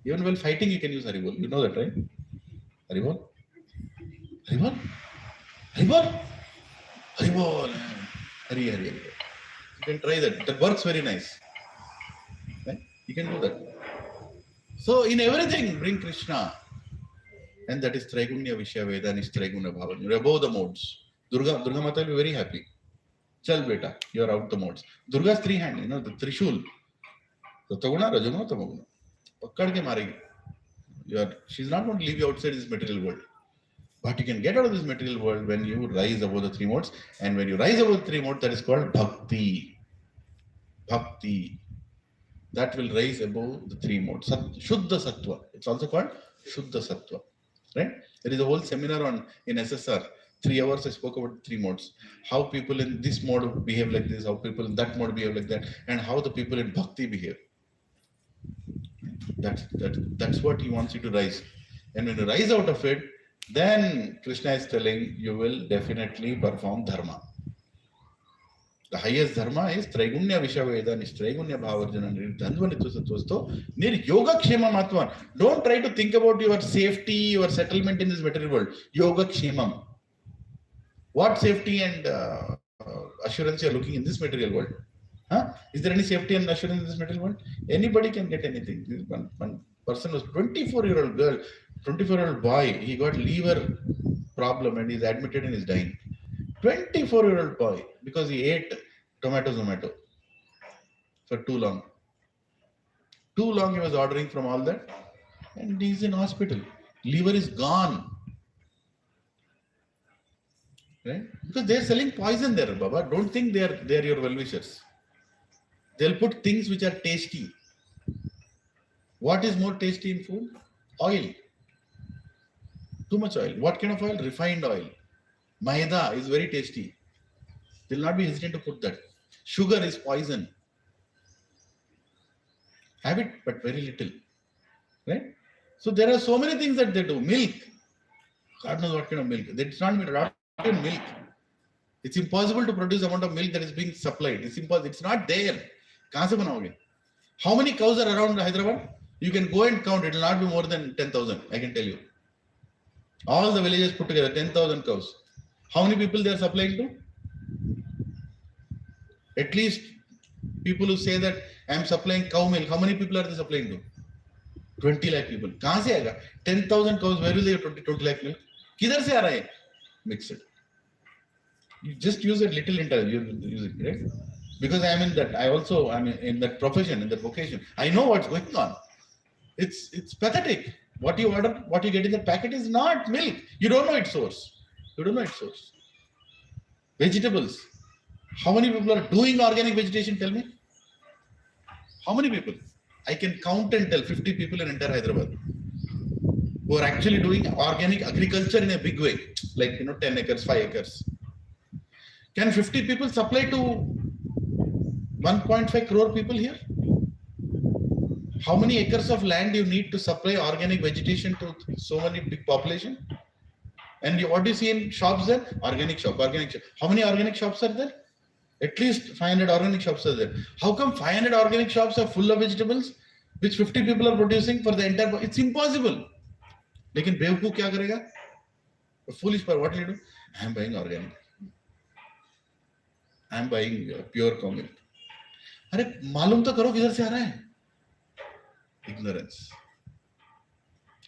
Even while fighting, you can use Hari Bol. You know that, right? Hari Bol. Hari. You can try that. That works very nice. Right? You can do that. So in everything, bring Krishna. And that is Traigunya Vishya Veda and Traigunya Bhava. You're above the modes. Durga Mata will be very happy. Chal beta, you're out the modes. Durga's three hand, the Trishul. Sattva-guna, Rajoguna, Tamoguna. पकड़ के मारेगी. She's not going to leave you outside this material world. But you can get out of this material world when you rise above the three modes. And when you rise above the three modes, that is called bhakti. Bhakti. That will rise above the three modes. Shuddha Sattva. It's also called Shuddha Sattva. Right? There is a whole seminar in SSR. 3 hours I spoke about 3 modes. How people in this mode behave like this, how people in that mode behave like that, and how the people in bhakti behave. That's what he wants you to rise. And when you rise out of it, then Krishna is telling you will definitely perform dharma. The highest dharma is Traigunya Vishaveda, Nistraigunya Bhavarjana, Nirdhandva Nitvasattvasto, Nir Yoga Kshema Matvan. Don't try to think about your safety, your settlement in this material world. Yoga Kshemam. What safety and assurance you are looking in this material world? Huh? Is there any safety and assurance in this material world? Anybody can get anything. One person was 24-year-old girl, 24-year-old boy. He got liver problem and he's admitted and is dying. 24-year-old boy because he ate tomato for too long. Too long he was ordering from all that and he's in hospital. Liver is gone. Right? Because they're selling poison there, Baba. Don't think they're your well-wishers. They'll put things which are tasty. What is more tasty in food? Oil. Too much oil. What kind of oil? Refined oil. Maida is very tasty. They'll not be hesitant to put that. Sugar is poison. Have it, but very little. Right? So there are so many things that they do. Milk. God knows what kind of milk. It's not milk. It's impossible to produce amount of milk that is being supplied. It's impossible. It's not there. How many cows are around Hyderabad? You can go and count. It will not be more than 10,000. I can tell you. All the villages put together, 10,000 cows. How many people they are supplying to? At least people who say that I am supplying cow milk. How many people are they supplying to? 20 lakh people. 10,000 cows. Where will they get 20 lakh milk? Kidhar se aa raha hai? Mix it. You just use a little intelligence. Use it, right? Because I am in that. I am in that profession, in that vocation. I know what's going on. It's pathetic. What you order, what you get in the packet is not milk. You don't know its source. Vegetables. How many people are doing organic vegetation? Tell me. How many people? I can count and tell 50 people in entire Hyderabad who are actually doing organic agriculture in a big way, like 10 acres, 5 acres. Can 50 people supply to 1.5 crore people here? How many acres of land you need to supply organic vegetation to so many big population? And what do you see in shops there? Organic shop. How many organic shops are there? At least 500 organic shops are there. How come 500 organic shops are full of vegetables which 50 people are producing for the entire? It's impossible. Lekin Bevku kya karega? A foolish person. What will you do? I am buying organic. I am buying pure cow milk. अरे मालूम तो करो किधर से आ रहा है? Ignorance.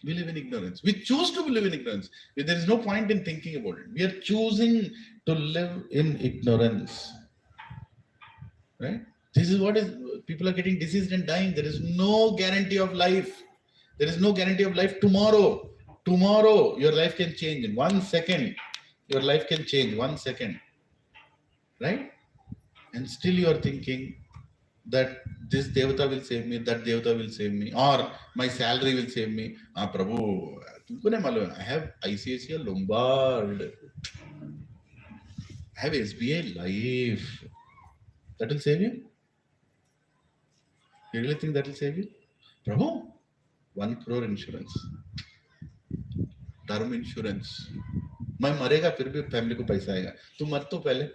We live in ignorance. We choose to live in ignorance. There is no point in thinking about it. We are choosing to live in ignorance. Right? This is what is. People are getting diseased and dying. There is no guarantee of life. There is no guarantee of life tomorrow. Tomorrow, your life can change in 1 second. Your life can change 1 second. Right? And still you are thinking that this Devata will save me, that Devata will save me, or my salary will save me. Prabhu, I have ICICI Lombard. I have SBI Life. That will save you? You really think that will save you? Prabhu, 1 crore insurance. Term insurance. मैं मरेगा फिर भी family को पैसा आएगा. तू मर तो पहले.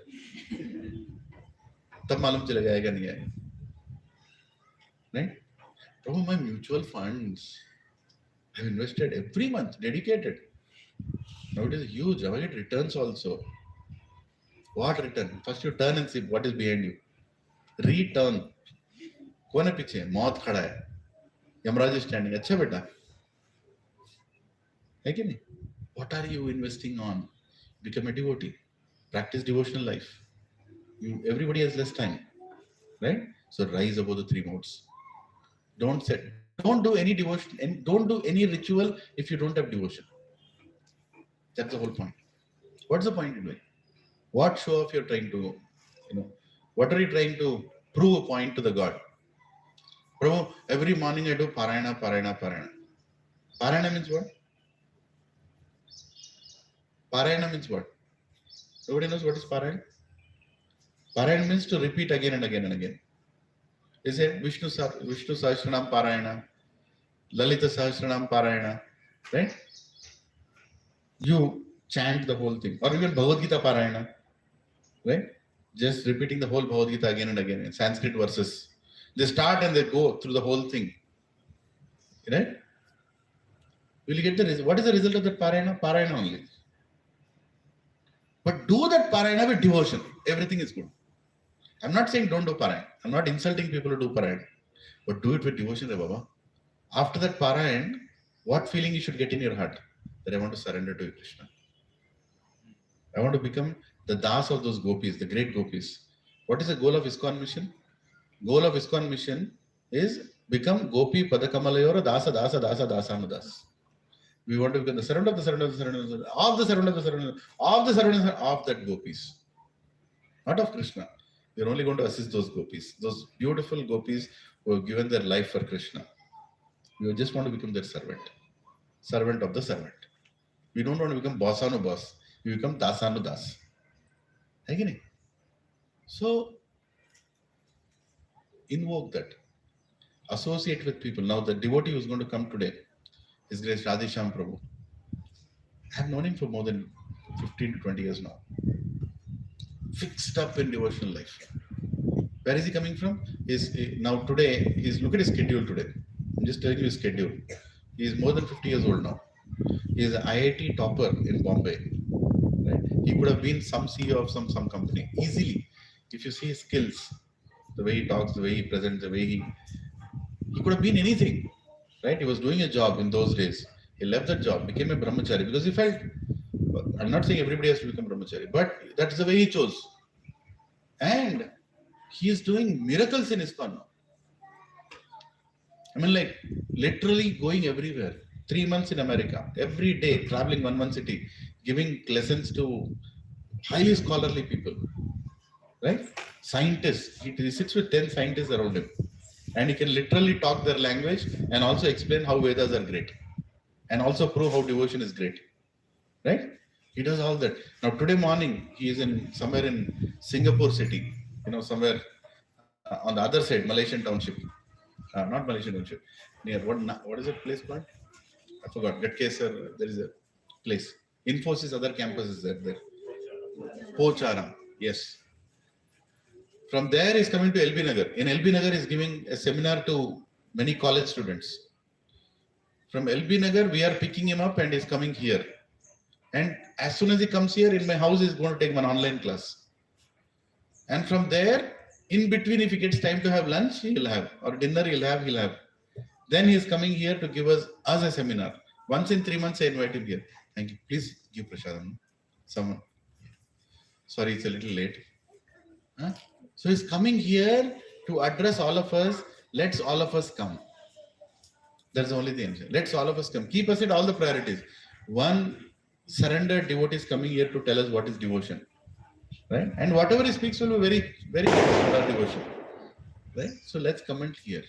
तब मालूम चलेगा आएगा नहीं आएगा. Right? Prabhu, my mutual funds. I have invested every month, dedicated. Now it is huge. I get returns also. What return? First you turn and see what is behind you. Return. कौन है पीछे? मौत खड़ा है. Yamraj is standing. अच्छा बेटा. है कि नहीं? What are you investing on? Become a devotee. Practice devotional life. Everybody has less time. Right? So rise above the 3 modes. Don't don't do any devotion and don't do any ritual if you don't have devotion. That's the whole point. What's the point in doing? What show off you're trying to, what are you trying to prove a point to the God? Prabhu, every morning I do Parayana. Parayana means what? Parayana means what? Nobody knows what is Parayana? Parayana means to repeat again and again and again. Is it Vishnu Sahasranam Parayana, Lalita Sahasranam Parayana, right? You chant the whole thing. Or even Bhagavad Gita Parayana, right? Just repeating the whole Bhagavad Gita again and again in Sanskrit verses. They start and they go through the whole thing, right? Will you get the result? What is the result of that Parayana? Parayana only. But do that Parayana with devotion. Everything is good. I'm not saying don't do Parayana. I'm not insulting people who do Parayana. But do it with devotion, Baba. After that Parayana, what feeling you should get in your heart? That I want to surrender to you, Krishna. I want to become the das of those gopis, the great gopis. What is the goal of ISKCON mission? Goal of ISKCON mission is become Gopi Padakamalayora Dasa Dasa Dasa Dasanudas. We want to become the servant of the servant of the servant of the servant of the servant of the servant of the servant of that gopis. Not of Krishna. We are only going to assist those gopis, those beautiful gopis who have given their life for Krishna. We just want to become their servant. Servant of the servant. We don't want to become bossanu boss. We become dasanu das. Again. So, invoke that. Associate with people. Now, the devotee who is going to come today, His Grace Radhesham Prabhu. I have known him for more than 15 to 20 years now. Fixed up in devotional life. Where is he coming from? Now today, look at his schedule today. I'm just telling you his schedule. He is more than 50 years old now. He is an IIT topper in Bombay. Right? He could have been some CEO of some company easily. If you see his skills, the way he talks, the way he presents, the way he could have been anything. Right? He was doing a job in those days. He left that job, became a brahmachari because he felt, I'm not saying everybody has to become brahmachari, but that's the way he chose. And he is doing miracles in ISKCON now. I mean, like literally going everywhere. 3 months in America, every day traveling one city, giving lessons to highly scholarly people, right? Scientists. He sits with 10 scientists around him, and he can literally talk their language and also explain how Vedas are great, and also prove how devotion is great, right? He does all that. Now today morning he is somewhere in Singapore city, somewhere on the other side, Malaysian township. Not Malaysian township. Near what is that place called? I forgot. Gatkesar, there is a place. Infosys other campus is there. Pocharam. Yes. From there he's coming to LB Nagar. In LB Nagar he's giving a seminar to many college students. From LB Nagar we are picking him up and he's coming here. And as soon as he comes here, in my house he's going to take an online class. And from there, in between, if he gets time to have lunch, he'll have, or dinner he'll have. Then he's coming here to give us a seminar. Once in 3 months, I invite him here. Thank you. Please give prasadam. Someone. Sorry, it's a little late. So he's coming here to address all of us. Let's all of us come. That's the only thing. Let's all of us come. Keep aside all the priorities. One surrendered devotee is coming here to tell us what is devotion. Right? And whatever he speaks will be very, very good for our devotion. Right? So let's comment here.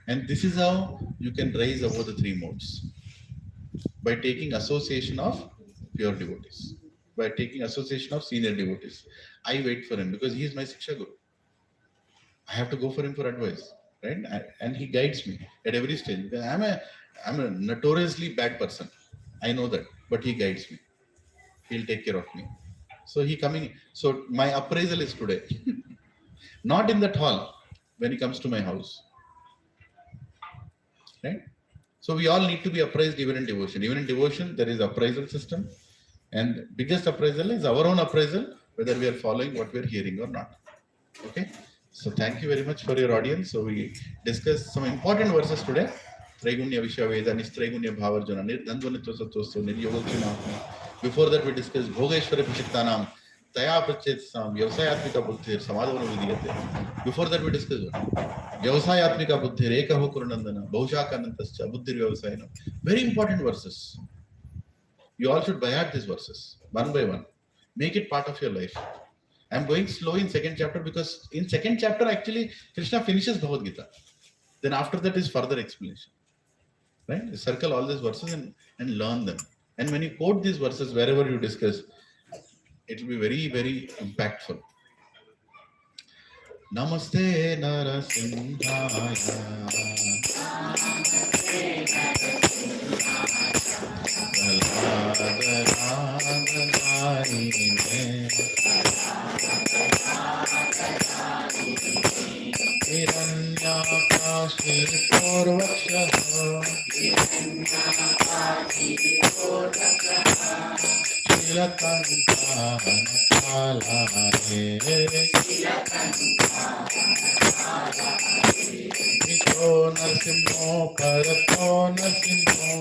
And this is how you can rise above the 3 modes. By taking association of pure devotees. By taking association of senior devotees. I wait for him because he is my Siksha Guru. I have to go for him for advice. Right? And he guides me at every stage. Because I'm a notoriously bad person. I know that. But he guides me. He'll take care of me. So he coming. So my appraisal is today. Not in that hall when he comes to my house. Right? So we all need to be appraised even in devotion. Even in devotion, there is appraisal system. And biggest appraisal is our own appraisal, whether we are following what we are hearing or not. Okay? So thank you very much for your audience. So we discussed some important verses today. Traigunya Vishaveda, Nistraigunya Bhavarjana, Nirdandvanitva Sattosto, Niryogakshinatma. Before that, we discussed Bhogeshwara Pishiktanam, तया प्रचेतसां व्यवसायात्मिका बुद्धिर समाधो विधीयते. Before that we discussed व्यवसायात्मिका बुद्धिर एकहो कुरुनंदन बहुशाखानंतश्च बुद्धिर व्यवसायिनो. Very important verses. You all should buy out these verses one by one. Make it part of your life. I'm going slow in second chapter because in second chapter actually Krishna finishes Bhagavad Gita. Then after that is further explanation. Right? You circle all these verses and learn them. And when you quote these verses wherever you discuss, it will be very, very impactful. Namaste Narasimhaya. Hiranyakashi Purvakshah Shilakantanapalare Ito Narsimho Parato Narsimho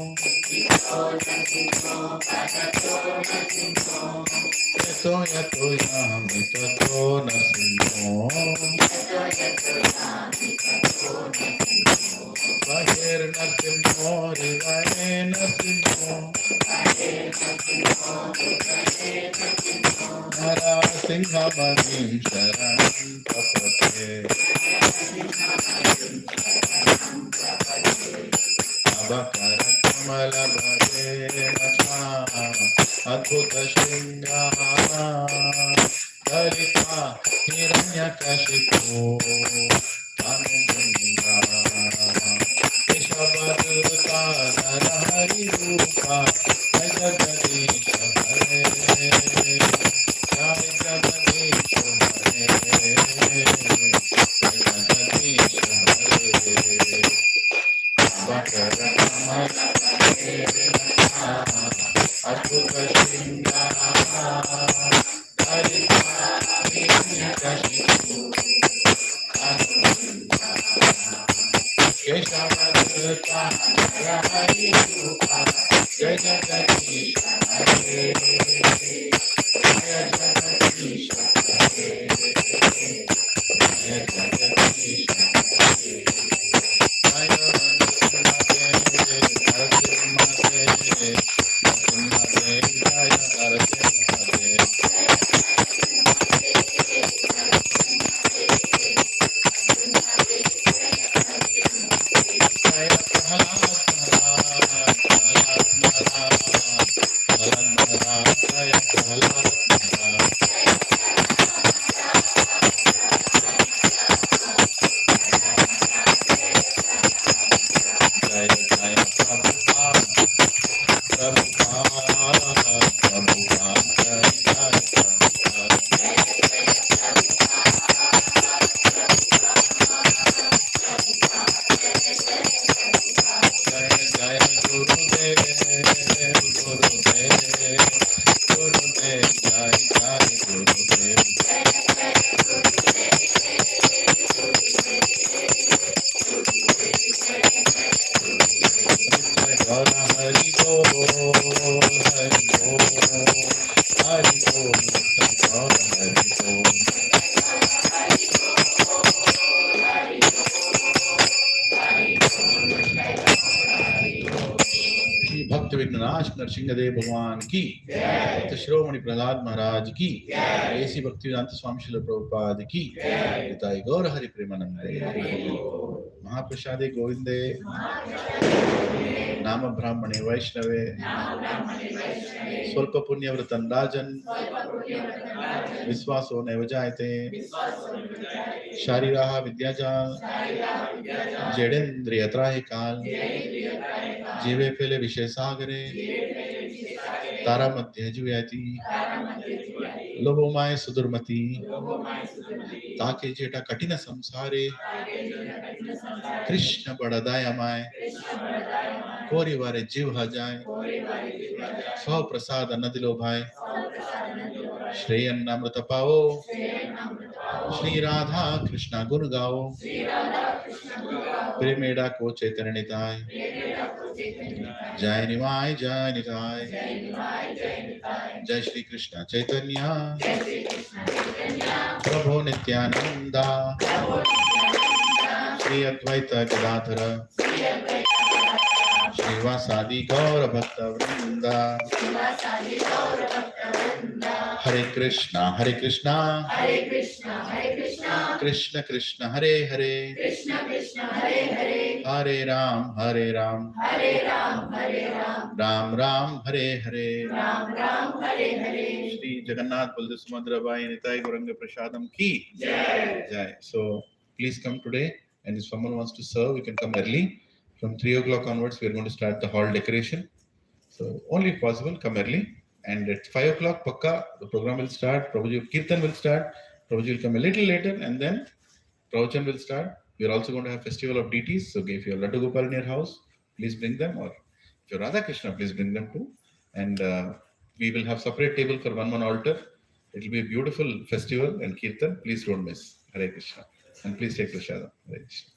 Yato Yato Yami Tato Narsimho Bahir Narsimho Rivane Narsimho Nara Singha Manim Sharanam Tapate Abhakara Kamala Bhade Nacha Adbhuta Shringa Dalita Hiranyakashipu Tanubhunga Keshavadurta Narahari Rupa Jai Jagadish Hare Jai Jagadish Hare Jai Jagadish Hare Bhakara Kamala Adbhuta Shringa Dalita Hiranyakashipu Keshavadurta Narahari Rupa Jai Jagadish Hare Jai Jagadish Hare Jai Jagadish Hare Jaya Narasimhade Narasimhade Narasimhade Jaya Narasimhade Jaya Prahlad Maharaj Prahlad Maharaj Prahlad Maharaj Jaya Prahlad Maharaj Jaya Jaya Prabhupada Prabhupada Prabhupada Jaya Jaya Prabhupada Jaya Jaya Gurudev Gurudev Gurudev Jaya Jaya Gurudev Jai Gaura Hari Bol Hari Bol Hari Bol Jai Gaura Hari Bol Shri भक्त विघ्ननाश नरसिंहदेव भगवान की भक्त शिरोमणि प्रहलाद महाराज की ऐसी भक्तिवेदांत स्वामी श्रील प्रभुपाद की निताई गौर हरि प्रेमानंदे महाप्रसादे गोविंदे नाम ब्राह्मणे वैष्णवे स्वल्प पुण्यव्रतं राजन विश्वासो नैव जायते शारीराः विद्याजाल जेडेन्द्रियत्राहि काल जीवे फेले विषय सागरे तारा मध्य जुयाती लोभो माय सुदुर्मति ताके जेटा कठिन संसारे कृष्ण बड़दाया माय कोरी वारे जीव हजाय स्व प्रसाद न दिलो भाई श्रेयन्नामृत पाओ श्री राधा कृष्णा गुण गाओ प्रेमेड़ा को चैतन्यताय Jai Nivai, Jai Nitai, Jai Shri Krishna Chaitanya, Prabhu Nityananda, Shri Advaita Gadadhara, Srivasadi Gaura Bhakta Vrinda, Hare Krishna, Hare Krishna, Krishna Krishna, Hare Hare, Hare Ram, Hare Ram, Ram Ram, Hare Hare, Shri Jagannath Baldev Subhadra Bhai Nitai Gauranga Prasadam Ki Jai. So please come today, and if someone wants to serve, you can come early. From 3 o'clock onwards, we are going to start the hall decoration. So only if possible, come early. And at 5 o'clock, Pakka, the program will start. Prabhuji Kirtan will start. Prabhuji will come a little later, and then Pravachan will start. We are also going to have festival of deities. So if you have Laddu Gopal in your house, please bring them. Or if you're Radha Krishna, please bring them too. And we will have separate table for one altar. It will be a beautiful festival and Kirtan. Please don't miss. Hare Krishna. And please take Prashadam. Hare Krishna.